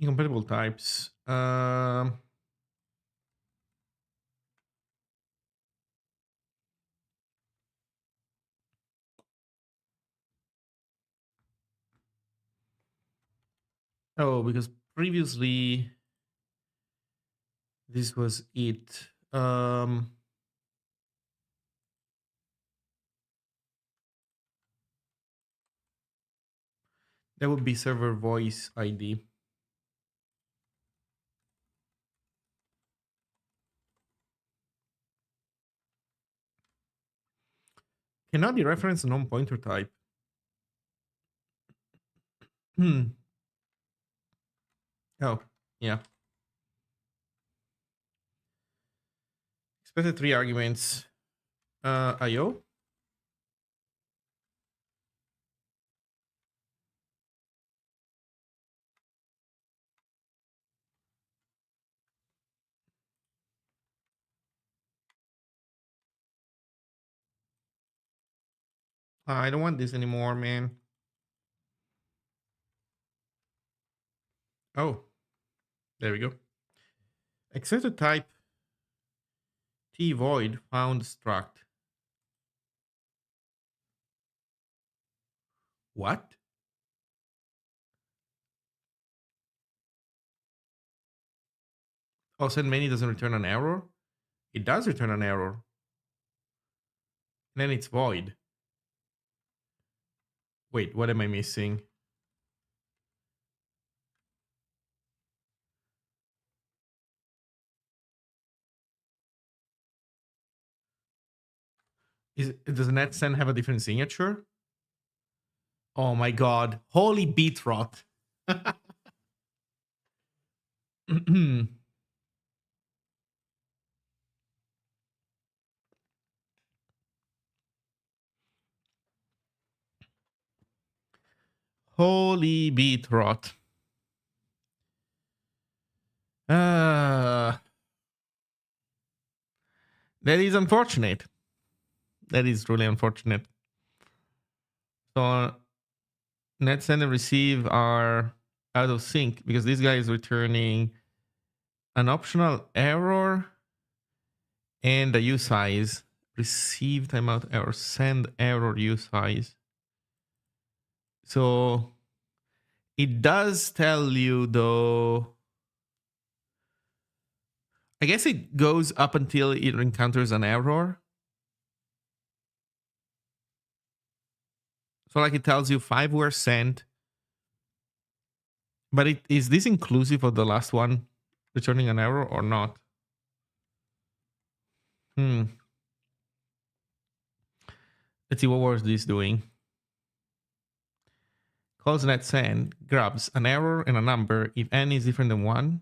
Incompatible types. Oh, because previously this was it. That would be server voice ID. Cannot dereference a non-pointer type. Hmm. Oh, yeah. Expected 3 arguments. IO. I don't want this anymore, man. Oh, there we go. Accepted type T void found struct. What? Oh, send many doesn't return an error? It does return an error. And then it's void. Wait, what am I missing? Does NetSend have a different signature? Oh my god. Holy beat rot. Holy beat rot. That is unfortunate. That is truly unfortunate. So net send and receive are out of sync because this guy is returning an optional error and a usize. Receive timeout error, send error usize. So it does tell you though. I guess it goes up until it encounters an error. So like it tells you 5 were sent. But is this inclusive of the last one returning an error or not? Let's see, what was this doing? Calls net send, grabs an error and a number. If n is different than 1,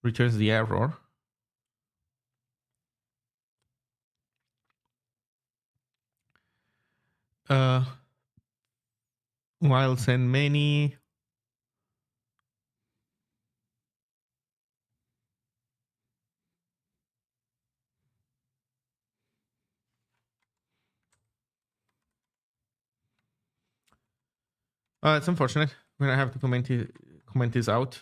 returns the error. Uh, while send many. It's unfortunate. We're gonna have to comment this out.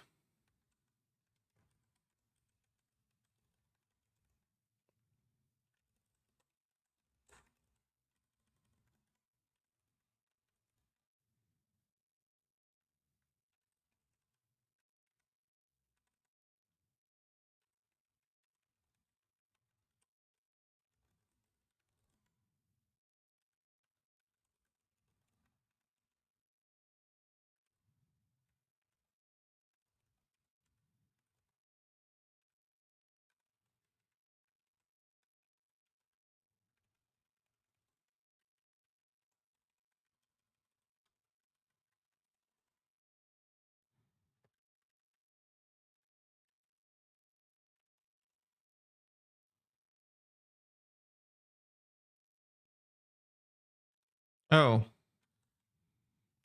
Oh,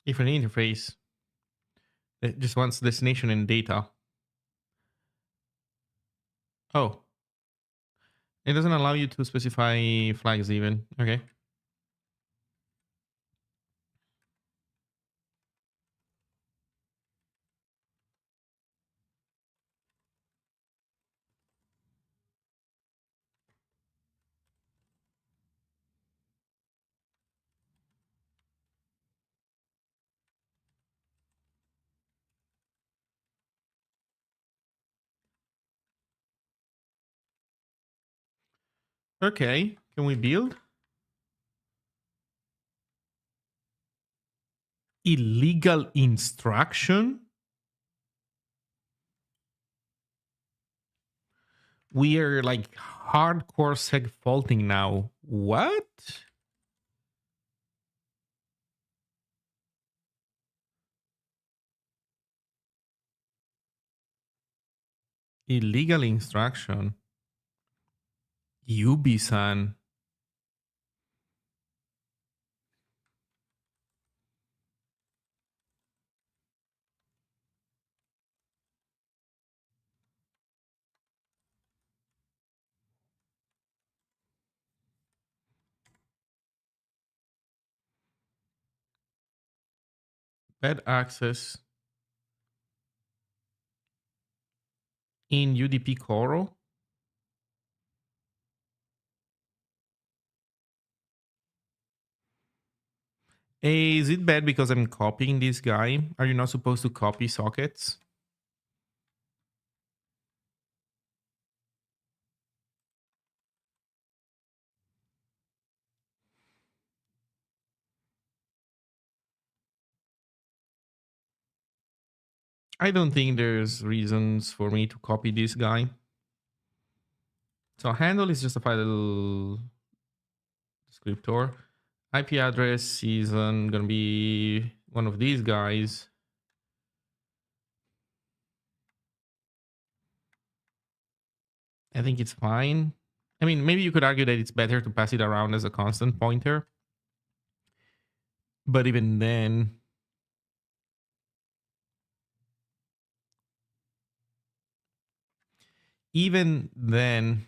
if an interface that just wants destination and data. Oh, it doesn't allow you to specify flags even. Okay. Okay, can we build? Illegal instruction? We are like hardcore seg faulting now. What? Illegal instruction. Yubi-san. Bad access in UDP Coro. Is it bad because I'm copying this guy? Are you not supposed to copy sockets? I don't think there's reasons for me to copy this guy. So handle is just a file descriptor. IP address is gonna be one of these guys. I think it's fine. I mean, maybe you could argue that it's better to pass it around as a constant pointer. But even then, even then,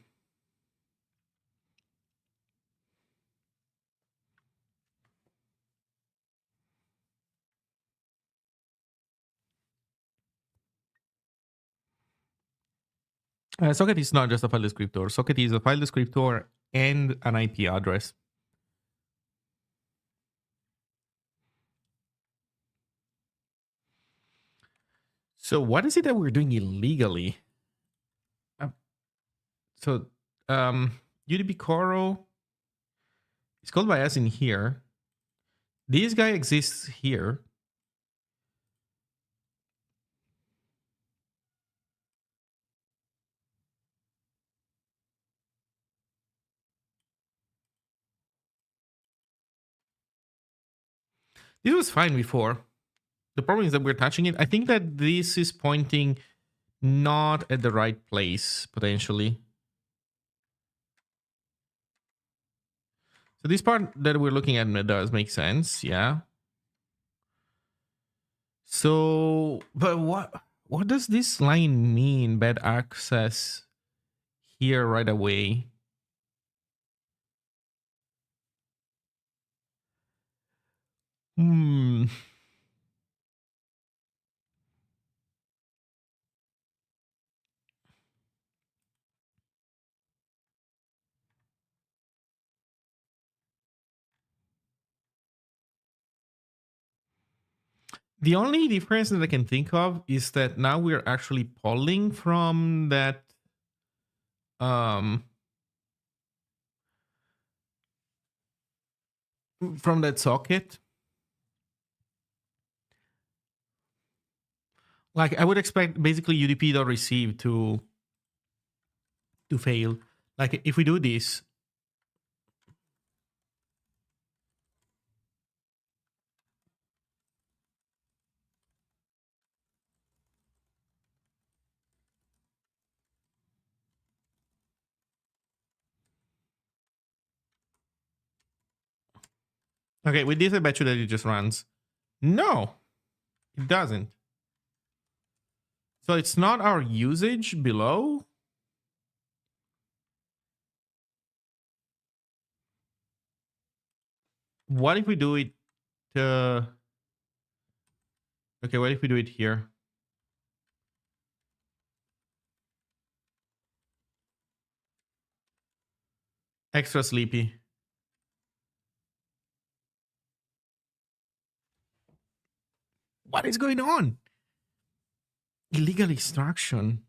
socket is not just a file descriptor. Socket is a file descriptor and an IP address. So what is it that we're doing illegally? So UDP Coro is called by us in here. This guy exists here. This was fine before. The problem is that we're touching it. I think that this is pointing not at the right place, potentially. So this part that we're looking at does make sense, yeah. So, but what does this line mean? Bad access here right away. Hmm. The only difference that I can think of is that now we're actually polling um from that socket. Like I would expect basically UDP.receive to fail. Like if we do this, okay, with this I bet you that it just runs. No, it doesn't. So it's not our usage below. What if we do it okay, what if we do it here? Extra sleepy. What is going on? Illegal extraction.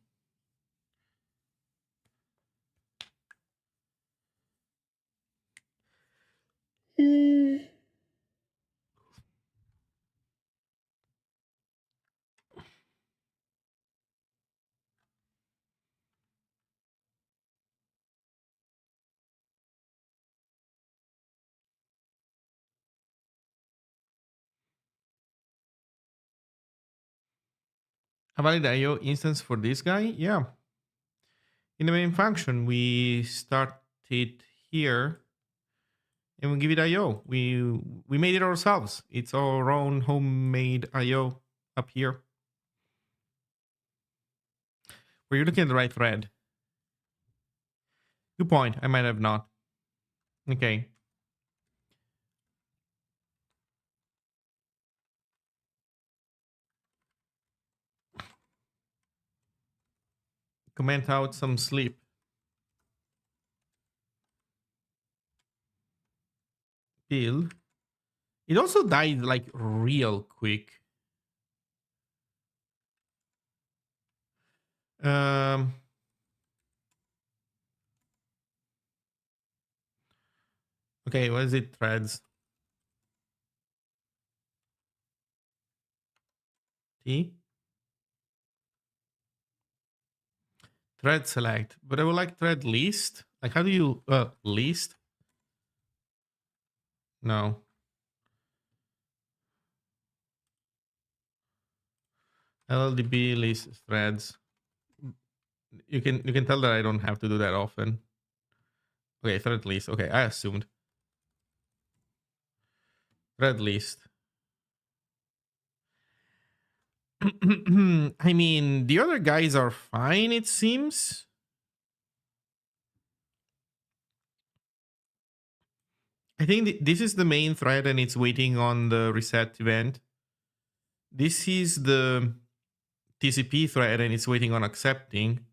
A valid IO instance for this guy? Yeah. In the main function, we start it here and we give it IO. We made it ourselves. It's our own homemade IO up here. Were you looking at the right thread? Good point. I might have not. Okay. Comment out some sleep. Pill. It also died like real quick. Um. Okay, what is it? Threads. T. Thread select. But I would like thread list. Like, how do you list? No. LDB list threads. You can tell that I don't have to do that often. Okay, thread list. Okay, I assumed. Thread list. I mean, the other guys are fine, it seems. I think this is the main thread and it's waiting on the reset event. This is the TCP thread and it's waiting on accepting.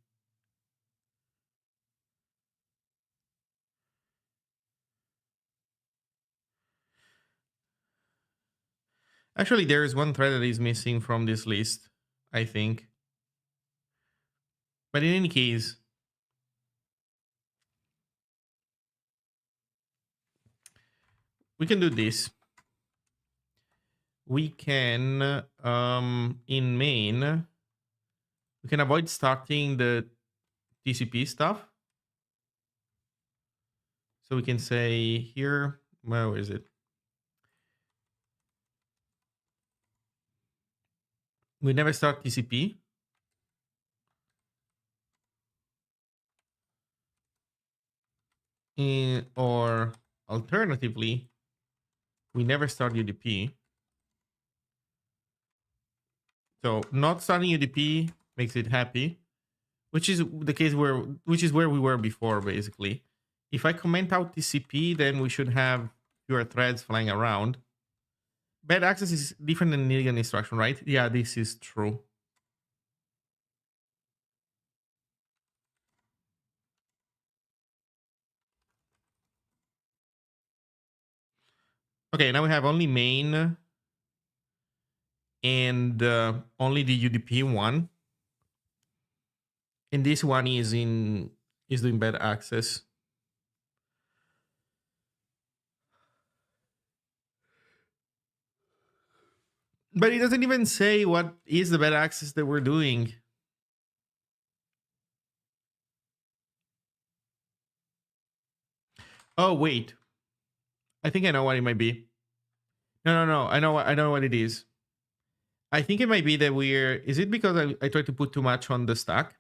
Actually, there is one thread that is missing from this list, I think. But in any case, we can do this. We can, in main, we can avoid starting the TCP stuff. So we can say here, where is it? We never start TCP. Or alternatively, we never start UDP. So not starting UDP makes it happy, which is the case where we were before, basically. If I comment out TCP, then we should have fewer threads flying around. Bad access is different than Ziggin instruction, right? Yeah, this is true. Okay, now we have only main and only the UDP one. And this one is doing bad access. But it doesn't even say what is the bad access that we're doing. Oh wait, I think I know what it might be. No. I know what it is. I think it might be that we're. Is it because I tried to put too much on the stack?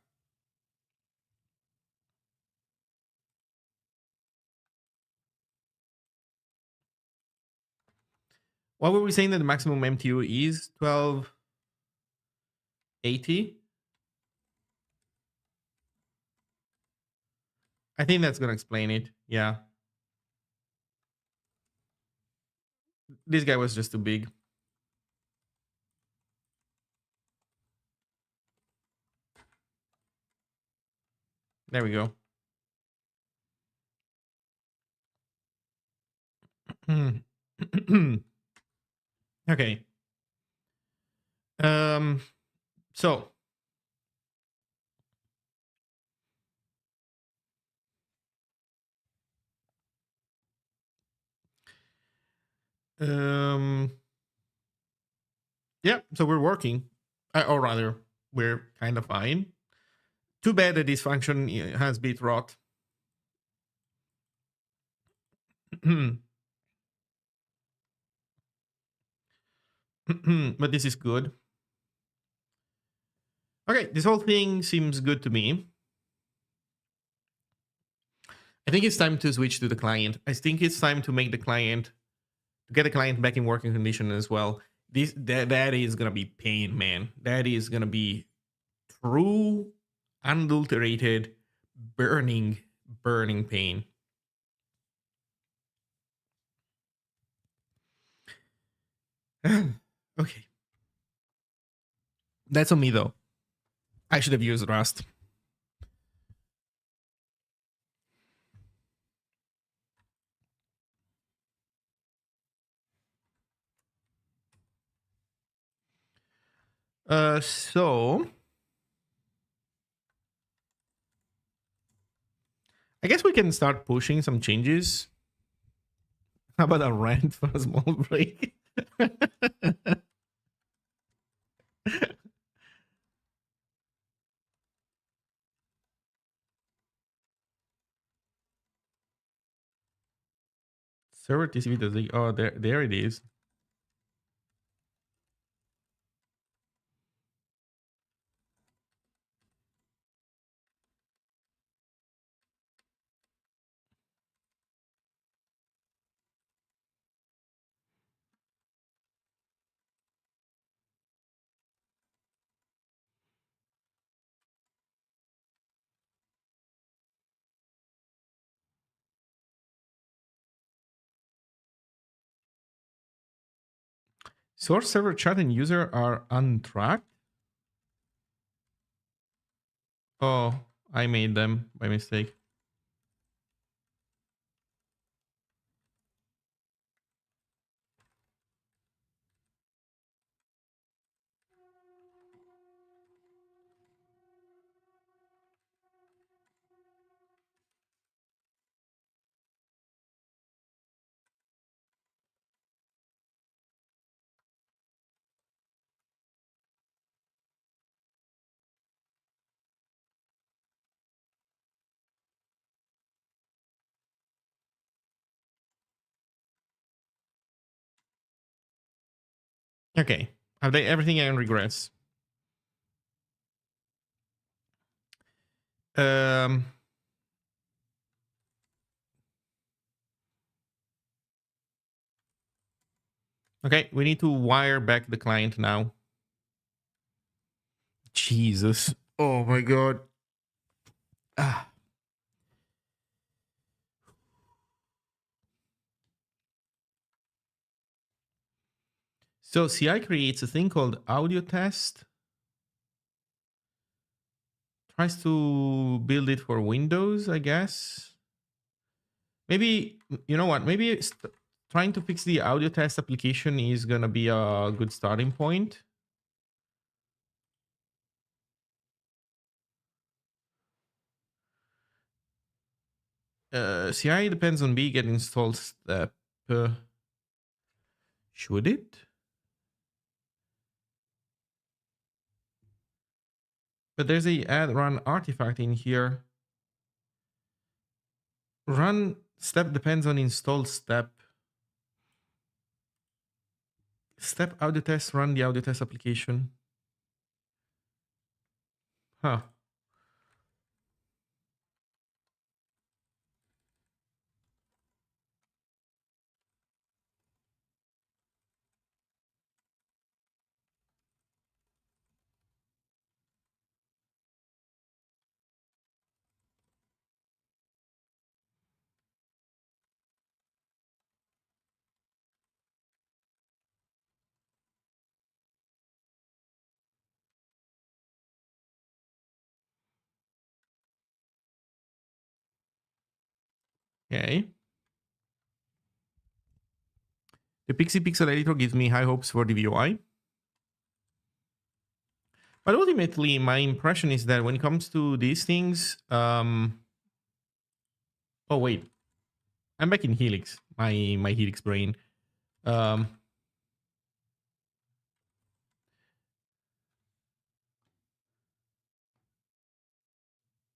What were we saying that the maximum MTU is? 1280. I think that's gonna explain it. Yeah. This guy was just too big. There we go. Okay. So Um, yeah, so we're working, or rather, we're kind of fine. Too bad that this function has bit rot. But this is good. Okay, this whole thing seems good to me. I think it's time to switch to the client. I think it's time to make the client, to get the client back in working condition as well. That is gonna be pain, man. That is gonna be true, unadulterated, burning pain. Okay, that's on me though. I should have used Rust. So I guess we can start pushing some changes. How about a rant for a small break? Server TCP does it? Oh, there it is. Source server chat and user are untracked. Oh, I made them by mistake. Okay. Have they everything and regrets? Um Okay, we need to wire back the client now. Jesus. Oh my god. Ah. So CI creates a thing called audio test. Tries to build it for Windows, I guess. Maybe, you know what? Maybe trying to fix the audio test application is going to be a good starting point. CI depends on B get installed step. Should it? But there's a add run artifact in here. Run step depends on installed step. Step audio test, run the audio test application. Huh. Okay. The Pixie Pixel editor gives me high hopes for the VUI. But ultimately, my impression is that when it comes to these things, oh wait, I'm back in Helix, my Helix brain. Um,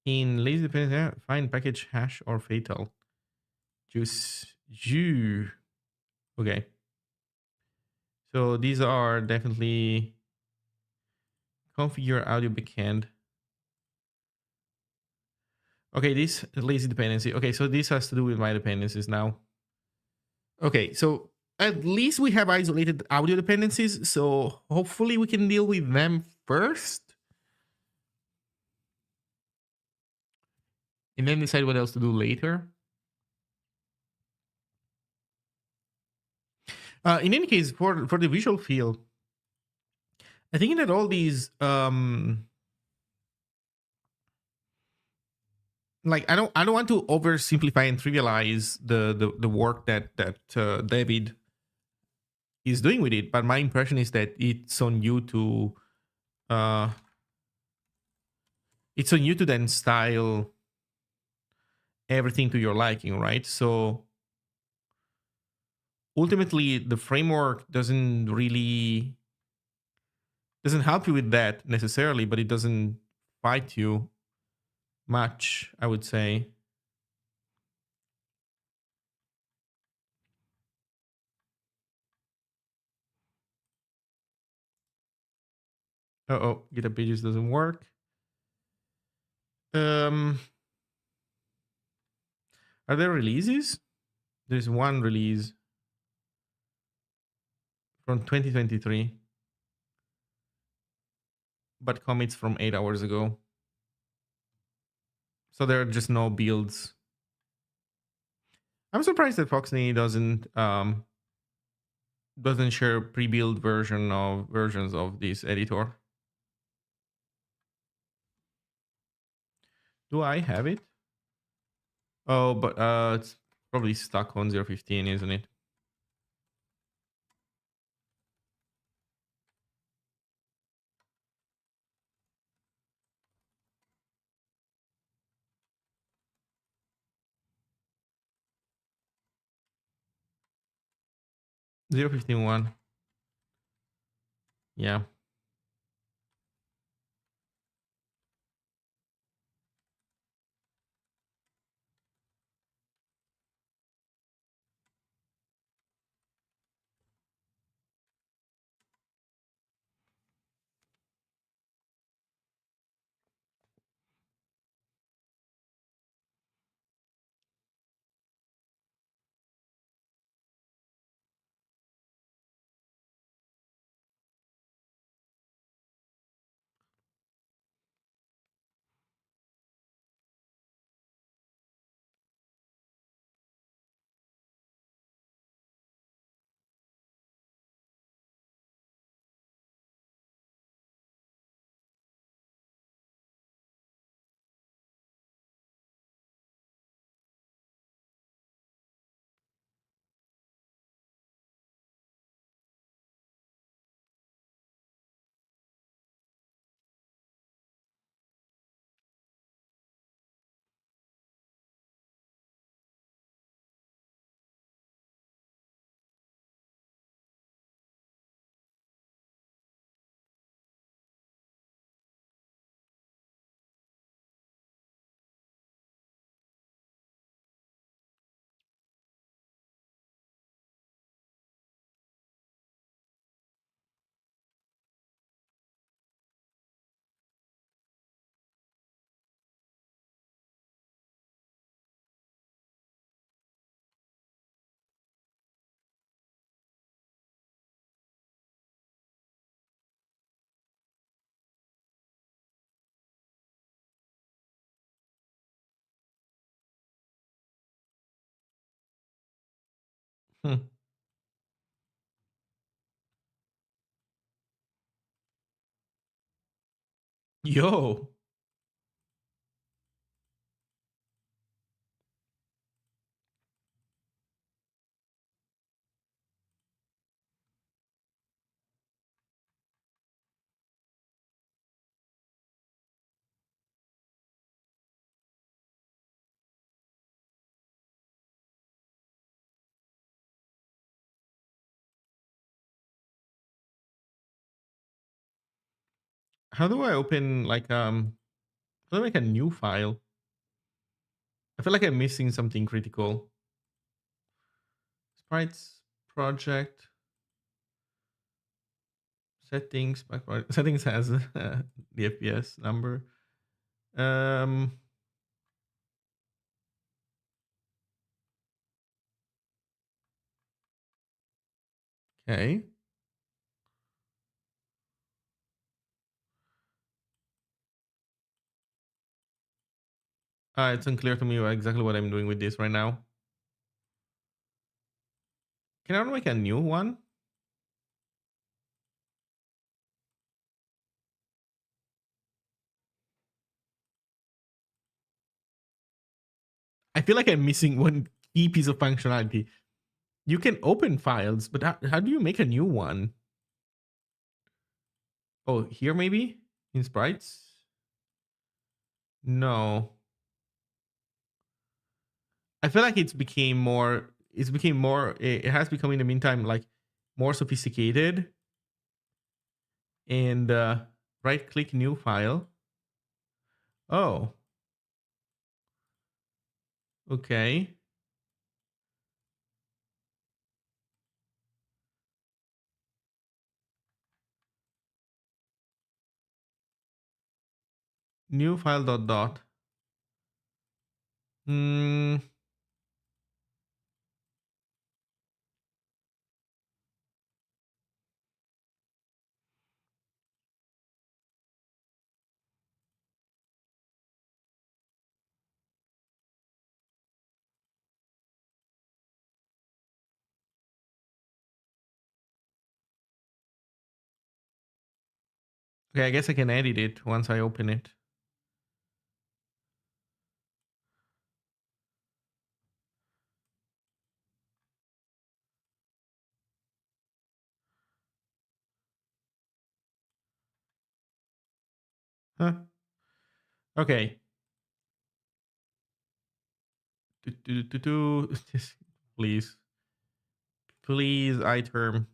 in lazy dependency, find package hash or fatal. Juice. You. Okay. So these are definitely configure audio backend. Okay, this lazy dependency. Okay, so this has to do with my dependencies now. Okay, so at least we have isolated audio dependencies, so hopefully we can deal with them first and then decide what else to do later. In any case, for the visual field, I think that all these like I don't want to oversimplify and trivialize the work that David is doing with it, but my impression is that uh it's on you to then style everything to your liking, right? So ultimately the framework doesn't help you with that necessarily, but it doesn't fight you much, I would say. Oh, GitHub Pages doesn't work. Um, are there releases? There's one release from 2023, but commits from 8 hours ago. So there are just no builds. I'm surprised that Foxney doesn't share pre-built versions of this editor. Do I have it? Oh, but it's probably stuck on 0.15, isn't it? Zero fifteen one. Yeah. Hmm. Yo. How do I open like how do I make a new file? I feel like I'm missing something critical. Sprites project settings. Settings has the FPS number. Um. Okay. It's unclear to me exactly what I'm doing with this right now. Can I make a new one? I feel like I'm missing one key piece of functionality. You can open files, but how do you make a new one? Oh, here maybe? In sprites? No. I feel like it has become in the meantime like more sophisticated. And right click new file. Oh, okay. New file dot dot. Hmm. Okay, I guess I can edit it once I open it. Huh. Okay. Please. Please, iTerm.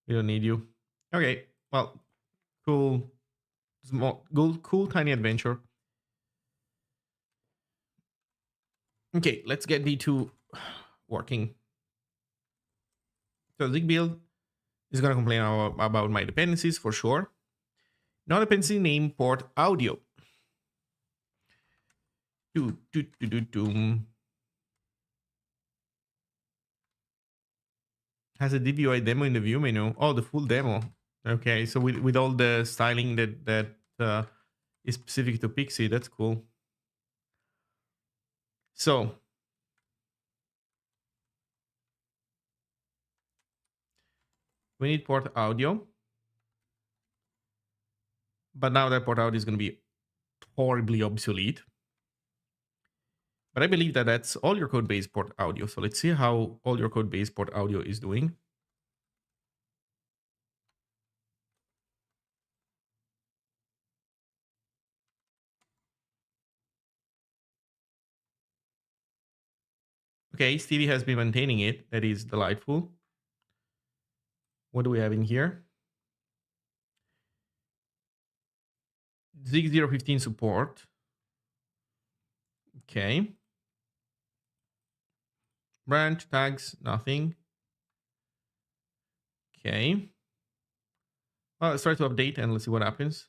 We don't need you. Okay. Well, cool. Cool tiny adventure. Okay, let's get D2 working. So Zig build is gonna complain about my dependencies for sure. Now dependency name port audio. Has a DVI demo in the view menu. Oh, the full demo. Okay, so with all the styling that is specific to Pixie, that's cool. So we need port audio, but now that port audio is going to be horribly obsolete. But I believe that that's all your code base port audio. So let's see how all your code base port audio is doing. Okay, Stevie has been maintaining it. That is delightful. What do we have in here? Zig 015 support. Okay. Branch tags, nothing. Okay. Well, let's try to update and let's see what happens.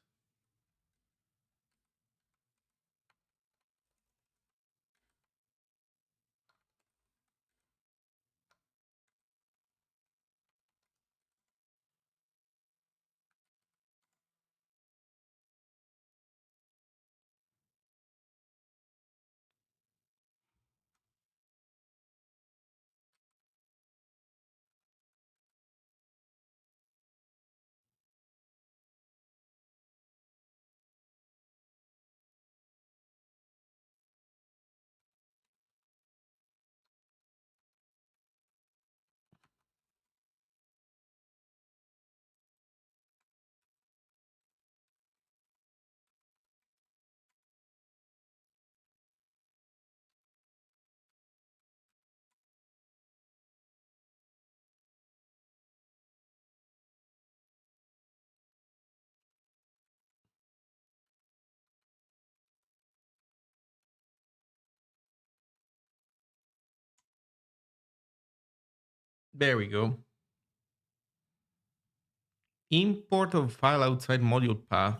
There we go. Import of file outside module path.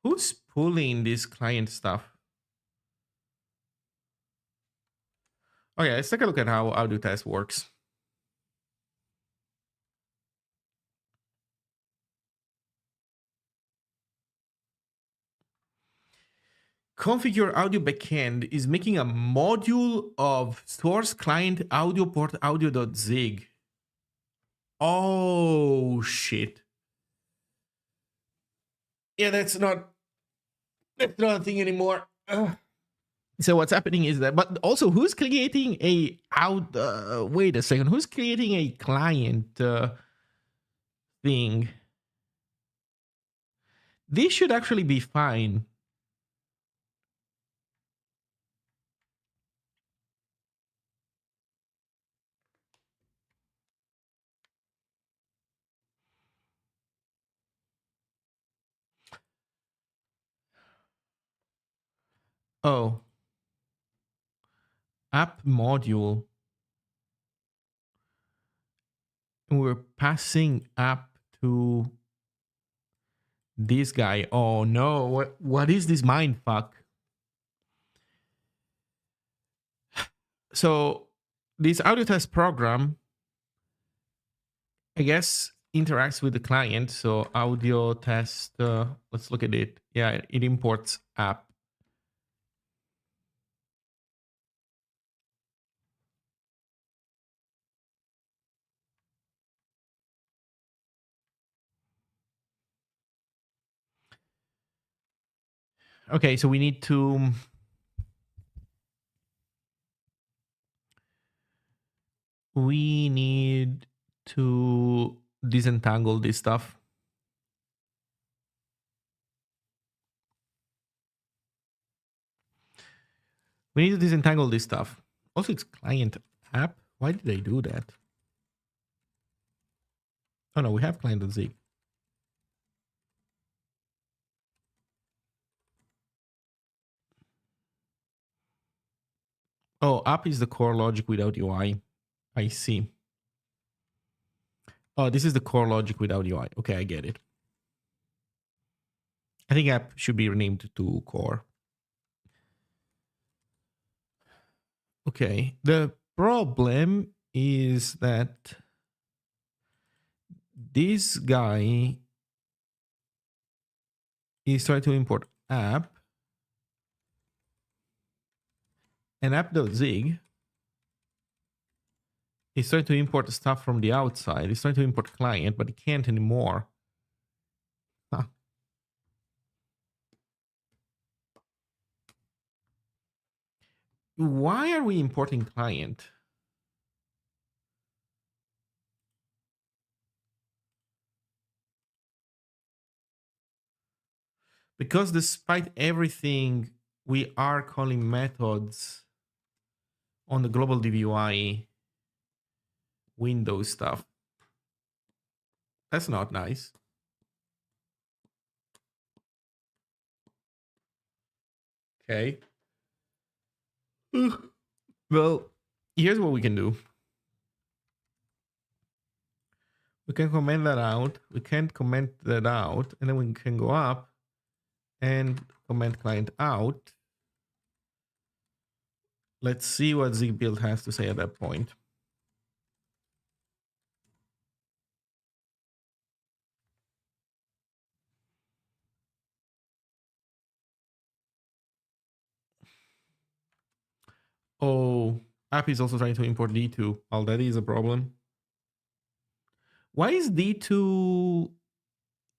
Who's pulling this client stuff? Okay, let's take a look at how audio test works. Configure audio backend is making a module of source client audio port audio.zig. Oh shit. Yeah, that's not a thing anymore. Ugh. So what's happening is that, but also who's creating a wait a second, who's creating a client thing? This should actually be fine. Oh, app module. We're passing app to this guy. Oh no, what is this mind fuck? So this audio test program, I guess, interacts with the client. So audio test, let's look at it. Yeah, it imports app. Okay, so we need to disentangle this stuff. We need to disentangle this stuff. Also, it's client app. Why did they do that? Oh no, we have client.zig. Oh, app is the core logic without UI. I see. Oh, this is the core logic without UI. Okay, I get it. I think app should be renamed to core. Okay, the problem is that this guy is trying to import app and app.zig is trying to import stuff from the outside. He's trying to import client, but he can't anymore. Huh. Why are we importing client? Because despite everything, we are calling methods on the global DVUI Windows stuff. That's not nice. Okay. Well, here's what we can do. We can comment that out. We can't comment that out. And then we can go up and comment client out. Let's see what Zig build has to say at that point. Oh, app is also trying to import D2. Well, that is a problem. Why is D2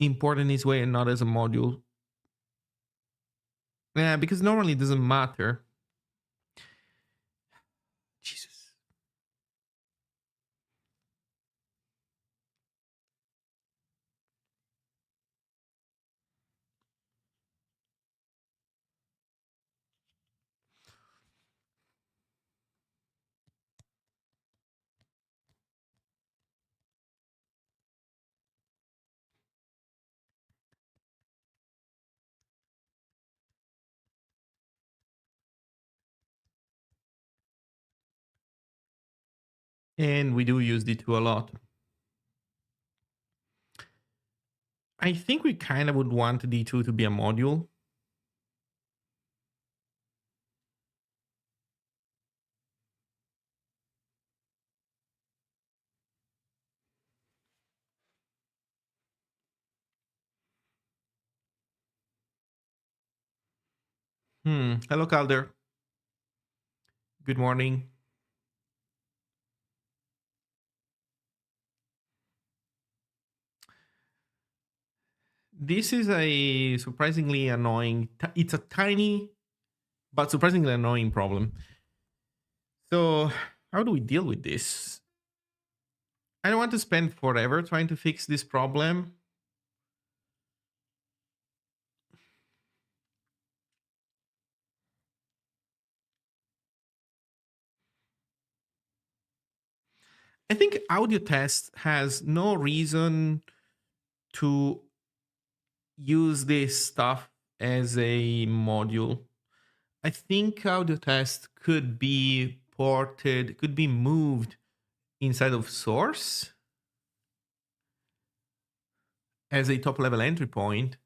important this way and not as a module? Yeah, because normally it doesn't matter. Jesus. And we do use D2 a lot. I think we kind of would want D2 to be a module. Hello, Calder. Good morning. This is a surprisingly annoying, it's a tiny but surprisingly annoying problem. So how do we deal with this? I don't want to spend forever trying to fix this problem. I think audio test has no reason to use this stuff as a module. I think audio test could be ported, could be moved inside of source as a top level entry point,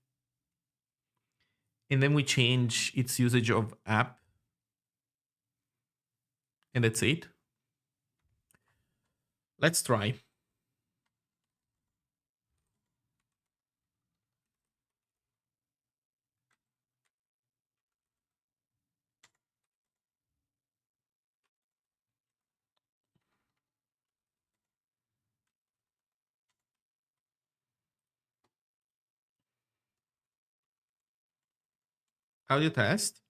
and then we change its usage of app, and that's it. Let's try. Audio test.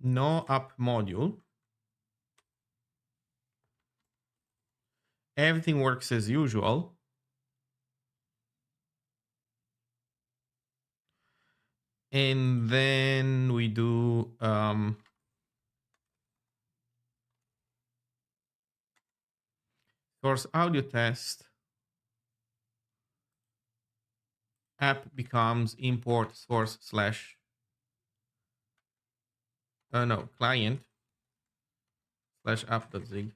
No app module. Everything works as usual. And then we do source audio test. App becomes import source slash no, client slash app.zig.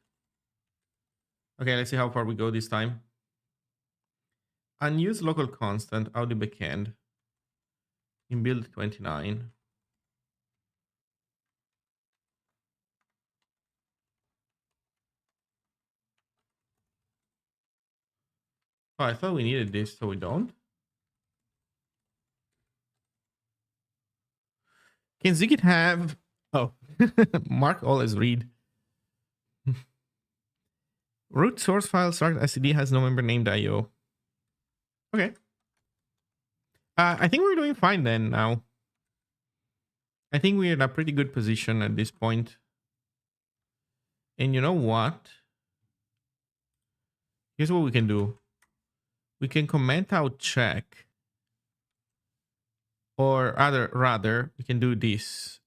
Okay, let's see how far we go this time. Unused local constant audio backend in build 29. Oh, I thought we needed this, so we don't. Can Ziggin have... Oh, Mark always read. Root source file start std has no member named IO. Okay. I think we're doing fine then now. I think we're in a pretty good position at this point. And you know what? Here's what we can do. We can comment out check. Or rather, we can do this.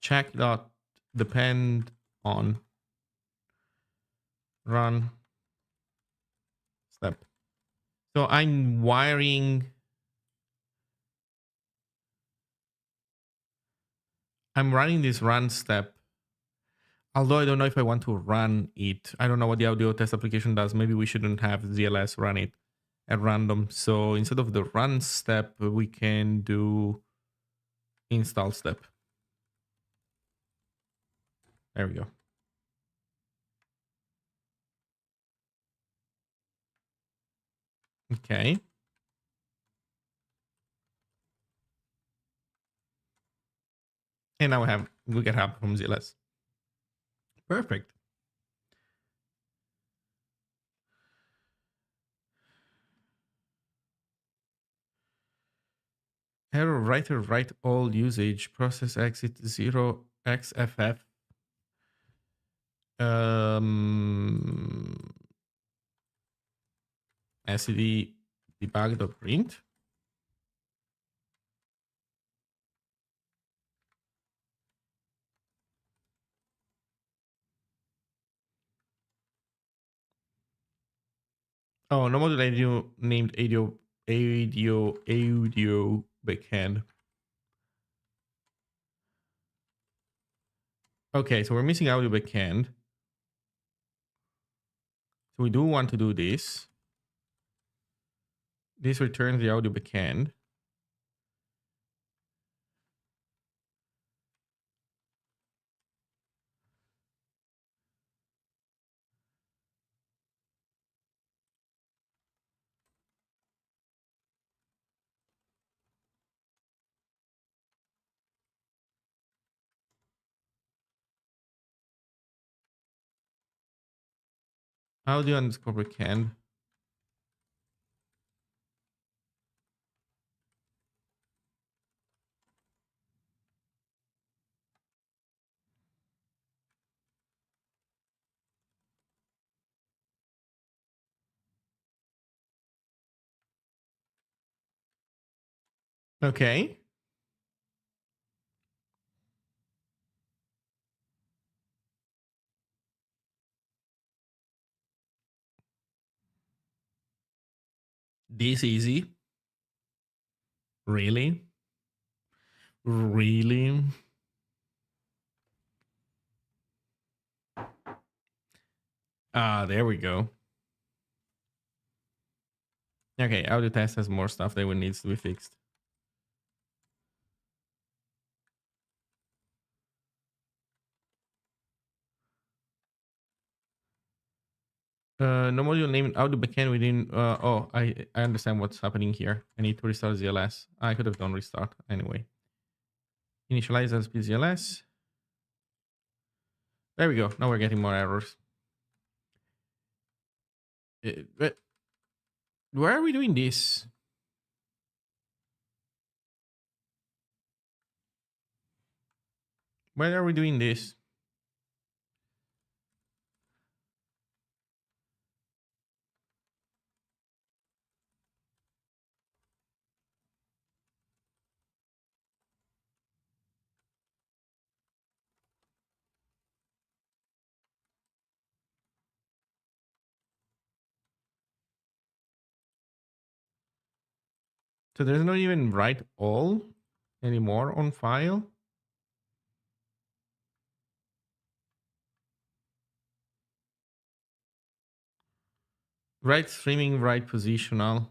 Check dot depend on run step. So I'm running this run step. Although I don't know if I want to run it. I don't know what the audio test application does. Maybe we shouldn't have ZLS run it at random. So instead of the run step, we can do install step. There we go. Okay. And now we get help from ZLS. Perfect. Error writer write all usage process exit 0xff. SCD debug.print. Oh, no module audio named audio backend. Okay, so we're missing audio backend. So we do want to do this. This returns the audio backend. Audio underscore backend. Okay. This easy. Really? Really? Ah, there we go. Okay, audio test has more stuff that needs to be fixed. No module name audio backend within. I understand what's happening here. I need to restart ZLS. I could have done restart anyway. Initialize as ZLS. There we go. Now we're getting more errors. But why are we doing this? Why are we doing this? So there's not even write all anymore on file. Write streaming, write positional.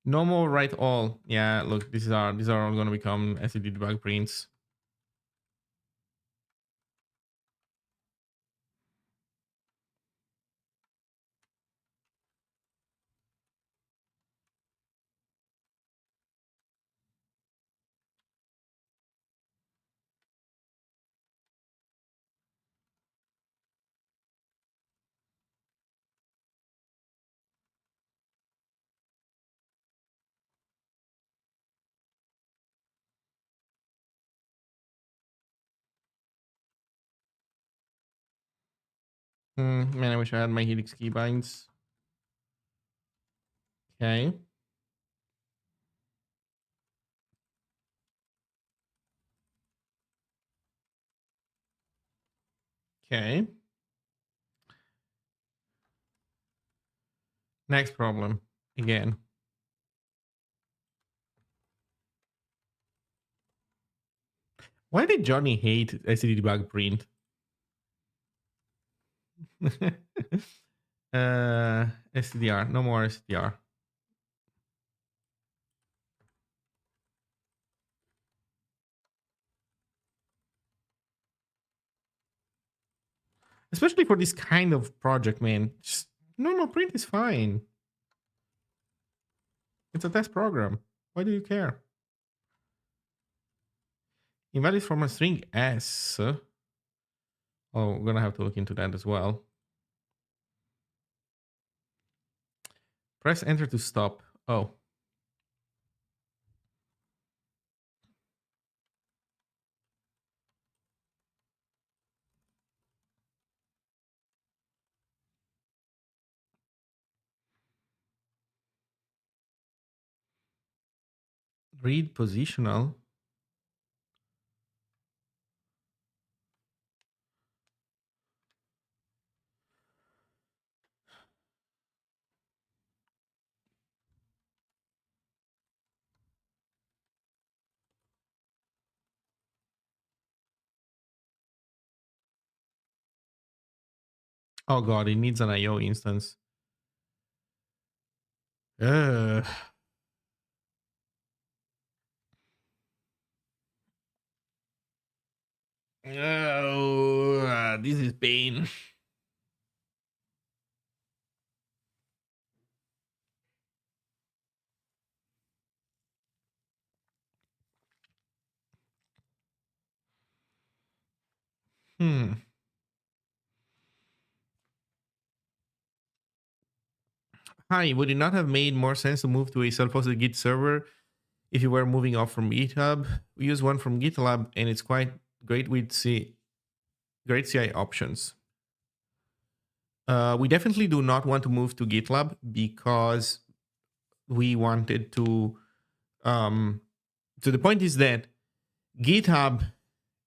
No more write all. Yeah, look, these are all going to become SED debug prints. Man, I wish I had my Helix keybinds. Okay. Okay. Next problem. Again. Why did Johnny hate SED debug print? SDR. No more SDR. Especially for this kind of project, man. Just normal print is fine. It's a test program. Why do you care? Invalid from a string S. Oh, we're gonna have to look into that as well. Press enter to stop. Oh. Read positional. Oh god, it needs an IO instance. Uh, oh, this is pain. Hmm. Hi, would it not have made more sense to move to a self-hosted Git server if you were moving off from GitHub? We use one from GitLab, and it's quite great with great CI options. We definitely do not want to move to GitLab because we wanted to. So the point is that GitHub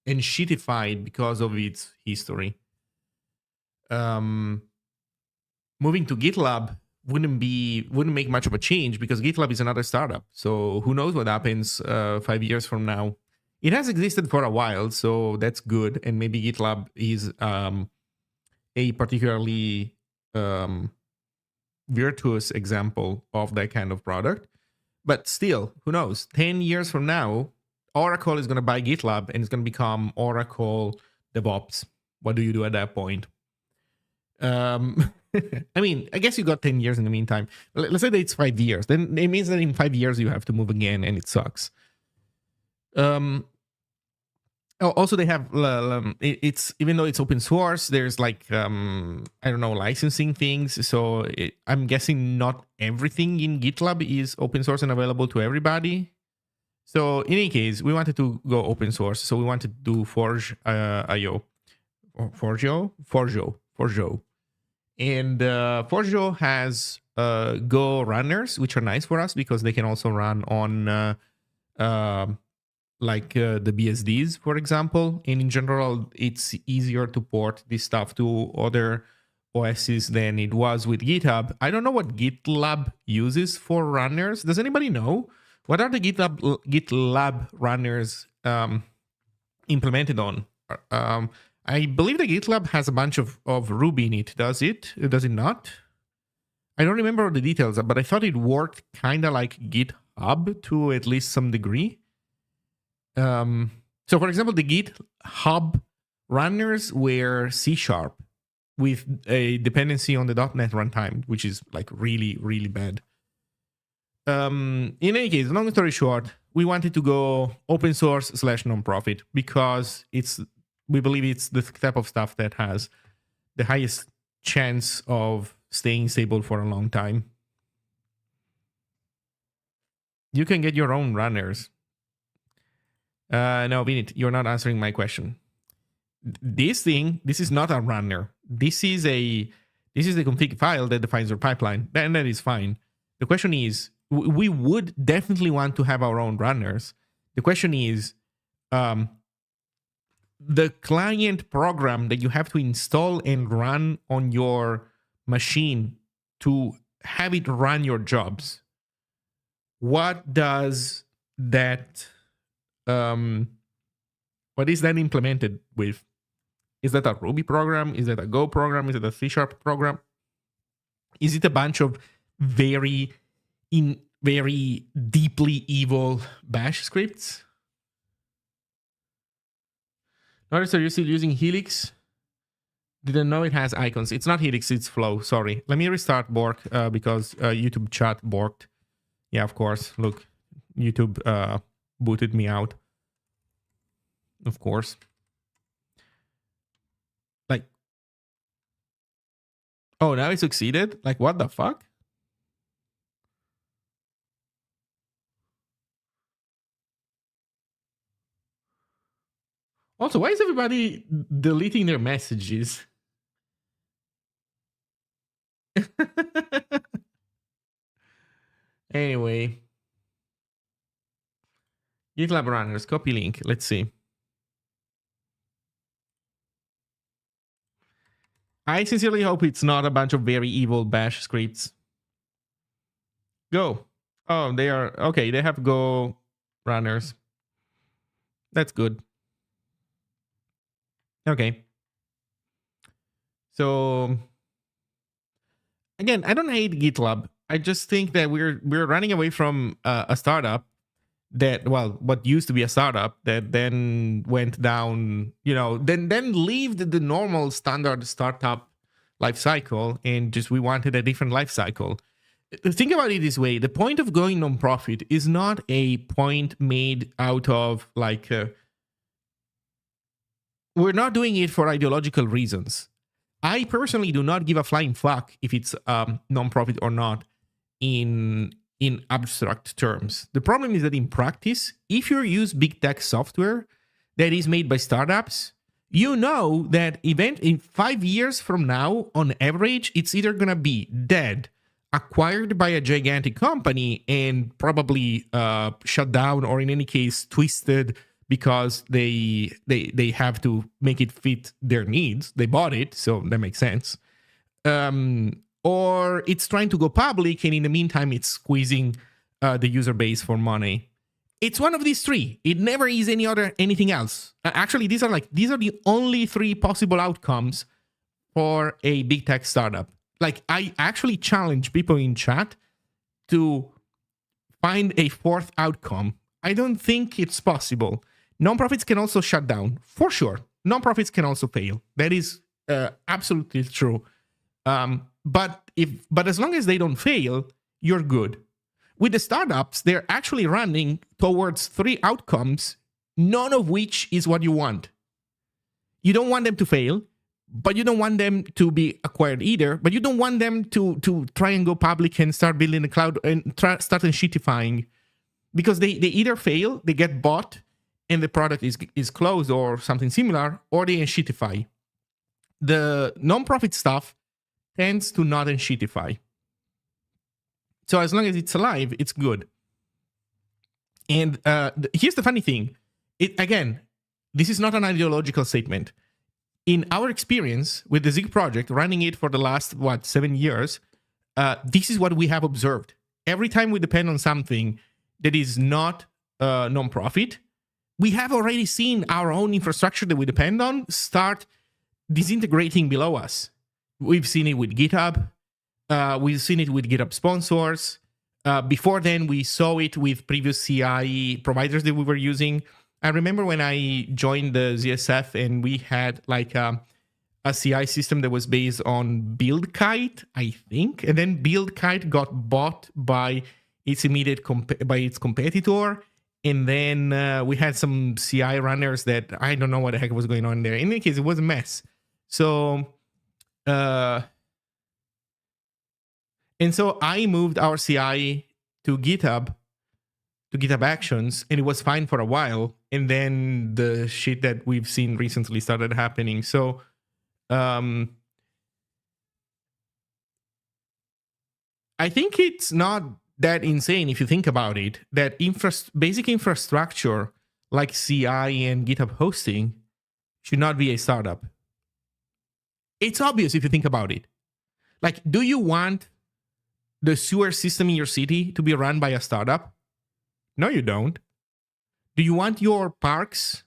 and shitified because of its history. Moving to GitLab wouldn't make much of a change because GitLab is another startup. So who knows what happens 5 years from now? It has existed for a while, so that's good. And maybe GitLab is a particularly virtuous example of that kind of product. But still, who knows? 10 years from now, Oracle is going to buy GitLab and it's going to become Oracle DevOps. What do you do at that point? I mean, I guess you got 10 years in the meantime. Let's say that it's 5 years. Then it means that in 5 years you have to move again and it sucks. Also, they have it's even though it's open source, there's like I don't know, licensing things. So I'm guessing not everything in GitLab is open source and available to everybody. So in any case, we wanted to go open source. So we wanted to do Forge IO, or Forjo, and Forjo has Go runners, which are nice for us because they can also run on the BSDs, for example. And in general, it's easier to port this stuff to other OSs than it was with GitHub. I don't know what GitLab uses for runners. Does anybody know? What are the GitLab runners implemented on? I believe the GitLab has a bunch of Ruby in it. Does it? Does it not? I don't remember the details, but I thought it worked kind of like GitHub to at least some degree. So, for example, the GitHub runners were C# with a dependency on the .NET runtime, which is like really, really bad. In any case, long story short, we wanted to go open source / nonprofit because we believe it's the type of stuff that has the highest chance of staying stable for a long time. You can get your own runners. No, Vinit, you're not answering my question. This is not a runner. This is the config file that defines your pipeline, and that is fine. The question is, we would definitely want to have our own runners. The question is, the client program that you have to install and run on your machine to have it run your jobs. What does that? What is that implemented with? Is that a Ruby program? Is that a Go program? Is it a C# program? Is it a bunch of very deeply evil bash scripts? Notice, are you still using Helix? Didn't know it has icons. It's not Helix, it's Flow. Sorry. Let me restart Bork because YouTube chat borked. Yeah, of course. Look, YouTube booted me out. Of course. Like, oh, now it succeeded? Like, what the fuck? Also, why is everybody deleting their messages? Anyway. GitLab runners, copy link. Let's see. I sincerely hope it's not a bunch of very evil bash scripts. Go. Oh, they are. Okay, they have Go runners. That's good. Okay. So again, I don't hate GitLab. I just think that we're running away from a startup that, well, what used to be a startup that then went down, then lived the normal standard startup life cycle, and just we wanted a different life cycle. Think about it this way: the point of going nonprofit is not a point made out of like we're not doing it for ideological reasons. I personally do not give a flying fuck if it's nonprofit or not in abstract terms. The problem is that in practice, if you use big tech software that is made by startups, you know that in 5 years from now, on average, it's either gonna be dead, acquired by a gigantic company, and probably shut down, or in any case twisted because they have to make it fit their needs. They bought it, so that makes sense. Or it's trying to go public, and in the meantime, it's squeezing the user base for money. It's one of these three. It never is anything else. Actually, these are the only three possible outcomes for a big tech startup. Like, I actually challenge people in chat to find a fourth outcome. I don't think it's possible. Nonprofits can also shut down, for sure. Nonprofits can also fail. That is absolutely true. But as long as they don't fail, you're good. With the startups, they're actually running towards three outcomes, none of which is what you want. You don't want them to fail, but you don't want them to be acquired either. But you don't want them to try and go public and start building the cloud and start shitifying, because they either fail, they get bought, and the product is closed or something similar, or they shitify. The nonprofit stuff tends to not shitify. So as long as it's alive, it's good. And here's the funny thing. Again, this is not an ideological statement. In our experience with the Zig project, running it for the last, 7 years, this is what we have observed. Every time we depend on something that is not nonprofit, we have already seen our own infrastructure that we depend on start disintegrating below us. We've seen it with GitHub. We've seen it with GitHub sponsors. Before then, we saw it with previous CI providers that we were using. I remember when I joined the ZSF and we had like a CI system that was based on BuildKite, I think. And then BuildKite got bought by its immediate by its competitor. And then we had some CI runners that I don't know what the heck was going on there. In any case, it was a mess. So, and so I moved our CI to GitHub Actions, and it was fine for a while. And then the shit that we've seen recently started happening. So, I think it's not that insane if you think about it, that basic infrastructure like CI and GitHub hosting should not be a startup. It's obvious if you think about it. Like, do you want the sewer system in your city to be run by a startup? No, you don't. Do you want your parks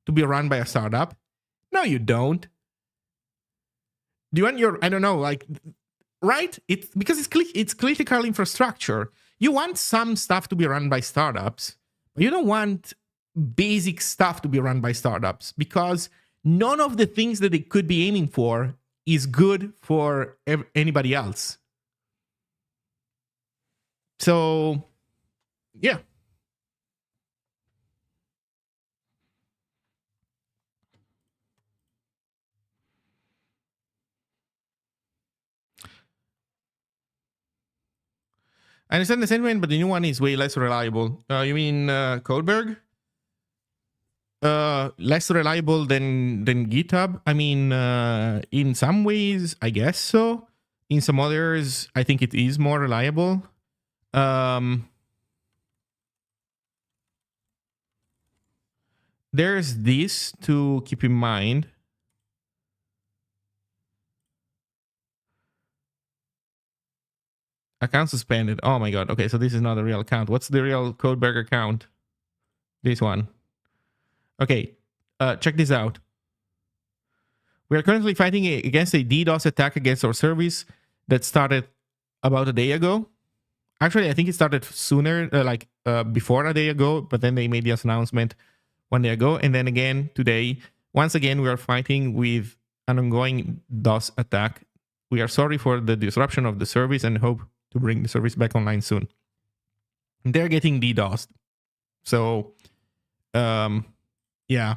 to be run by a startup? No, you don't. Do you want your, I don't know, like, right? It's because it's critical infrastructure. You want some stuff to be run by startups, but you don't want basic stuff to be run by startups, because none of the things that they could be aiming for is good for anybody else. So, yeah. I understand the sentiment, but the new one is way less reliable. You mean Codeberg? Less reliable than GitHub? I mean, in some ways, I guess so. In some others, I think it is more reliable. There's this to keep in mind. Account suspended. Oh my god. Okay, so this is not a real account. What's the real Codeberg account? This one. Okay, check this out. We are currently fighting against a DDoS attack against our service. that started about a day ago. Actually, I think it started sooner, before a day ago, but then they made this announcement 1 day ago. And then again today, once again, we are fighting with an ongoing DOS attack. We are sorry for the disruption of the service and hope to bring the service back online soon. They're getting DDoSed. So, yeah,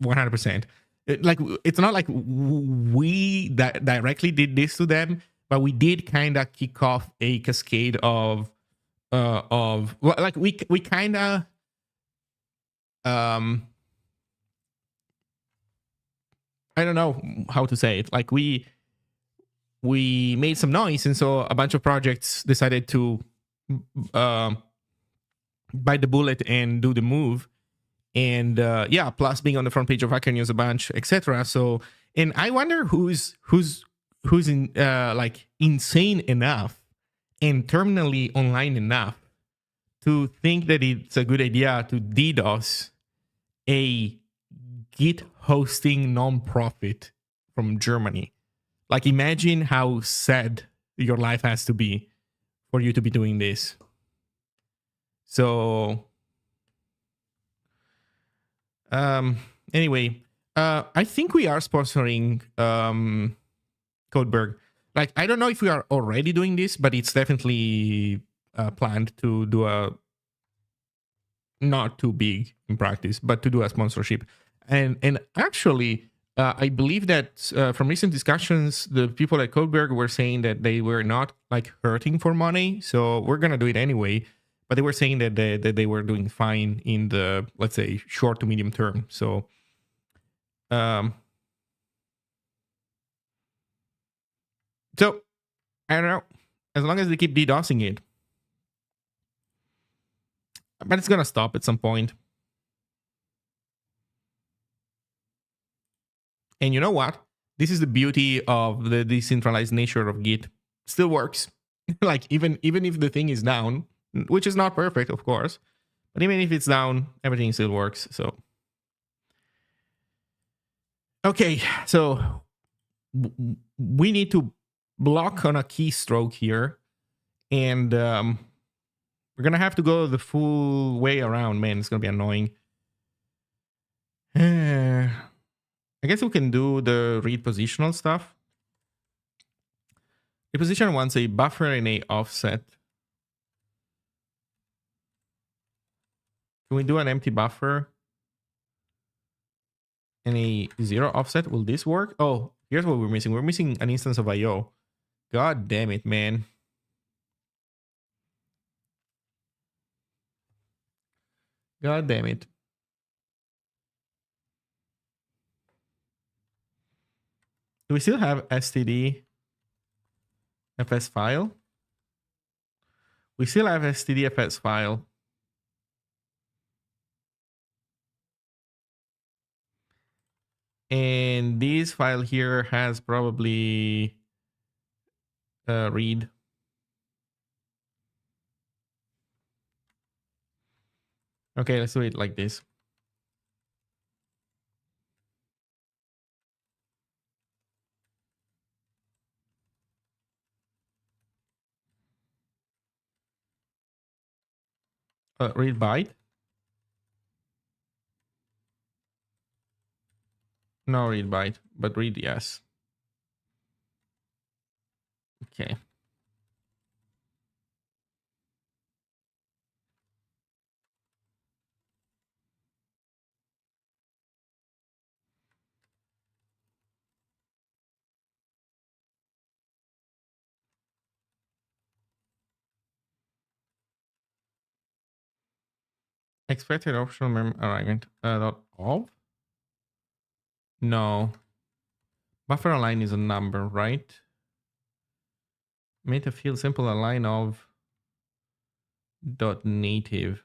100%. It's not like we directly did this to them, but we did kind of kick off a cascade of we kind of I don't know how to say it. Like we made some noise, and so a bunch of projects decided to bite the bullet and do the move. And plus being on the front page of Hacker News a bunch, etc. So, and I wonder who's in insane enough and terminally online enough to think that it's a good idea to DDoS a Git hosting nonprofit from Germany. Like, imagine how sad your life has to be for you to be doing this. So, anyway, I think we are sponsoring Codeberg. Like, I don't know if we are already doing this, but it's definitely planned to do a not too big in practice, but to do a sponsorship. And actually, I believe that from recent discussions, the people at Codeberg were saying that they were not like hurting for money, so we're gonna do it anyway. But they were saying that they were doing fine in the, let's say, short to medium term. So, so I don't know. As long as they keep DDoSing it, but it's gonna stop at some point. And you know what? This is the beauty of the decentralized nature of Git. Still works. Like even if the thing is down, which is not perfect, of course, but even if it's down, everything still works. So, okay, so we need to block on a keystroke here, and we're gonna have to go the full way around. Man, it's gonna be annoying. I guess we can do the read positional stuff. Reposition wants a buffer and a offset. Can we do an empty buffer and a 0 offset? Will this work? Oh, here's what we're missing. We're missing an instance of IO. God damn it, man. God damn it. Do we still have std fs file? We still have std fs file. And this file here has probably read. Okay, let's do it like this. Read byte. No read byte, but read yes. Okay. Expected optional mem alignment dot of? No. Buffer align is a number, right? Meta field simple align of dot native.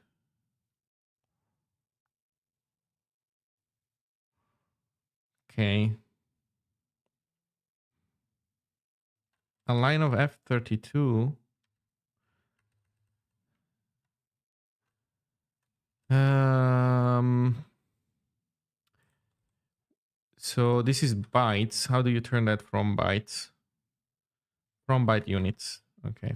Okay. A line of F32. So this is bytes. How do you turn that from bytes? From byte units. Okay.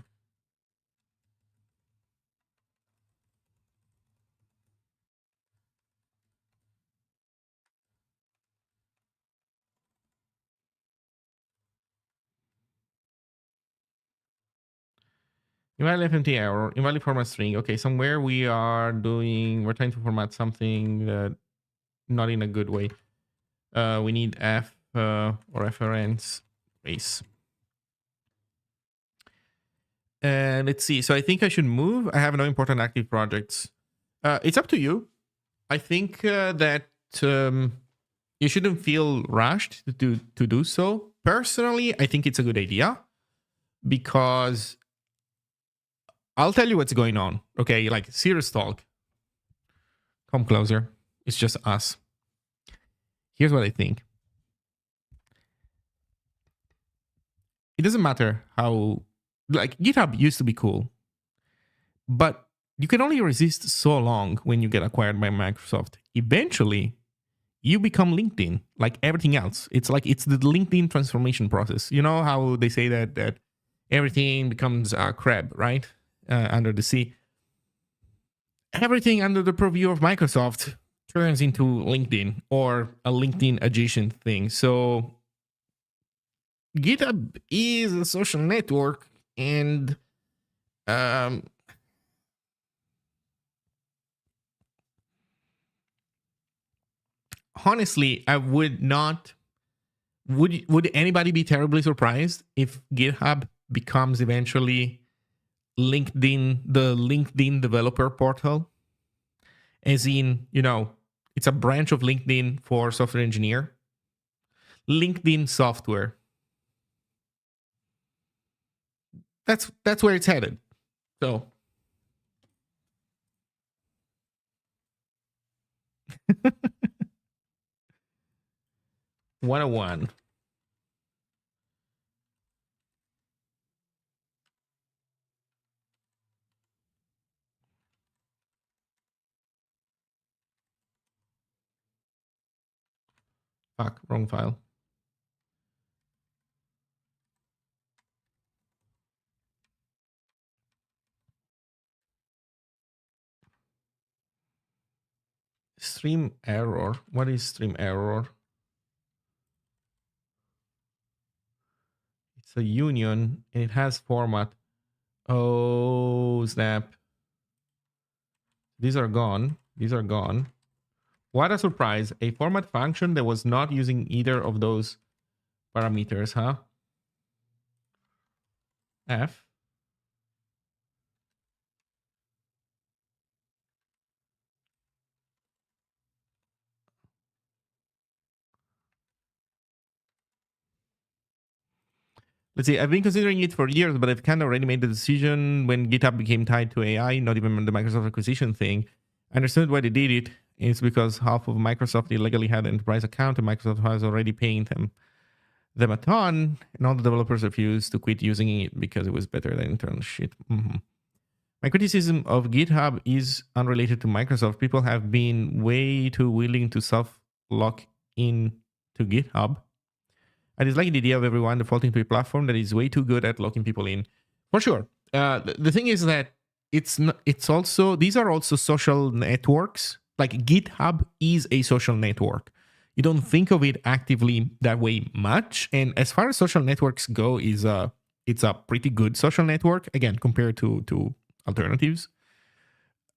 Invalid FMT error. Invalid format string. Okay, somewhere we're trying to format something that not in a good way. We need F or reference race. And let's see. So I think I should move. I have no important active projects. It's up to you. I think that you shouldn't feel rushed to do so. Personally, I think it's a good idea because I'll tell you what's going on. Okay, like serious talk. Come closer. It's just us. Here's what I think. It doesn't matter how, like, GitHub used to be cool, but you can only resist so long when you get acquired by Microsoft. Eventually, you become LinkedIn, like everything else. It's the LinkedIn transformation process. You know how they say that everything becomes a crab, right? Under the sea. Everything under the purview of Microsoft turns into LinkedIn or a LinkedIn adjacent thing. So GitHub is a social network, and honestly, I would not. Would anybody be terribly surprised if GitHub becomes eventually LinkedIn, the LinkedIn developer portal? As in, it's a branch of LinkedIn for software engineer. LinkedIn software. That's where it's headed. So 101. Fuck, wrong file. Stream error. What is stream error? It's a union and it has format. Oh, snap. These are gone. These are gone. What a surprise. A format function that was not using either of those parameters, huh? F. Let's see, I've been considering it for years, but I've kind of already made the decision when GitHub became tied to AI, not even the Microsoft acquisition thing. I understood why they did it. It's because half of Microsoft illegally had an enterprise account, and Microsoft was already paying them a ton, and all the developers refused to quit using it because it was better than internal shit. Mm-hmm. My criticism of GitHub is unrelated to Microsoft. People have been way too willing to self-lock in to GitHub. I dislike the idea of everyone defaulting to a platform that is way too good at locking people in. For sure. The thing is that these are also social networks. Like GitHub is a social network. You don't think of it actively that way much. And as far as social networks go, it's a pretty good social network, again, compared to alternatives.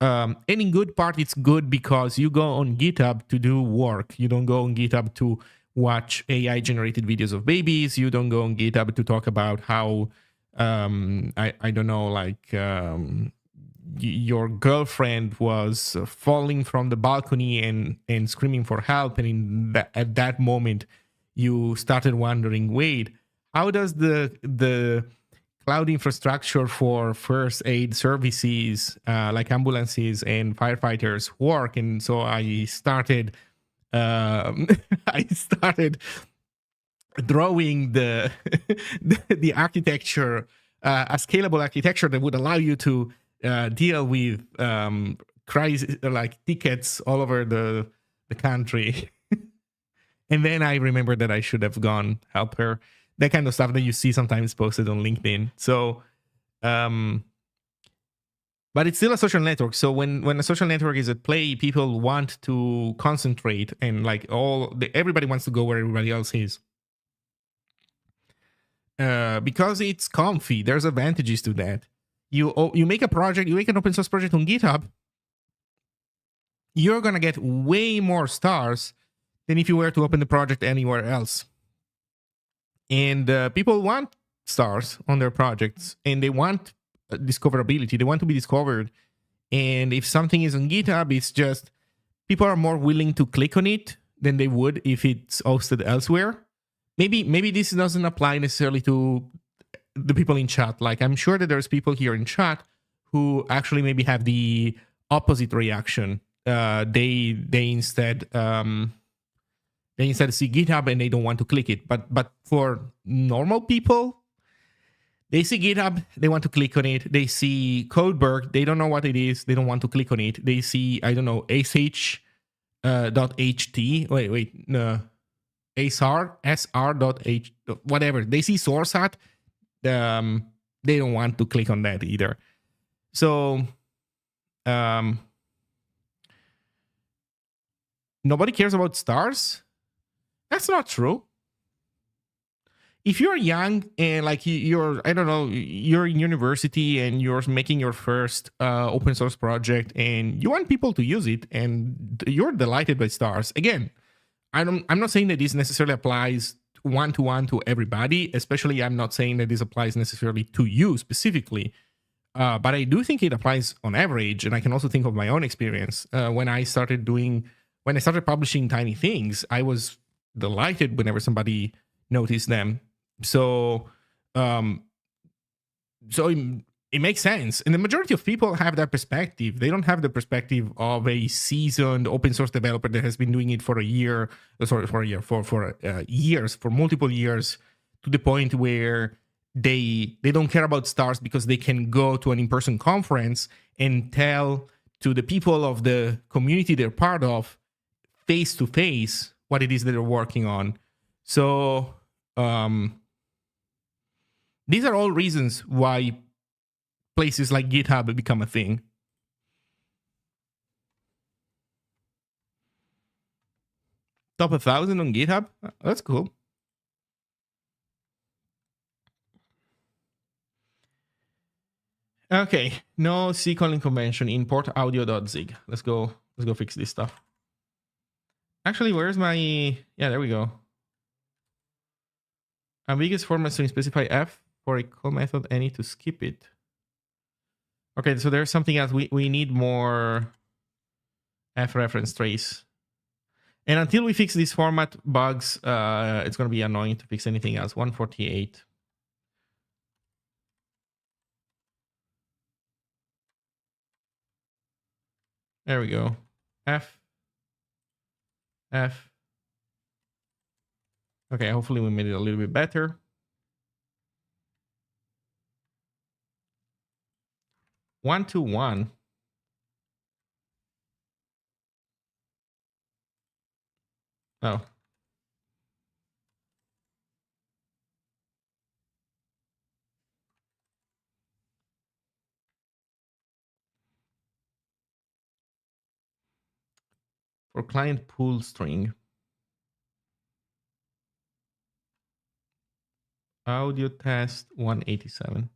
And in good part, it's good because you go on GitHub to do work. You don't go on GitHub to watch AI generated videos of babies. You don't go on GitHub to talk about how I don't know, like your girlfriend was falling from the balcony and screaming for help, and at that moment you started wondering, wait, how does the cloud infrastructure for first aid services like ambulances and firefighters work? And so I started I started drawing the the architecture, a scalable architecture that would allow you to deal with crisis, like tickets all over the country. And then I remembered that I should have gone help her. that kind of stuff that you see sometimes posted on LinkedIn. So, but it's still a social network. So when a social network is at play, people want to concentrate, and like everybody wants to go where everybody else is. Because it's comfy. There's advantages to that. You make a project, you make an open source project on GitHub, you're gonna get way more stars than if you were to open the project anywhere else. And people want stars on their projects, and they want discoverability. They want to be discovered. And if something is on GitHub, it's just people are more willing to click on it than they would if it's hosted elsewhere. Maybe this doesn't apply necessarily to the people in chat. Like, I'm sure that there's people here in chat who actually maybe have the opposite reaction. They instead see GitHub and they don't want to click it. But for normal people, they see GitHub, they want to click on it. They see Codeberg, they don't know what it is, they don't want to click on it. They see, I don't know, sh .ht. Wait, no. sr.h, whatever. They see SourceAt, they don't want to click on that either. So nobody cares about stars? That's not true. If you're young and like you're, I don't know, you're in university and you're making your first open source project and you want people to use it and you're delighted by stars, again, I'm not saying that this necessarily applies one-to-one to everybody, especially I'm not saying that this applies necessarily to you specifically, but I do think it applies on average, and I can also think of my own experience. When I started publishing tiny things, I was delighted whenever somebody noticed them. So it makes sense. And the majority of people have that perspective. They don't have the perspective of a seasoned open source developer that has been doing it for years, for multiple years, to the point where they don't care about stars because they can go to an in-person conference and tell to the people of the community they're part of face to face what it is that they're working on. So these are all reasons why places like GitHub have become a thing. Top 1,000 on GitHub? That's cool. Okay, no C calling convention. Import audio.zig. Let's go fix this stuff. Actually, where's my... Yeah, there we go. Ambiguous format string specify F for a call method any to skip it. Okay, so there's something else. We need more F reference trace. And until we fix these format bugs, it's going to be annoying to fix anything else. 148. There we go. F. Okay, hopefully we made it a little bit better. One to one. Oh. For client pool string. Audio test 187.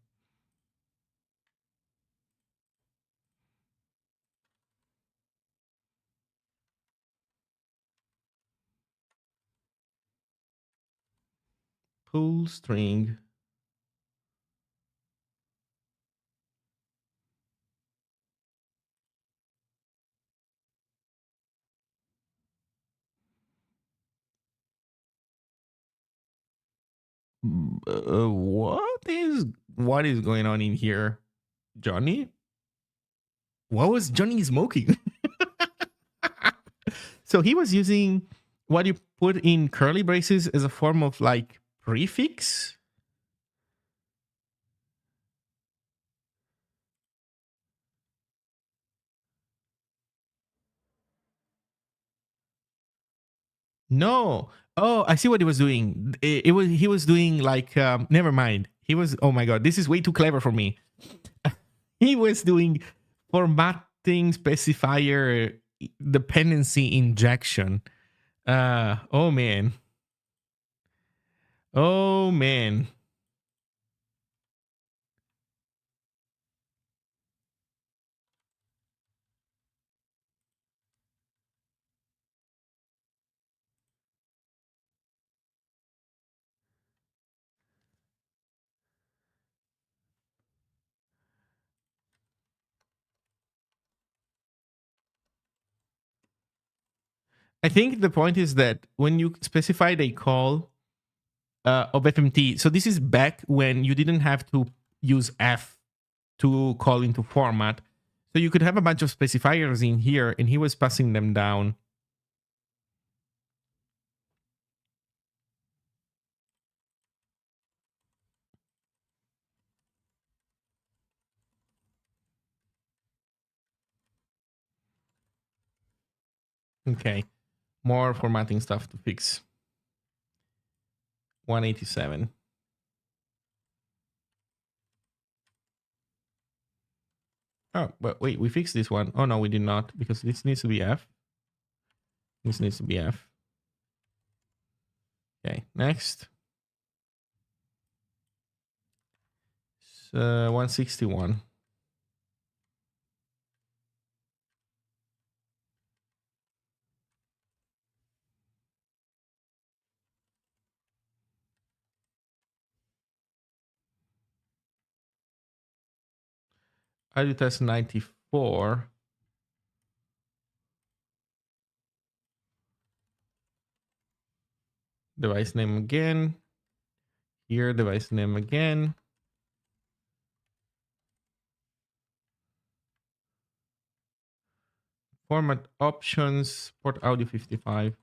Pool string. What is going on in here, Johnny? What was Johnny smoking? So he was using what you put in curly braces as a form of like prefix. No. Oh, I see what he was doing. He was doing like never mind. He was, oh my god, this is way too clever for me. He was doing formatting specifier dependency injection. Oh man. Oh man. I think the point is that when you specified a call of FMT, so this is back when you didn't have to use F to call into format. So you could have a bunch of specifiers in here, and he was passing them down. Okay, more formatting stuff to fix. 187. Oh, but wait, we fixed this one. Oh no, we did not, because this needs to be F. This needs to be F. Okay, next. 161. I do test 94. Device name again. Here, device name again. Format options, port audio 55.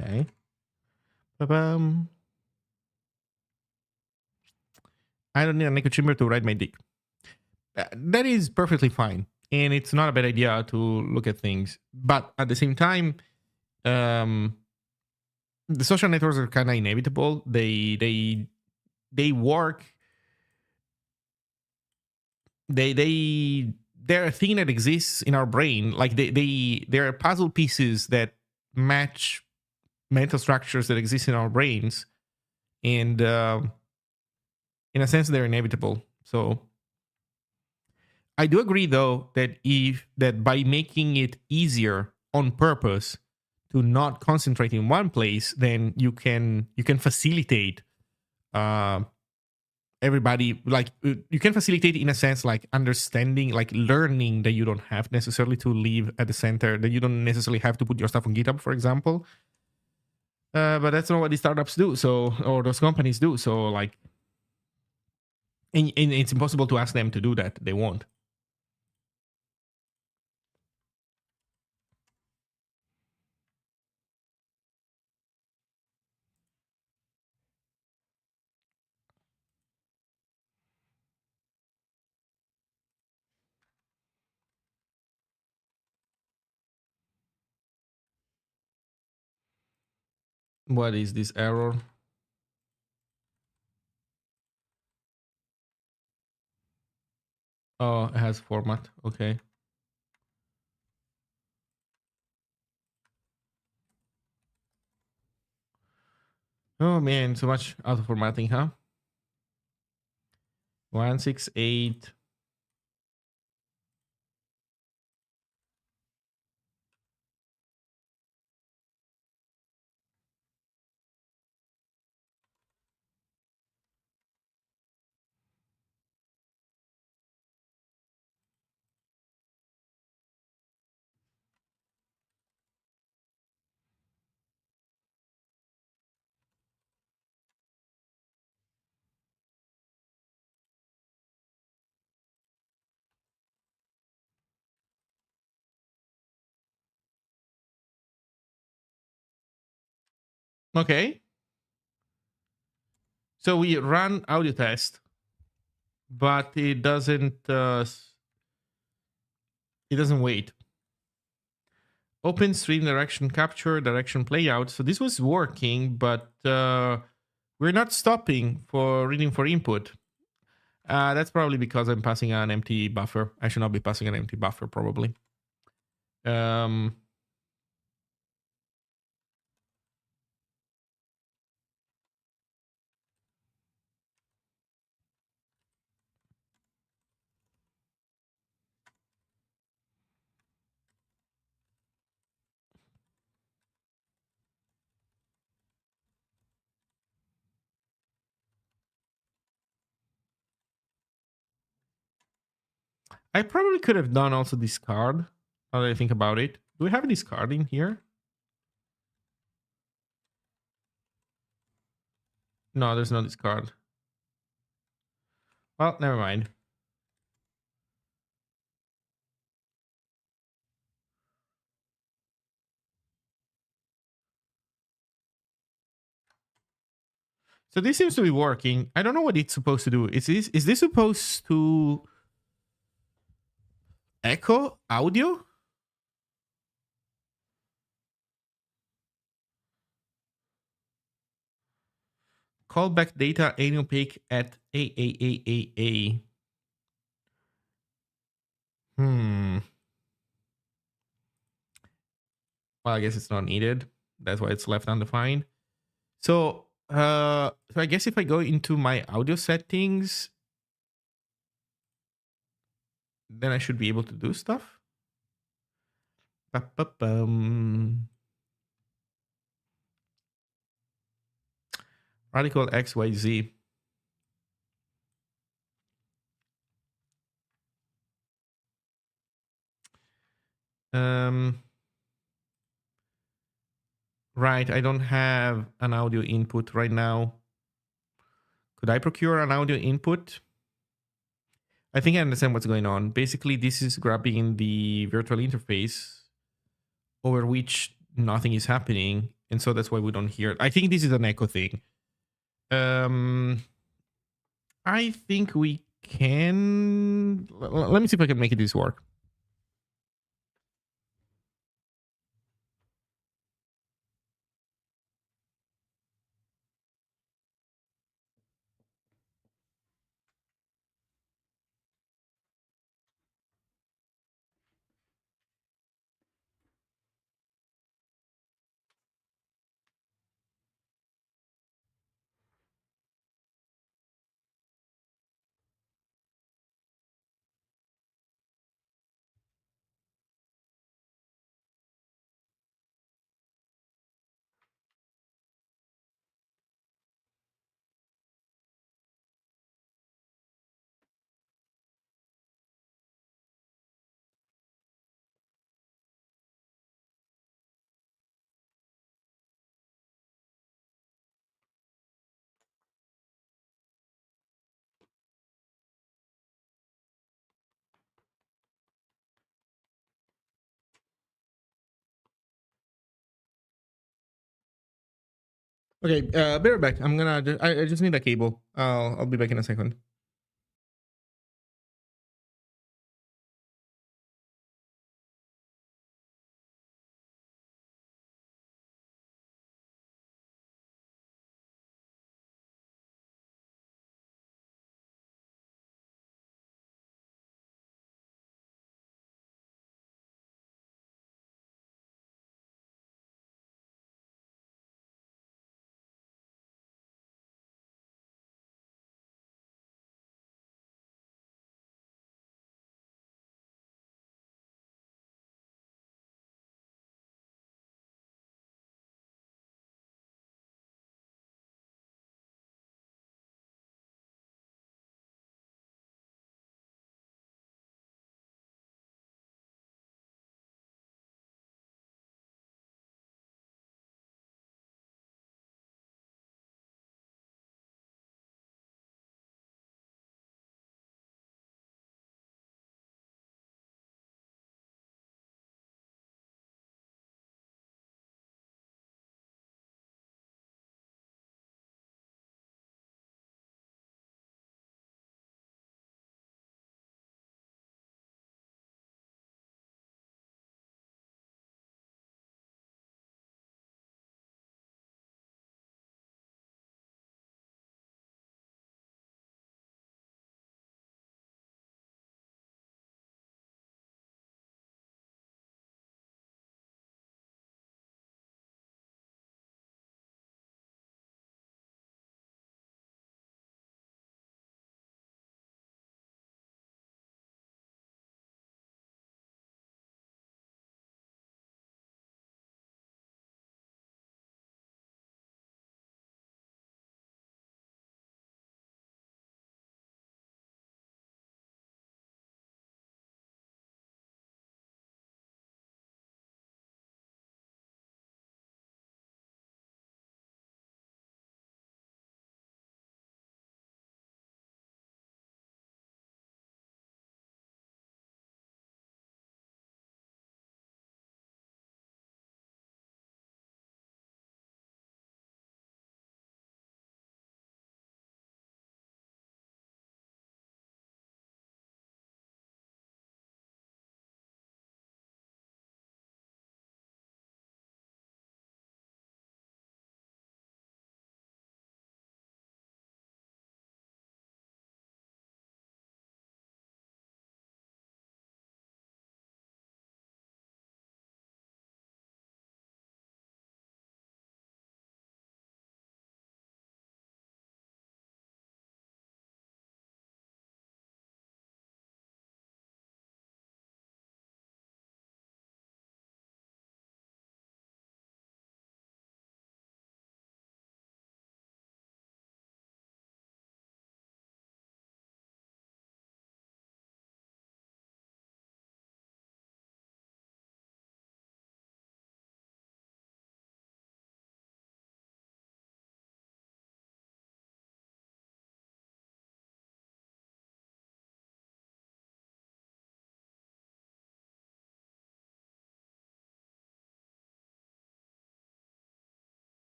Okay. Ba-bum. I don't need an echo chamber to ride my dick. That is perfectly fine. And it's not a bad idea to look at things. But at the same time, the social networks are kind of inevitable. They work. They're a thing that exists in our brain. Like they're puzzle pieces that match mental structures that exist in our brains, and in a sense, they're inevitable. So I do agree, though, that by making it easier on purpose to not concentrate in one place, then you can facilitate uh, everybody. Like you can facilitate in a sense, like understanding, like learning that you don't have necessarily to live at the center. That you don't necessarily have to put your stuff on GitHub, for example. But that's not what these startups do. So, or those companies do. So, like, and it's impossible to ask them to do that. They won't. What is this error? Oh, it has format. Okay. Oh man, so much auto formatting, huh? 168. Okay. So we run audio test, but it doesn't wait. Open stream direction capture, direction playout. So this was working, but we're not stopping for reading for input. That's probably because I'm passing an empty buffer. I should not be passing an empty buffer, probably. I probably could have done also discard. Now that I think about it, do we have a discard in here? No, there's no discard. Well, never mind. So this seems to be working. I don't know what it's supposed to do. Is this supposed to echo audio? Callback data opaque at AAAAA. Well, I guess it's not needed. That's why it's left undefined. So I guess if I go into my audio settings, then I should be able to do stuff. Radical XYZ. Right, I don't have an audio input right now. Could I procure an audio input? I think I understand what's going on. Basically, this is grabbing the virtual interface over which nothing is happening, and so that's why we don't hear it. I think this is an echo thing. I think we can. Let me see if I can make this work. Okay, be right back. I just need a cable. I'll be back in a second.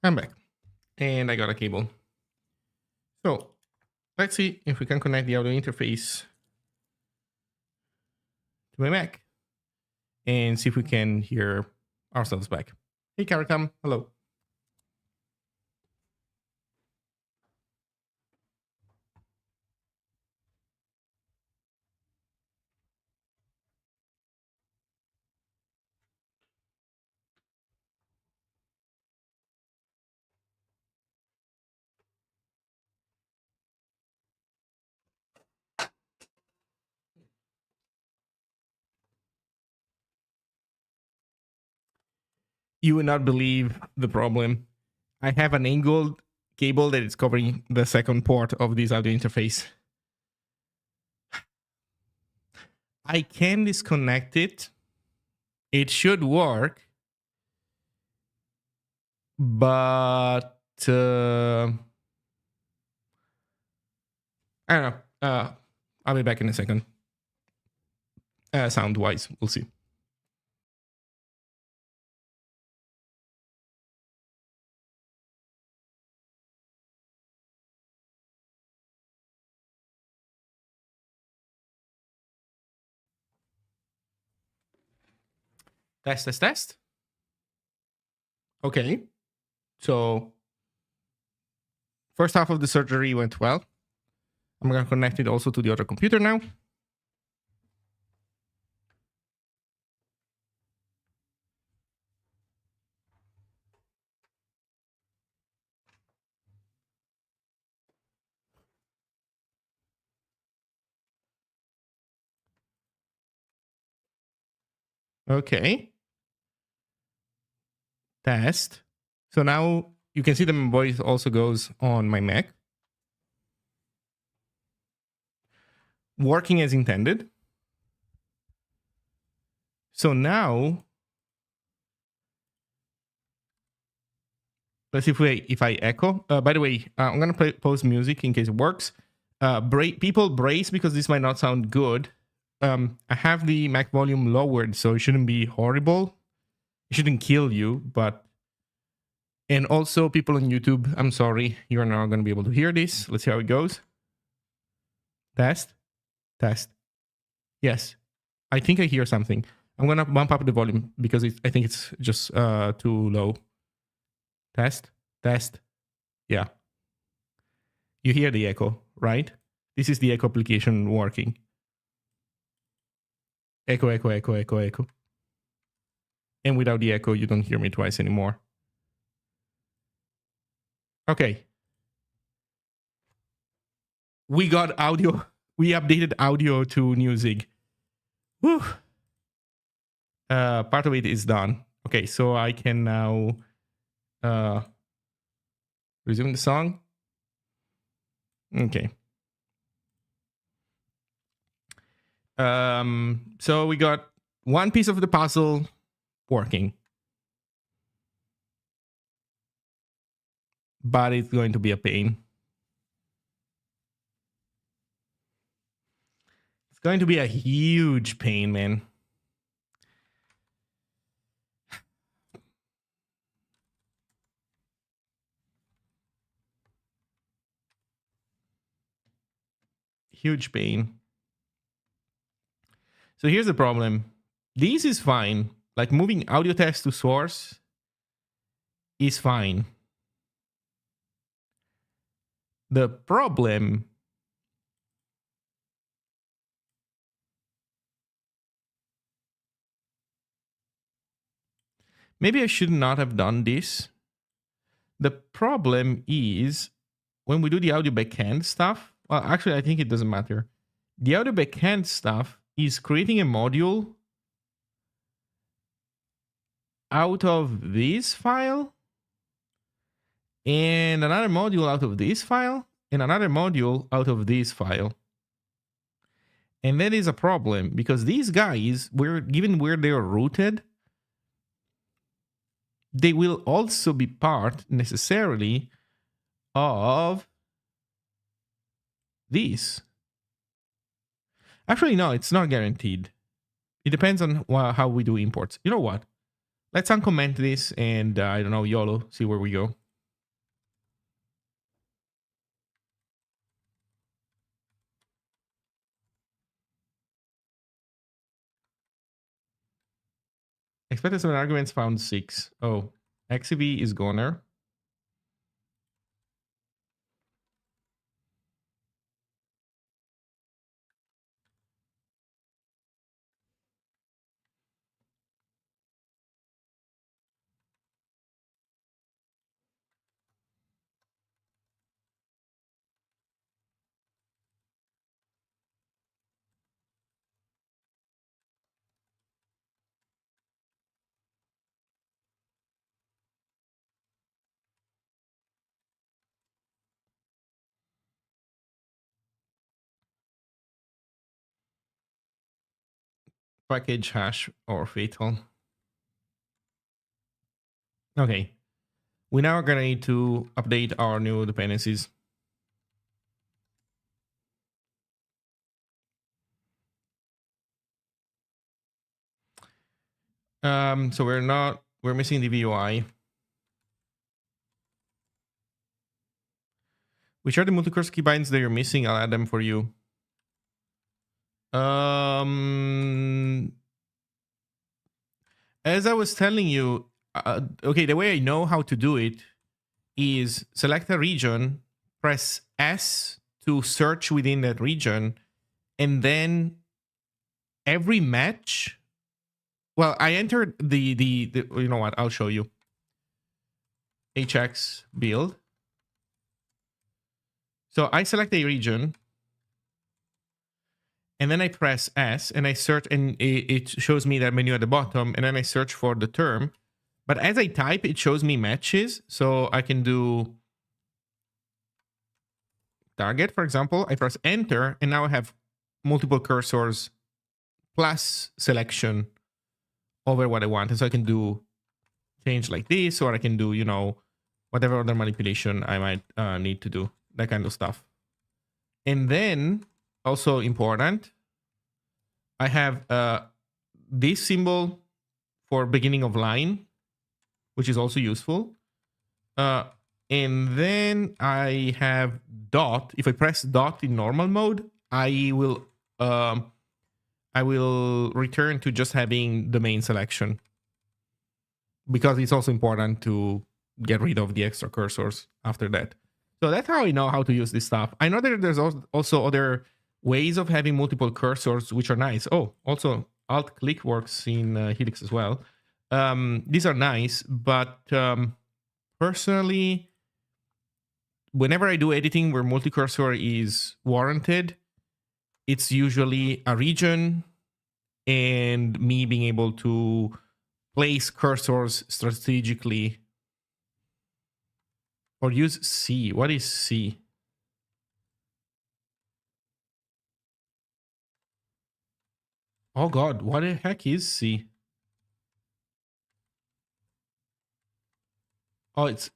I'm back. And I got a cable. So let's see if we can connect the audio interface to my Mac and see if we can hear ourselves back. Hey, Caracam. Hello. You would not believe the problem. I have an angled cable that is covering the second port of this audio interface. I can disconnect it. It should work. But I don't know. I'll be back in a second. Sound wise, we'll see. Test. Okay. So, first half of the surgery went well. I'm going to connect it also to the other computer now. Okay. Test. So now you can see that my voice also goes on my Mac. Working as intended. So now, let's see if I echo. By the way, I'm going to pause music in case it works. People brace because this might not sound good. I have the Mac volume lowered, so it shouldn't be horrible. It shouldn't kill you, but... And also, people on YouTube, I'm sorry, you're not going to be able to hear this. Let's see how it goes. Test. Yes, I think I hear something. I'm going to bump up the volume because I think it's just too low. Test. Yeah. You hear the echo, right? This is the echo application working. Echo. And without the echo, you don't hear me twice anymore. Okay. We got audio. We updated audio to new Zig. Whew. Part of it is done. Okay, so I can now resume the song. Okay. So we got one piece of the puzzle working. But it's going to be a pain. It's going to be a huge pain, man. Huge pain. So here's the problem. This is fine. Like moving audio text to source is fine. The problem maybe I should not have done this. The problem is when we do the audio backend stuff, well, actually, I think it doesn't matter. The audio backend stuff is creating a module out of this file and another module out of this file and another module out of this file. And that is a problem because these guys, given where they're rooted, they will also be part necessarily of these. Actually, no, it's not guaranteed. It depends on how we do imports. You know what? Let's uncomment this and, I don't know, YOLO, see where we go. Expected 7 arguments, found 6. Oh, XCV is goner. Package hash or fatal. Okay. We now are gonna need to update our new dependencies. So we're missing the VUI. Which are the multi-cursor keybinds that you're missing? I'll add them for you. As I was telling you, okay, the way I know how to do it is select a region, press S to search within that region, and then every match. Well, I entered the you know what? I'll show you. HX build. So I select a region, and then I press S, and I search, and it shows me that menu at the bottom, and then I search for the term. But as I type, it shows me matches, so I can do target, for example. I press enter, and now I have multiple cursors plus selection over what I want. And so I can do change like this, or I can do, you know, whatever other manipulation I might need to do, that kind of stuff. And then, also important, I have this symbol for beginning of line, which is also useful. And then I have dot. If I press dot in normal mode, I will return to just having the main selection, because it's also important to get rid of the extra cursors after that. So that's how I know how to use this stuff. I know that there's also other ways of having multiple cursors, which are nice. Oh, also alt-click works in Helix as well. These are nice, but personally, whenever I do editing where multi-cursor is warranted, it's usually a region and me being able to place cursors strategically. Or use C. What is C? Oh god, what the heck is C? It's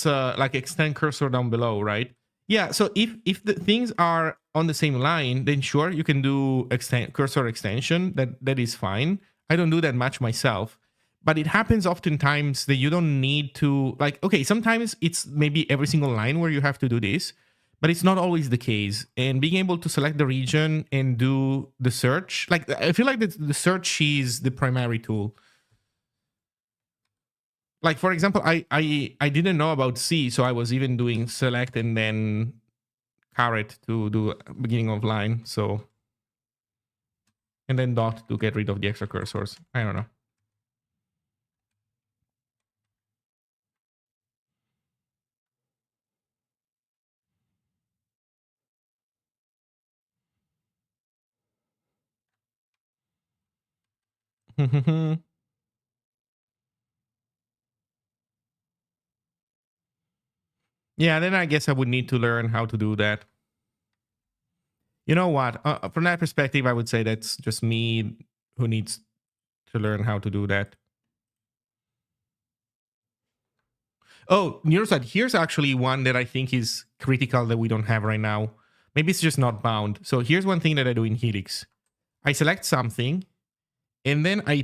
like extend cursor down below, right? Yeah, so if the things are on the same line, then sure, you can do extend cursor extension. That is fine. I don't do that much myself, but it happens oftentimes that you don't need to, like, okay, sometimes it's maybe every single line where you have to do this, but it's not always the case. And being able to select the region and do the search, like, I feel like the search is the primary tool. Like, for example, I didn't know about C, so I was even doing select and then caret to do beginning of line. So, and then dot to get rid of the extra cursors. I don't know. Yeah, then I guess I would need to learn how to do that. You know what? From that perspective, I would say that's just me who needs to learn how to do that. Oh, Neuroside, here's actually one that I think is critical that we don't have right now. Maybe it's just not bound. So here's one thing that I do in Helix. I select something, and then I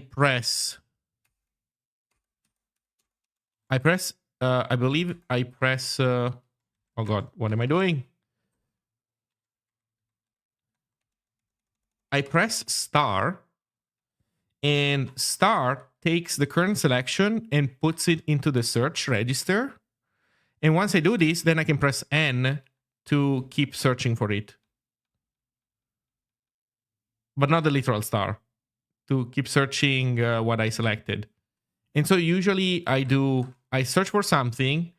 believe I press, oh God, what am I doing? I press star, And star takes the current selection and puts it into the search register. And once I do this, then I can press N to keep searching for it. But not the literal star, to keep searching what I selected. And so usually I search for something,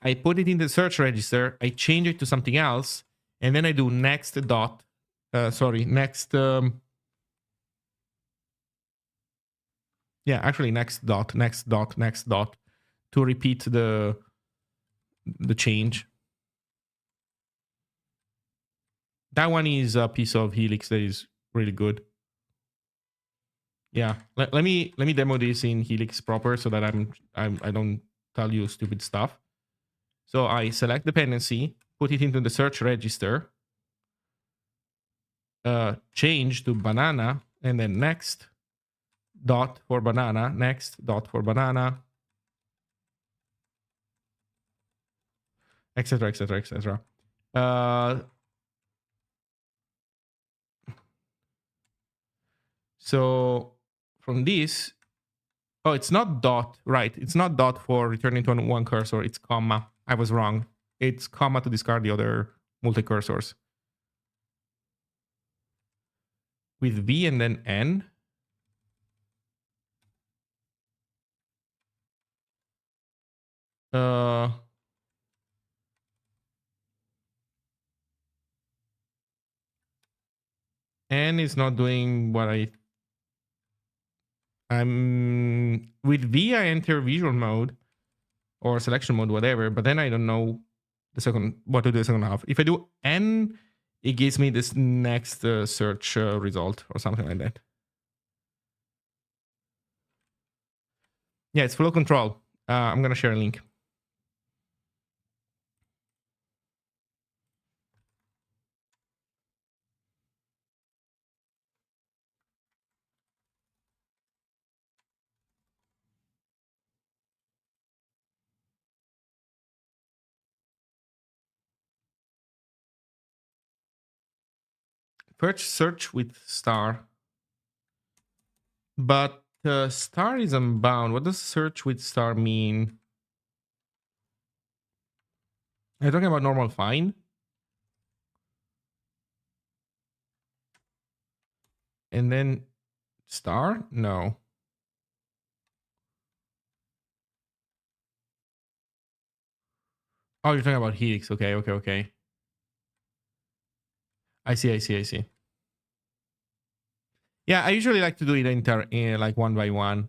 I put it in the search register, I change it to something else, and then I do next dot, next, next dot, next dot, next dot, to repeat the change. That one is a piece of Helix that is really good. Yeah, let me demo this in Helix proper so that I don't tell you stupid stuff. So I select dependency, put it into the search register, change to banana, and then next dot for banana, next dot for banana, etc., etc., etc. So from this, oh, it's not dot, right? It's not dot for returning to one cursor. It's comma. I was wrong. It's comma to discard the other multi-cursors. With V and then N. N is not doing what I'm with V. I enter visual mode or selection mode, whatever. But then I don't know what to do the second half. If I do N, it gives me this next search result or something like that. Yeah, it's flow control. I'm gonna share a link. First search with star. But star is unbound. What does search with star mean? Are you talking about normal find? And then star? No. Oh, you're talking about Helix. Okay, okay, okay. I see. Yeah, I usually like to do it like one by one.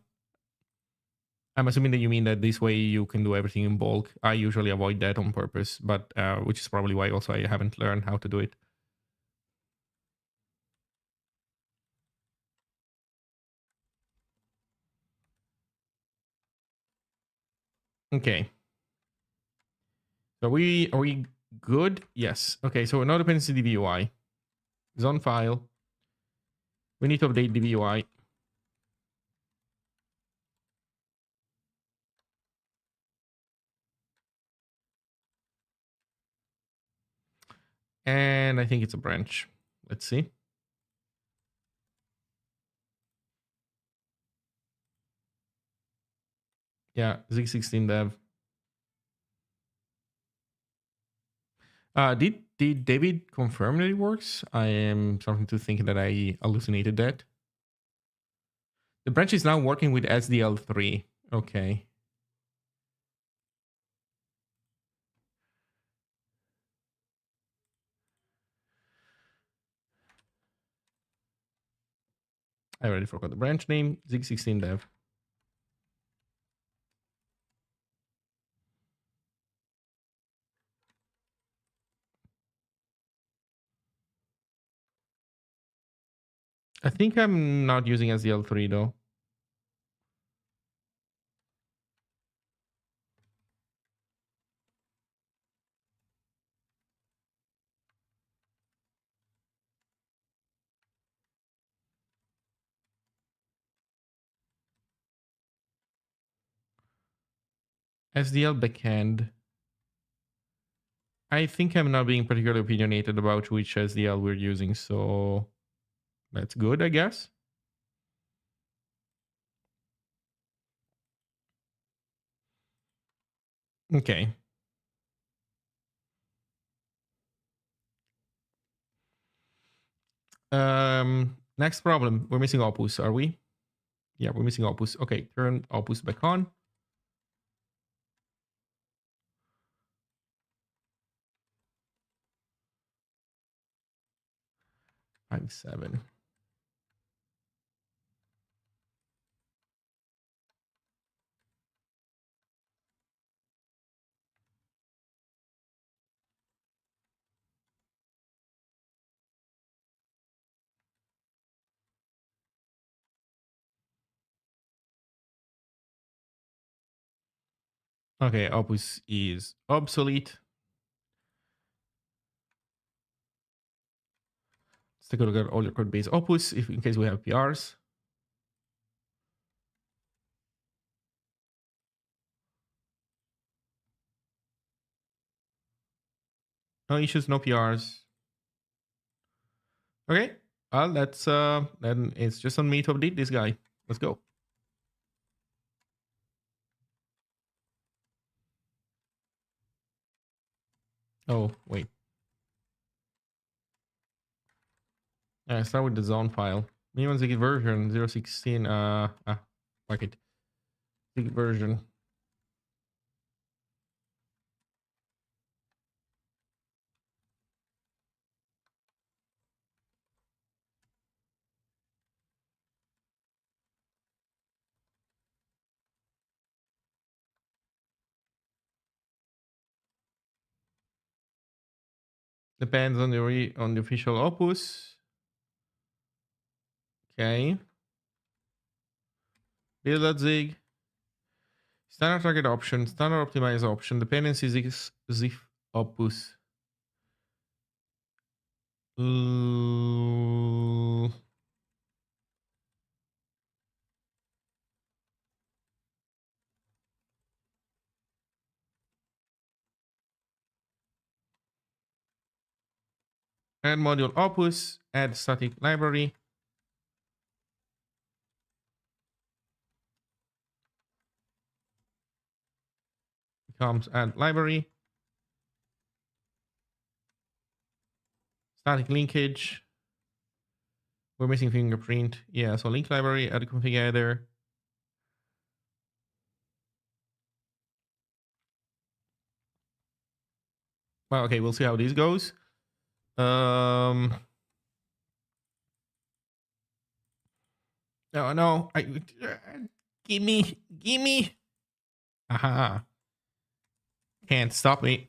I'm assuming that you mean that this way you can do everything in bulk. I usually avoid that on purpose, but which is probably why also I haven't learned how to do it. Okay. So are we good? Yes. Okay, so no dependency DVUI is on file. We need to update DVUI. And I think it's a branch. Let's see. Yeah, Zig16 dev. Did David confirm that it works? I am starting to think that I hallucinated that. The branch is now working with SDL3. Okay. I already forgot the branch name. Zig16 dev. I think I'm not using SDL3 though. SDL backend. I think I'm not being particularly opinionated about which SDL we're using, so that's good, I guess. Okay. Next problem. We're missing Opus, are we? Yeah, we're missing Opus. Okay, turn Opus back on. Five, 7. Okay, Opus is obsolete. Let's take a look at all your code base Opus if in case we have PRs. No issues, no PRs. Okay. Well, that's then it's just on me to update this guy. Let's go. Oh, wait. Start with the zone file. Minimum Ziggin version 016. Fuck it. Ziggin version. Depends on the official Opus. Okay. Build.zig. Standard target option. Standard optimize option. Dependencies is zif Opus. Uh, add module Opus. Add static library. Becomes add library. Static linkage. We're missing fingerprint. Yeah, so link library, add config header. Well, okay, we'll see how this goes. No. Gimme. Aha. Can't stop me.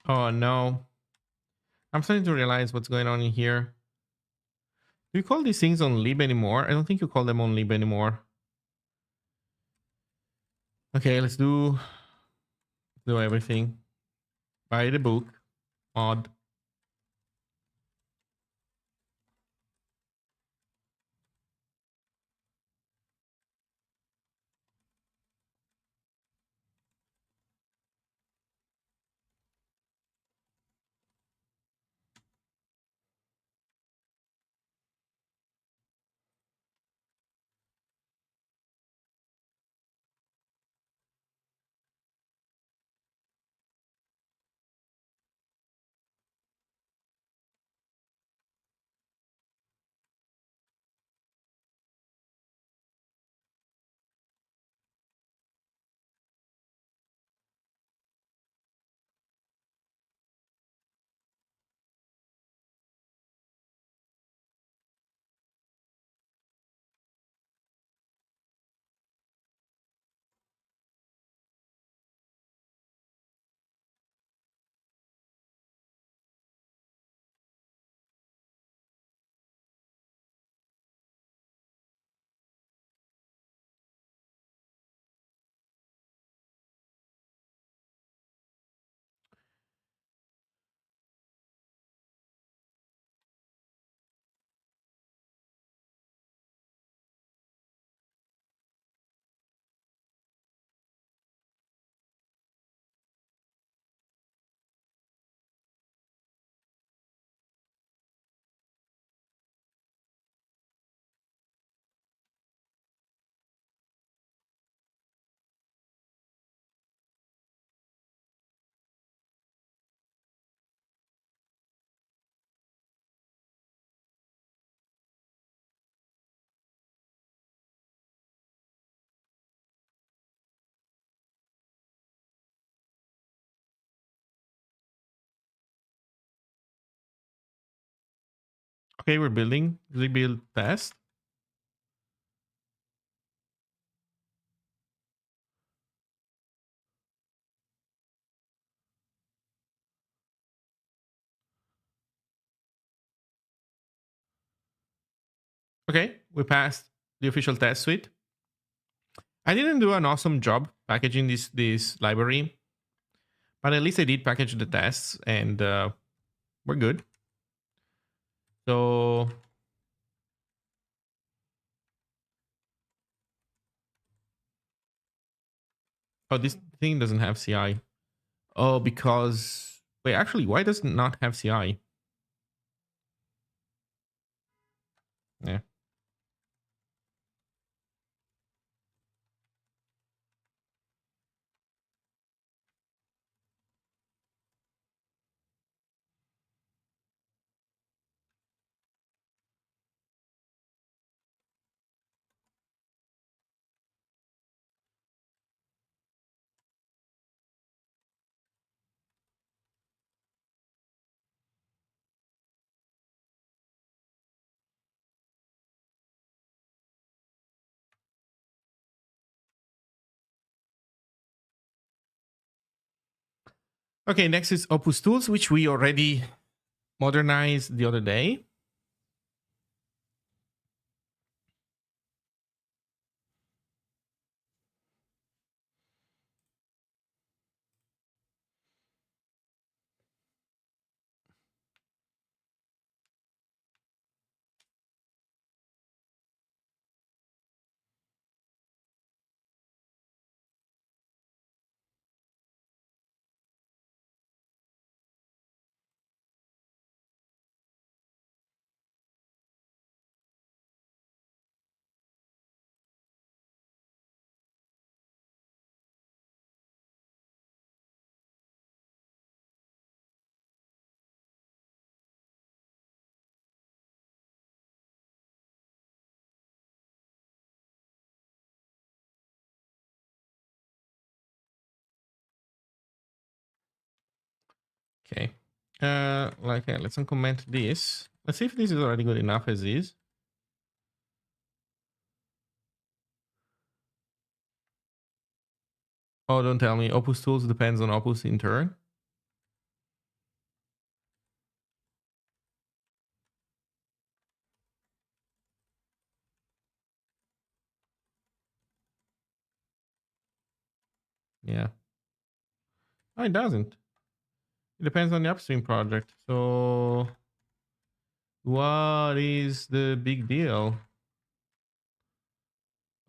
Oh no. I'm starting to realize what's going on in here. Do you call these things on lib anymore? I don't think you call them on lib anymore. Okay, let's do everything. By the book. Mod. Okay, we're building. Zig build test. Okay, we passed the official test suite. I didn't do an awesome job packaging this library, but at least I did package the tests, and we're good. So, oh, this thing doesn't have CI. Oh, because wait, actually, why does it not have CI? Yeah. Okay, next is Opus Tools, which we already modernized the other day. Okay. Let's uncomment this. Let's see if this is already good enough as is. Oh, don't tell me. Opus Tools depends on Opus in turn. Yeah. No, it doesn't. It depends on the upstream project. So, what is the big deal?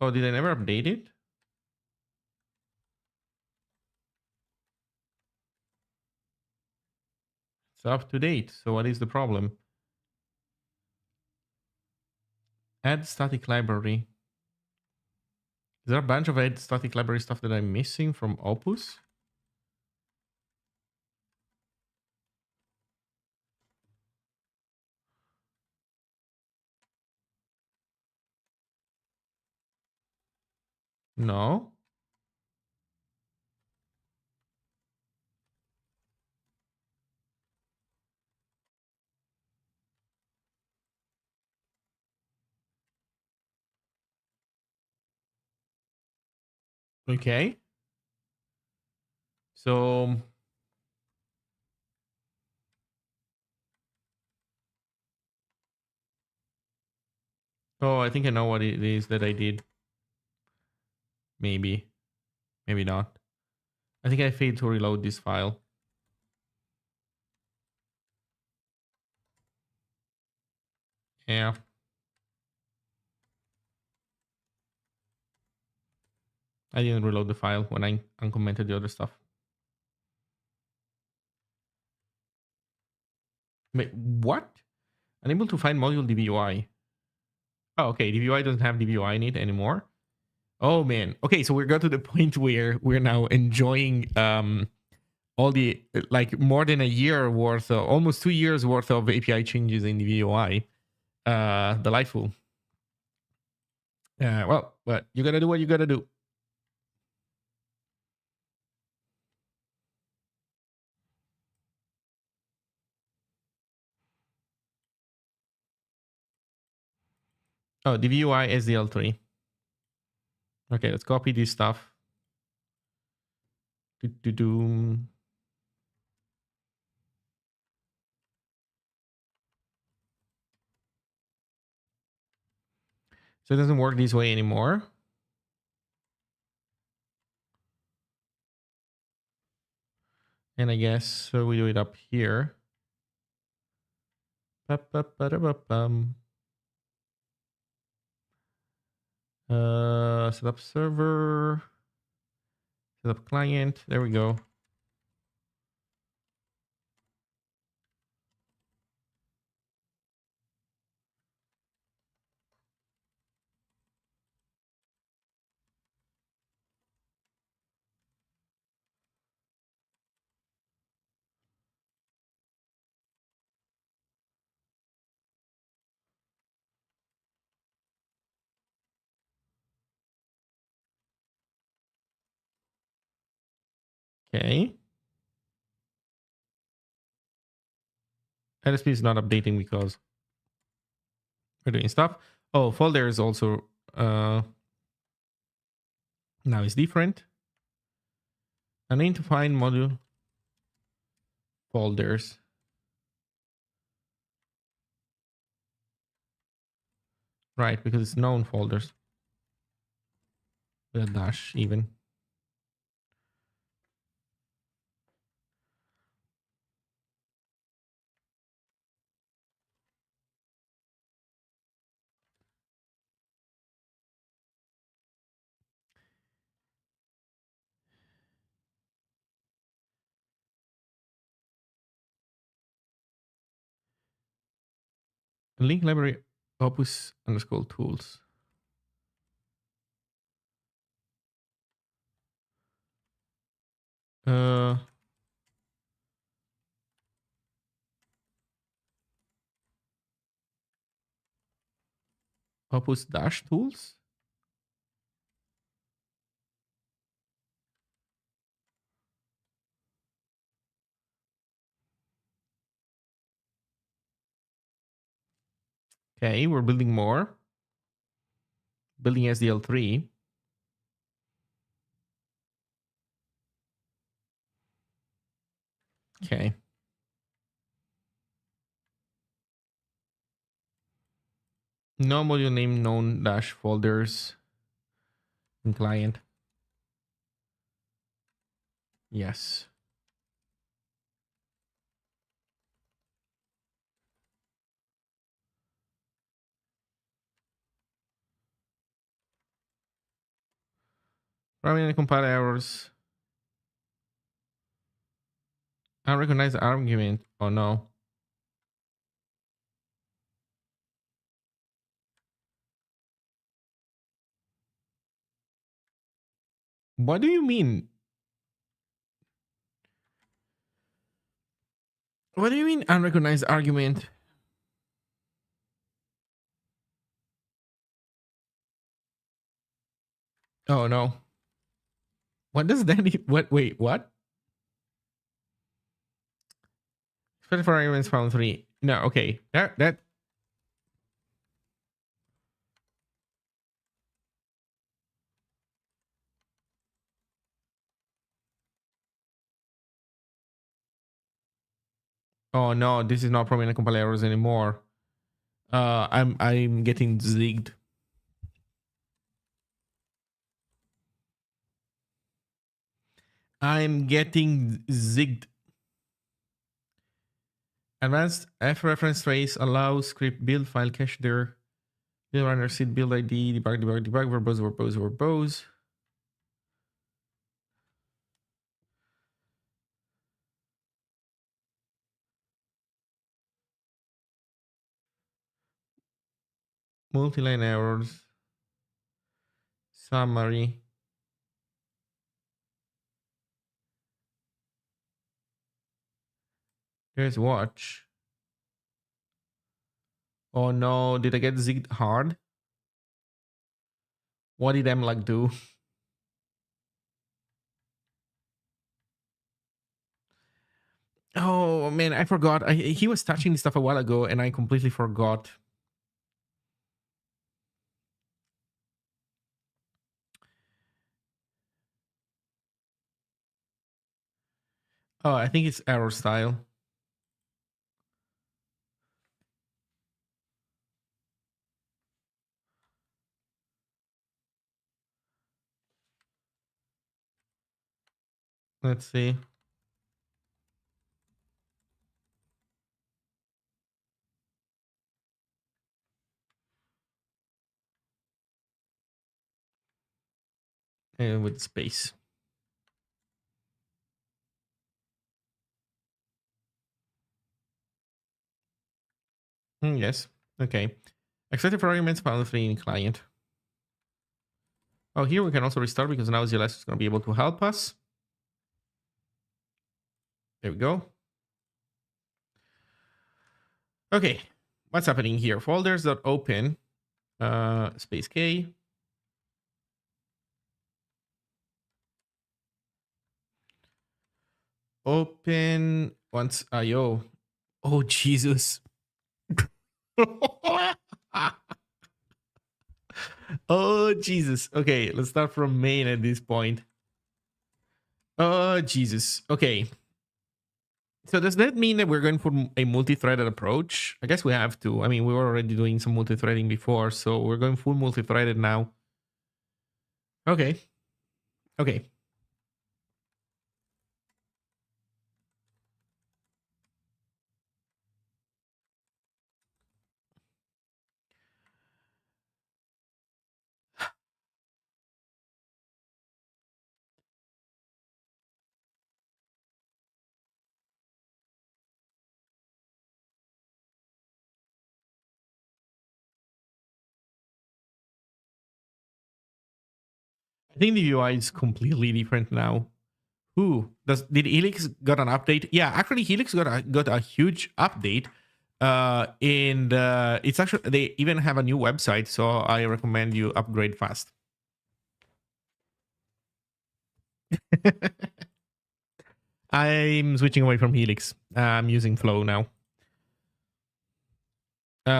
Oh, did I never update it? It's up to date. So, what is the problem? Add static library. Is there a bunch of add static library stuff that I'm missing from Opus? No. Okay. So, oh, I think I know what it is that I did. Maybe. Maybe not. I think I failed to reload this file. Yeah. I didn't reload the file when I uncommented the other stuff. Wait, what? Unable to find module DVUI. Oh, okay. DVUI doesn't have DVUI in it anymore. Oh man. Okay, so we got to the point where we're now enjoying all the like more than a year worth of almost 2 years worth of API changes in DVUI. Delightful. Well, but you gotta do what you gotta do. Oh, DVUI SDL3. Okay, let's copy this stuff. Do-do-do. So it doesn't work this way anymore. And I guess so we do it up here. Ba-ba-ba-da-ba-bum. Set up server. Set up client. There we go. Okay. LSP is not updating because we're doing stuff. Oh, folder is also now it's different. I need to find module folders. Right, because it's known folders. With a dash even. Link library opus underscore tools. Uh opus dash tools. Okay, we're building more. Building SDL3. Okay. No module name known dash folders in client. Yes. Running and compile errors. Unrecognized argument. Oh no. What do you mean? What do you mean unrecognized argument? Oh no. What does that mean? What? Wait, what? 24 arguments found 3. No, okay. That. Oh no, this is not prominent compile errors anymore. I'm getting zigged. I'm getting zigged. Advanced F reference trace allows script build file cache there. Build runner seed build ID debug verbose. Multi-line errors. Summary. Here's watch. Oh no, did I get zigged hard? What did MLAG do? Oh man, I forgot. He was touching this stuff a while ago and I completely forgot. Oh, I think it's arrow style. Let's see. And with space. Yes. Okay. Accepted for arguments found in client. Oh, here we can also restart because now ZLS is going to be able to help us. There we go. Okay. What's happening here? Folders.open space K. Open once IO. Oh, Jesus. Oh, Jesus. Okay, let's start from main at this point. Oh, Jesus. Okay. So does that mean that we're going for a multi-threaded approach? I guess we have to. I mean, we were already doing some multi-threading before, so we're going full multi-threaded now. Okay. Okay. I think the UI is completely different now. Ooh, did Helix got an update? Yeah, actually, Helix got a huge update. And it's actually they even have a new website, so I recommend you upgrade fast. I'm switching away from Helix. I'm using Flow now.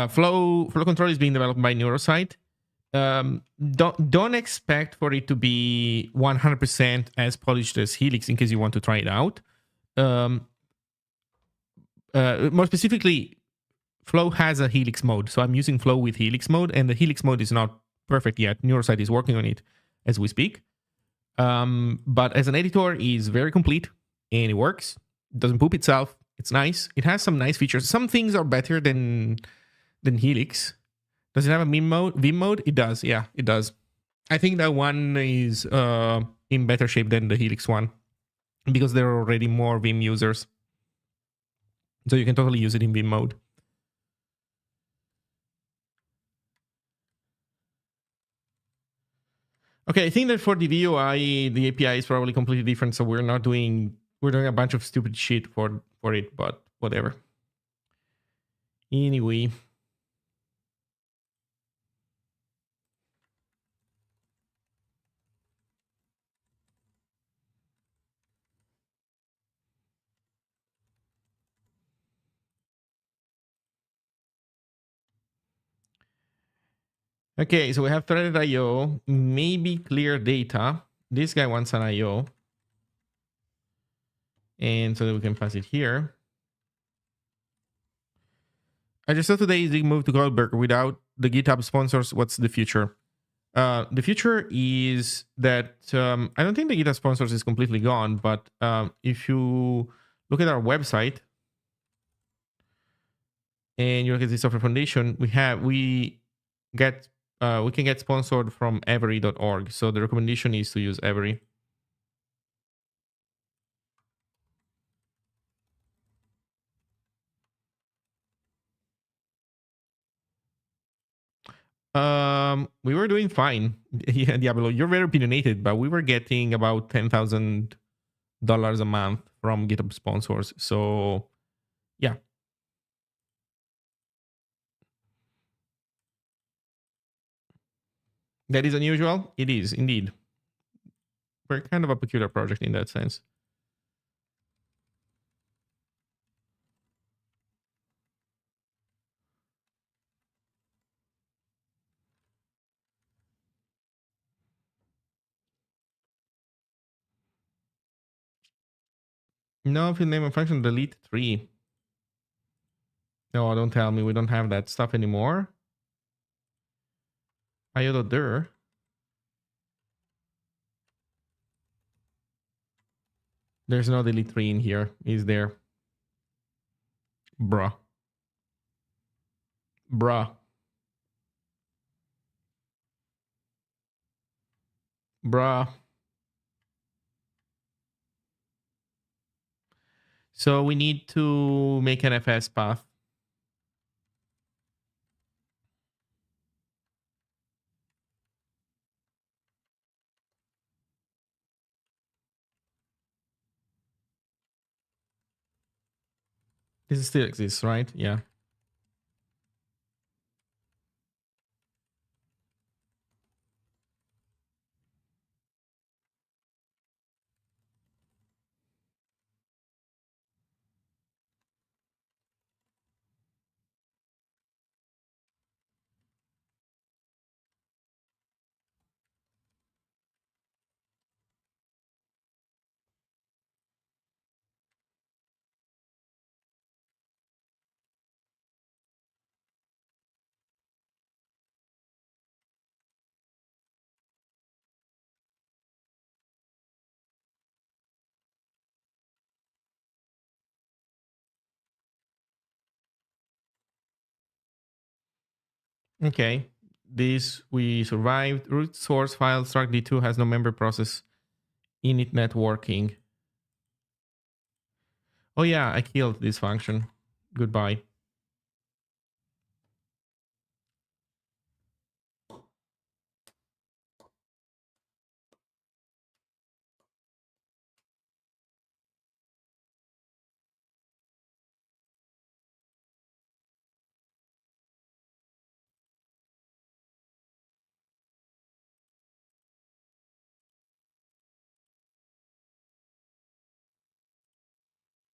Flow control is being developed by Neurosite. Don't expect for it to be 100% as polished as Helix in case you want to try it out. More specifically, Flow has a Helix mode, so I'm using Flow with Helix mode, and the Helix mode is not perfect yet. Neurosite is working on it as we speak. But as an editor, is very complete and it works. It doesn't poop itself. It's nice. It has some nice features. Some things are better than Helix. Does it have a Vim mode? Vim mode? It does. Yeah, it does. I think that one is in better shape than the Helix one because there are already more Vim users. So you can totally use it in Vim mode. Okay, I think that for the VUI, the API is probably completely different. So we're doing a bunch of stupid shit for it, but whatever. Anyway. Okay, so we have threaded IO, maybe clear data. This guy wants an IO. And so that we can pass it here. I just saw today Zig moved to Goldberg without the GitHub sponsors. What's the future? The future is that I don't think the GitHub sponsors is completely gone, but if you look at our website and you look at the software foundation, we can get sponsored from every.org. So the recommendation is to use Every. We were doing fine. Yeah, Diablo, you're very opinionated, but we were getting about $10,000 a month from GitHub sponsors. So, yeah. That is unusual. It is indeed. We're kind of a peculiar project in that sense. No, field name and function delete 3. No, don't tell me we don't have that stuff anymore. io.dir. There's no delete 3 in here, is there? Bruh. Bruh. Bruh. So we need to make an FS path. This still exists, right? Yeah. Okay. This we survived. Root source file struct d2 has no member process init networking. Oh yeah, I killed this function. Goodbye.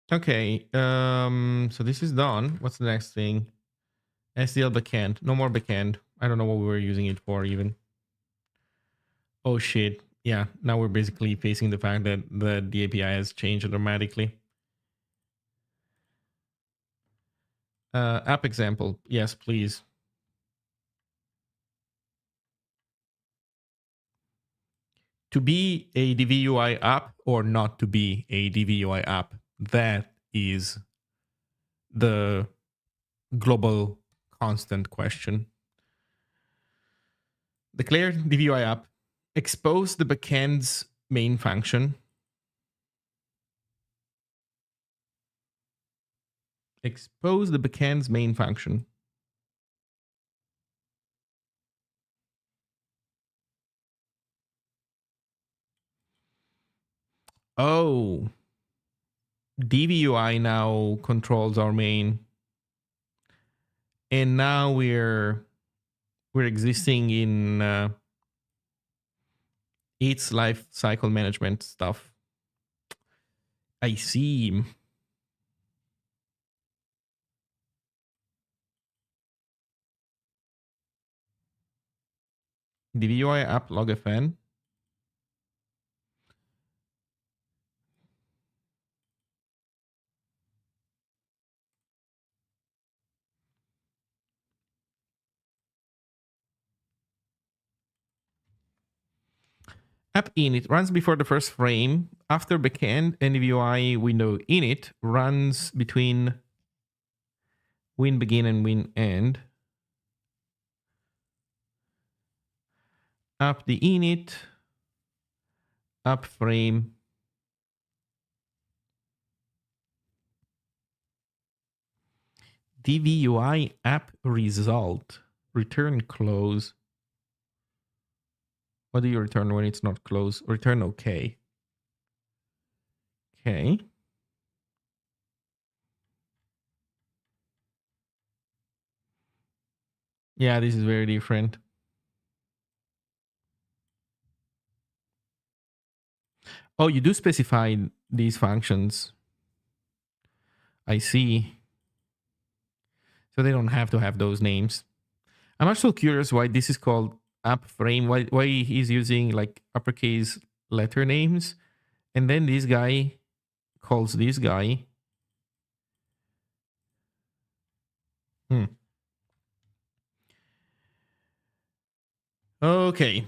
Okay. So this is done. What's the next thing? SDL backend. No more backend. I don't know what we were using it for even. Oh shit. Yeah. Now we're basically facing the fact that the API has changed dramatically. App example. Yes, please. To be a DVUI app or not to be a DVUI app? That is the global constant question. Declare DVUI app. Expose the backend's main function. Expose the backend's main function. Oh, DVUI now controls our main, and now we're existing in its life cycle management stuff. I see. DVUI app log fn. App init runs before the first frame. After backend and DVUI window init runs between win begin and win end. App the init. App frame. DVUI app result. Return close. What do you return when it's not close? Return okay. Okay. Yeah, this is very different. Oh, you do specify these functions. I see. So they don't have to have those names. I'm actually curious why this is called app frame. Why he's using like uppercase letter names, and then this guy calls this guy. Okay.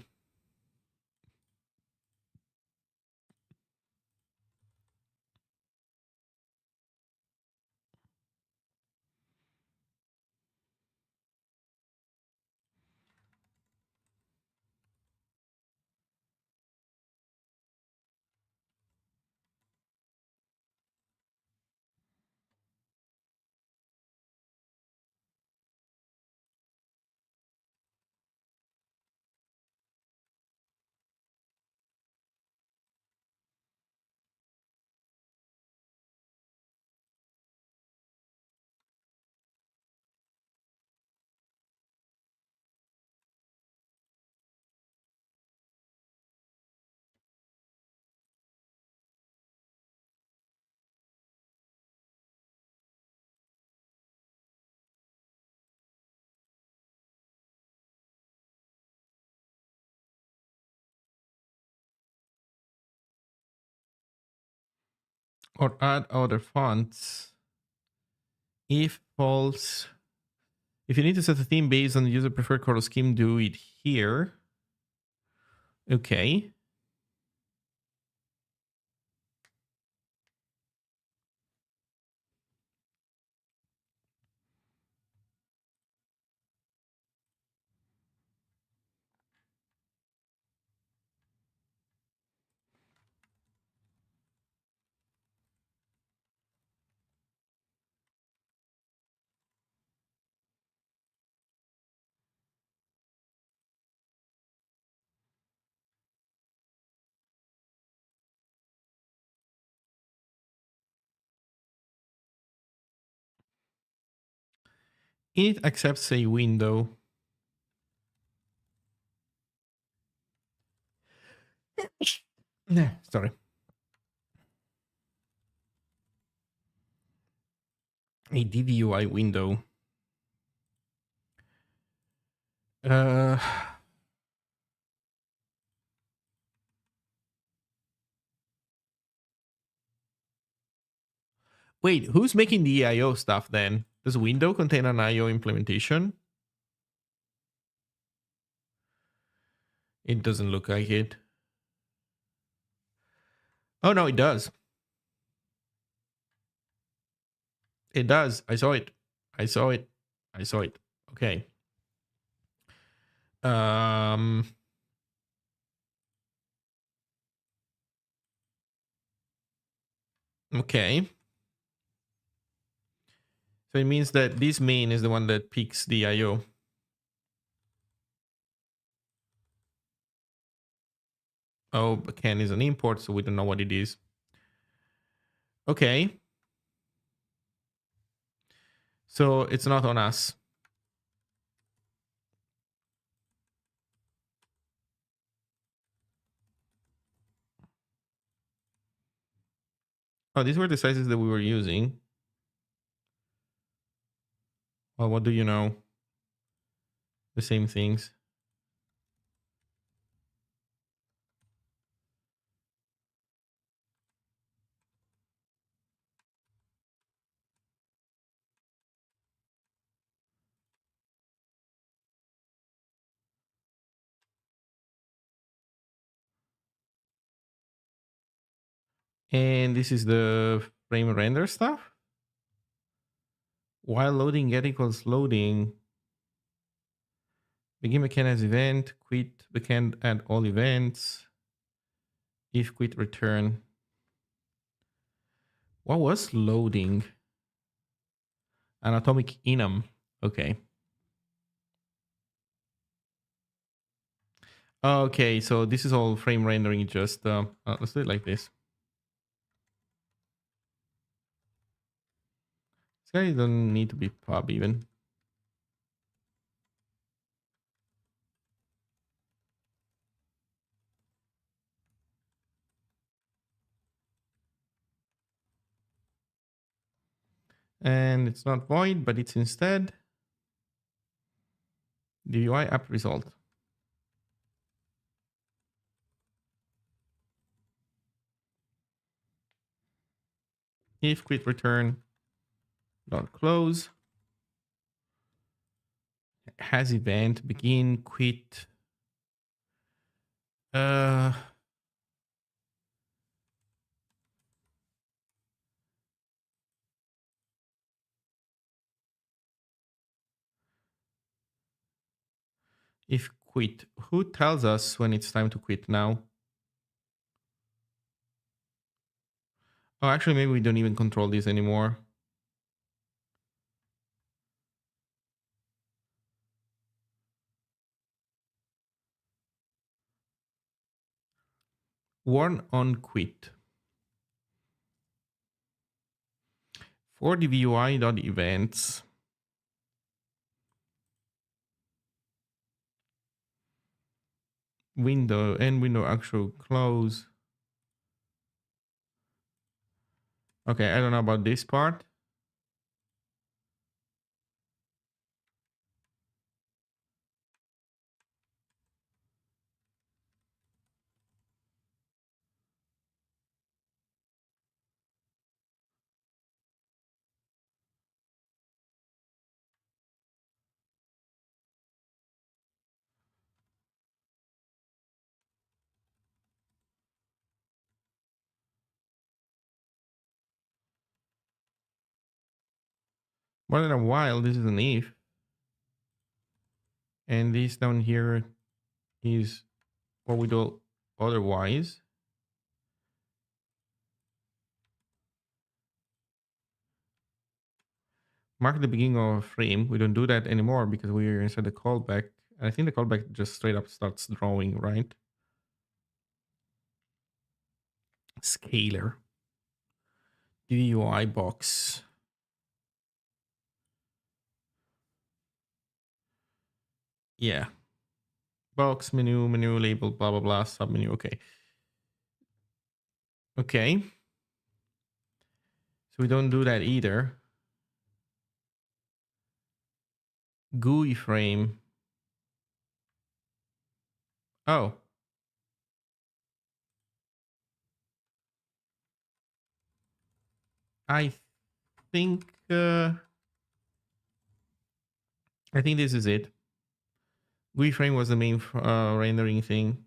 Or add other fonts. If false, if you need to set a theme based on the user preferred color scheme, do it here. Okay. It accepts a window. Sorry. A DVUI window. Uh, wait, who's making the IO stuff then? Does window contain an IO implementation? It doesn't look like it. Oh no, it does. It does. I saw it. I saw it. I saw it. Okay. Um okay. So it means that this main is the one that picks the IO. Oh, but Ken is an import, so we don't know what it is. Okay. So it's not on us. Oh, these were the sizes that we were using. Well, what do you know? The same things. And this is the frame render stuff. While loading get equals loading. Begin backend as event, quit backend at all events. If quit return. What was loading? Anatomic enum. Okay. Okay, so this is all frame rendering. Just let's do it like this. This guy doesn't need to be pub even. And it's not void, but it's instead the UI app result. if quit return dot close has event begin quit. If quit, who tells us when it's time to quit now? Oh, actually, maybe we don't even control this anymore. Warn on quit. For the VUI.events, window and window actual close. Okay, I don't know about this part. More than a while, this is an if. And this down here is what we do otherwise. Mark the beginning of a frame. We don't do that anymore because we're inside the callback. I think the callback just straight up starts drawing, right? Scalar. DUI box. Yeah. Box, menu, label, blah, blah, blah, submenu. Okay. Okay. So we don't do that either. GUI frame. Oh. I think this is it. GUI frame was the main rendering thing.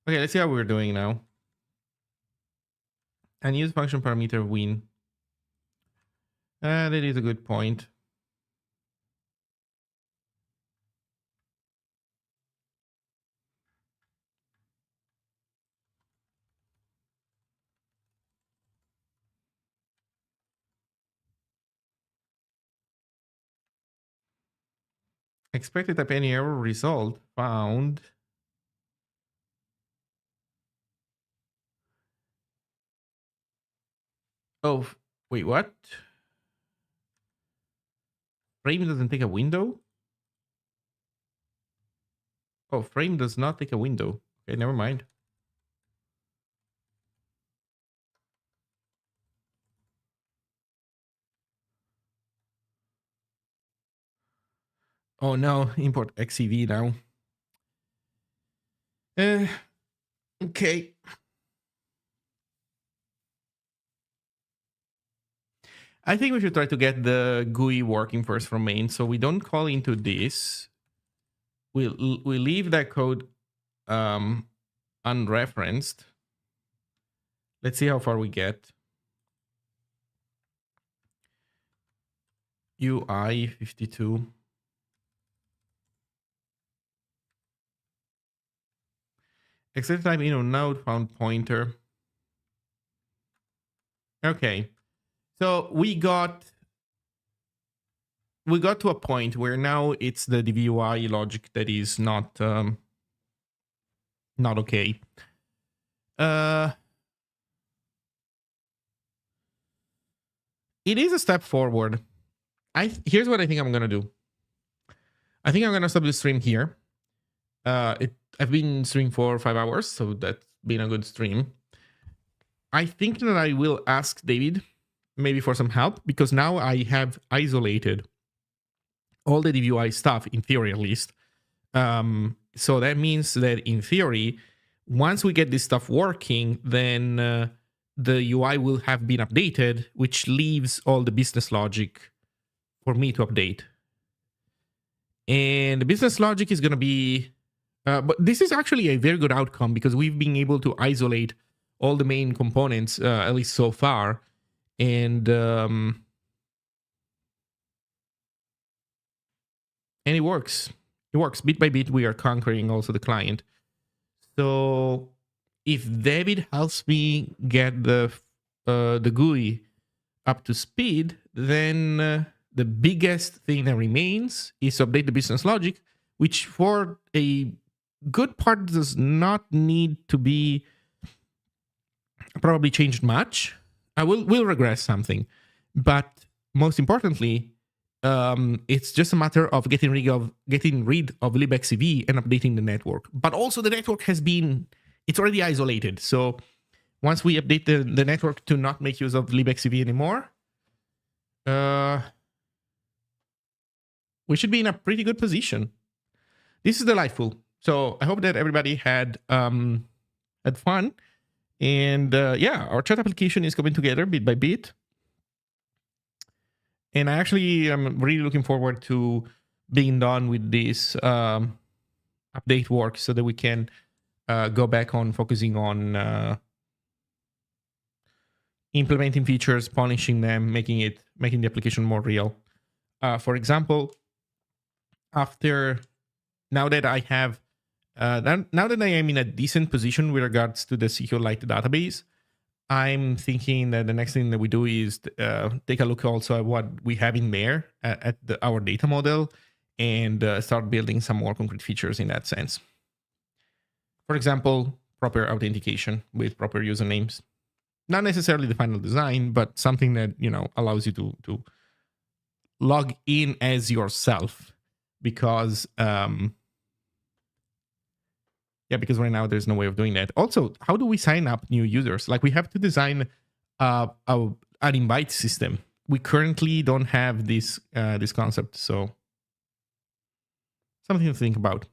Okay, let's see how we're doing now. Unused function parameter win. That is a good point. Expected type any error result found. Oh, wait, what? Frame doesn't take a window? Oh, frame does not take a window. Okay, never mind. Oh no, import XEV now. Okay. I think we should try to get the GUI working first from main, so we don't call into this. We leave that code unreferenced. Let's see how far we get. UI 52. Exit type node found pointer. Okay, so we got to a point where now it's the DVUI logic that is not okay. It is a step forward. Here's what I think I'm gonna do. I think I'm gonna stop the stream here. I've been streaming for 5 hours, so that's been a good stream. I think that I will ask David maybe for some help, because now I have isolated all the DVUI stuff, in theory at least. So that means that in theory, once we get this stuff working, then the UI will have been updated, which leaves all the business logic for me to update. And the business logic is going to be, but this is actually a very good outcome because we've been able to isolate all the main components, at least so far. And it works. It works bit by bit. We are conquering also the client. So if David helps me get the GUI up to speed, then the biggest thing that remains is to update the business logic, which for a good part does not need to be probably changed much. I will regress something, but most importantly, it's just a matter of getting rid of libxcv and updating the network. But also the network it's already isolated. So once we update the network to not make use of libxcv anymore, we should be in a pretty good position. This is delightful. So I hope that everybody had fun. And yeah, our chat application is coming together bit by bit. And I actually am really looking forward to being done with this update work so that we can go back on focusing on implementing features, polishing them, making the application more real. For example, now that I have now that I am in a decent position with regards to the SQLite database, I'm thinking that the next thing that we do is take a look also at what we have in there at our data model and start building some more concrete features in that sense. For example, proper authentication with proper usernames. Not necessarily the final design, but something that allows you to log in as yourself, because because right now there's no way of doing that. Also, how do we sign up new users? Like, we have to design an invite system. We currently don't have this concept, so something to think about.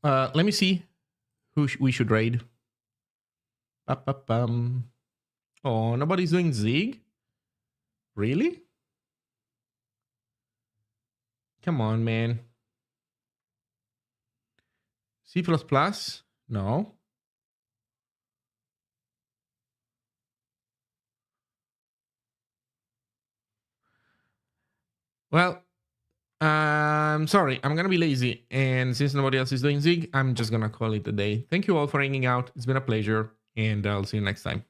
Let me see who we should raid. Oh, nobody's doing Zig? Really? Come on, man. C++? No. Well, I'm sorry. I'm going to be lazy. And since nobody else is doing Zig, I'm just going to call it a day. Thank you all for hanging out. It's been a pleasure. And I'll see you next time.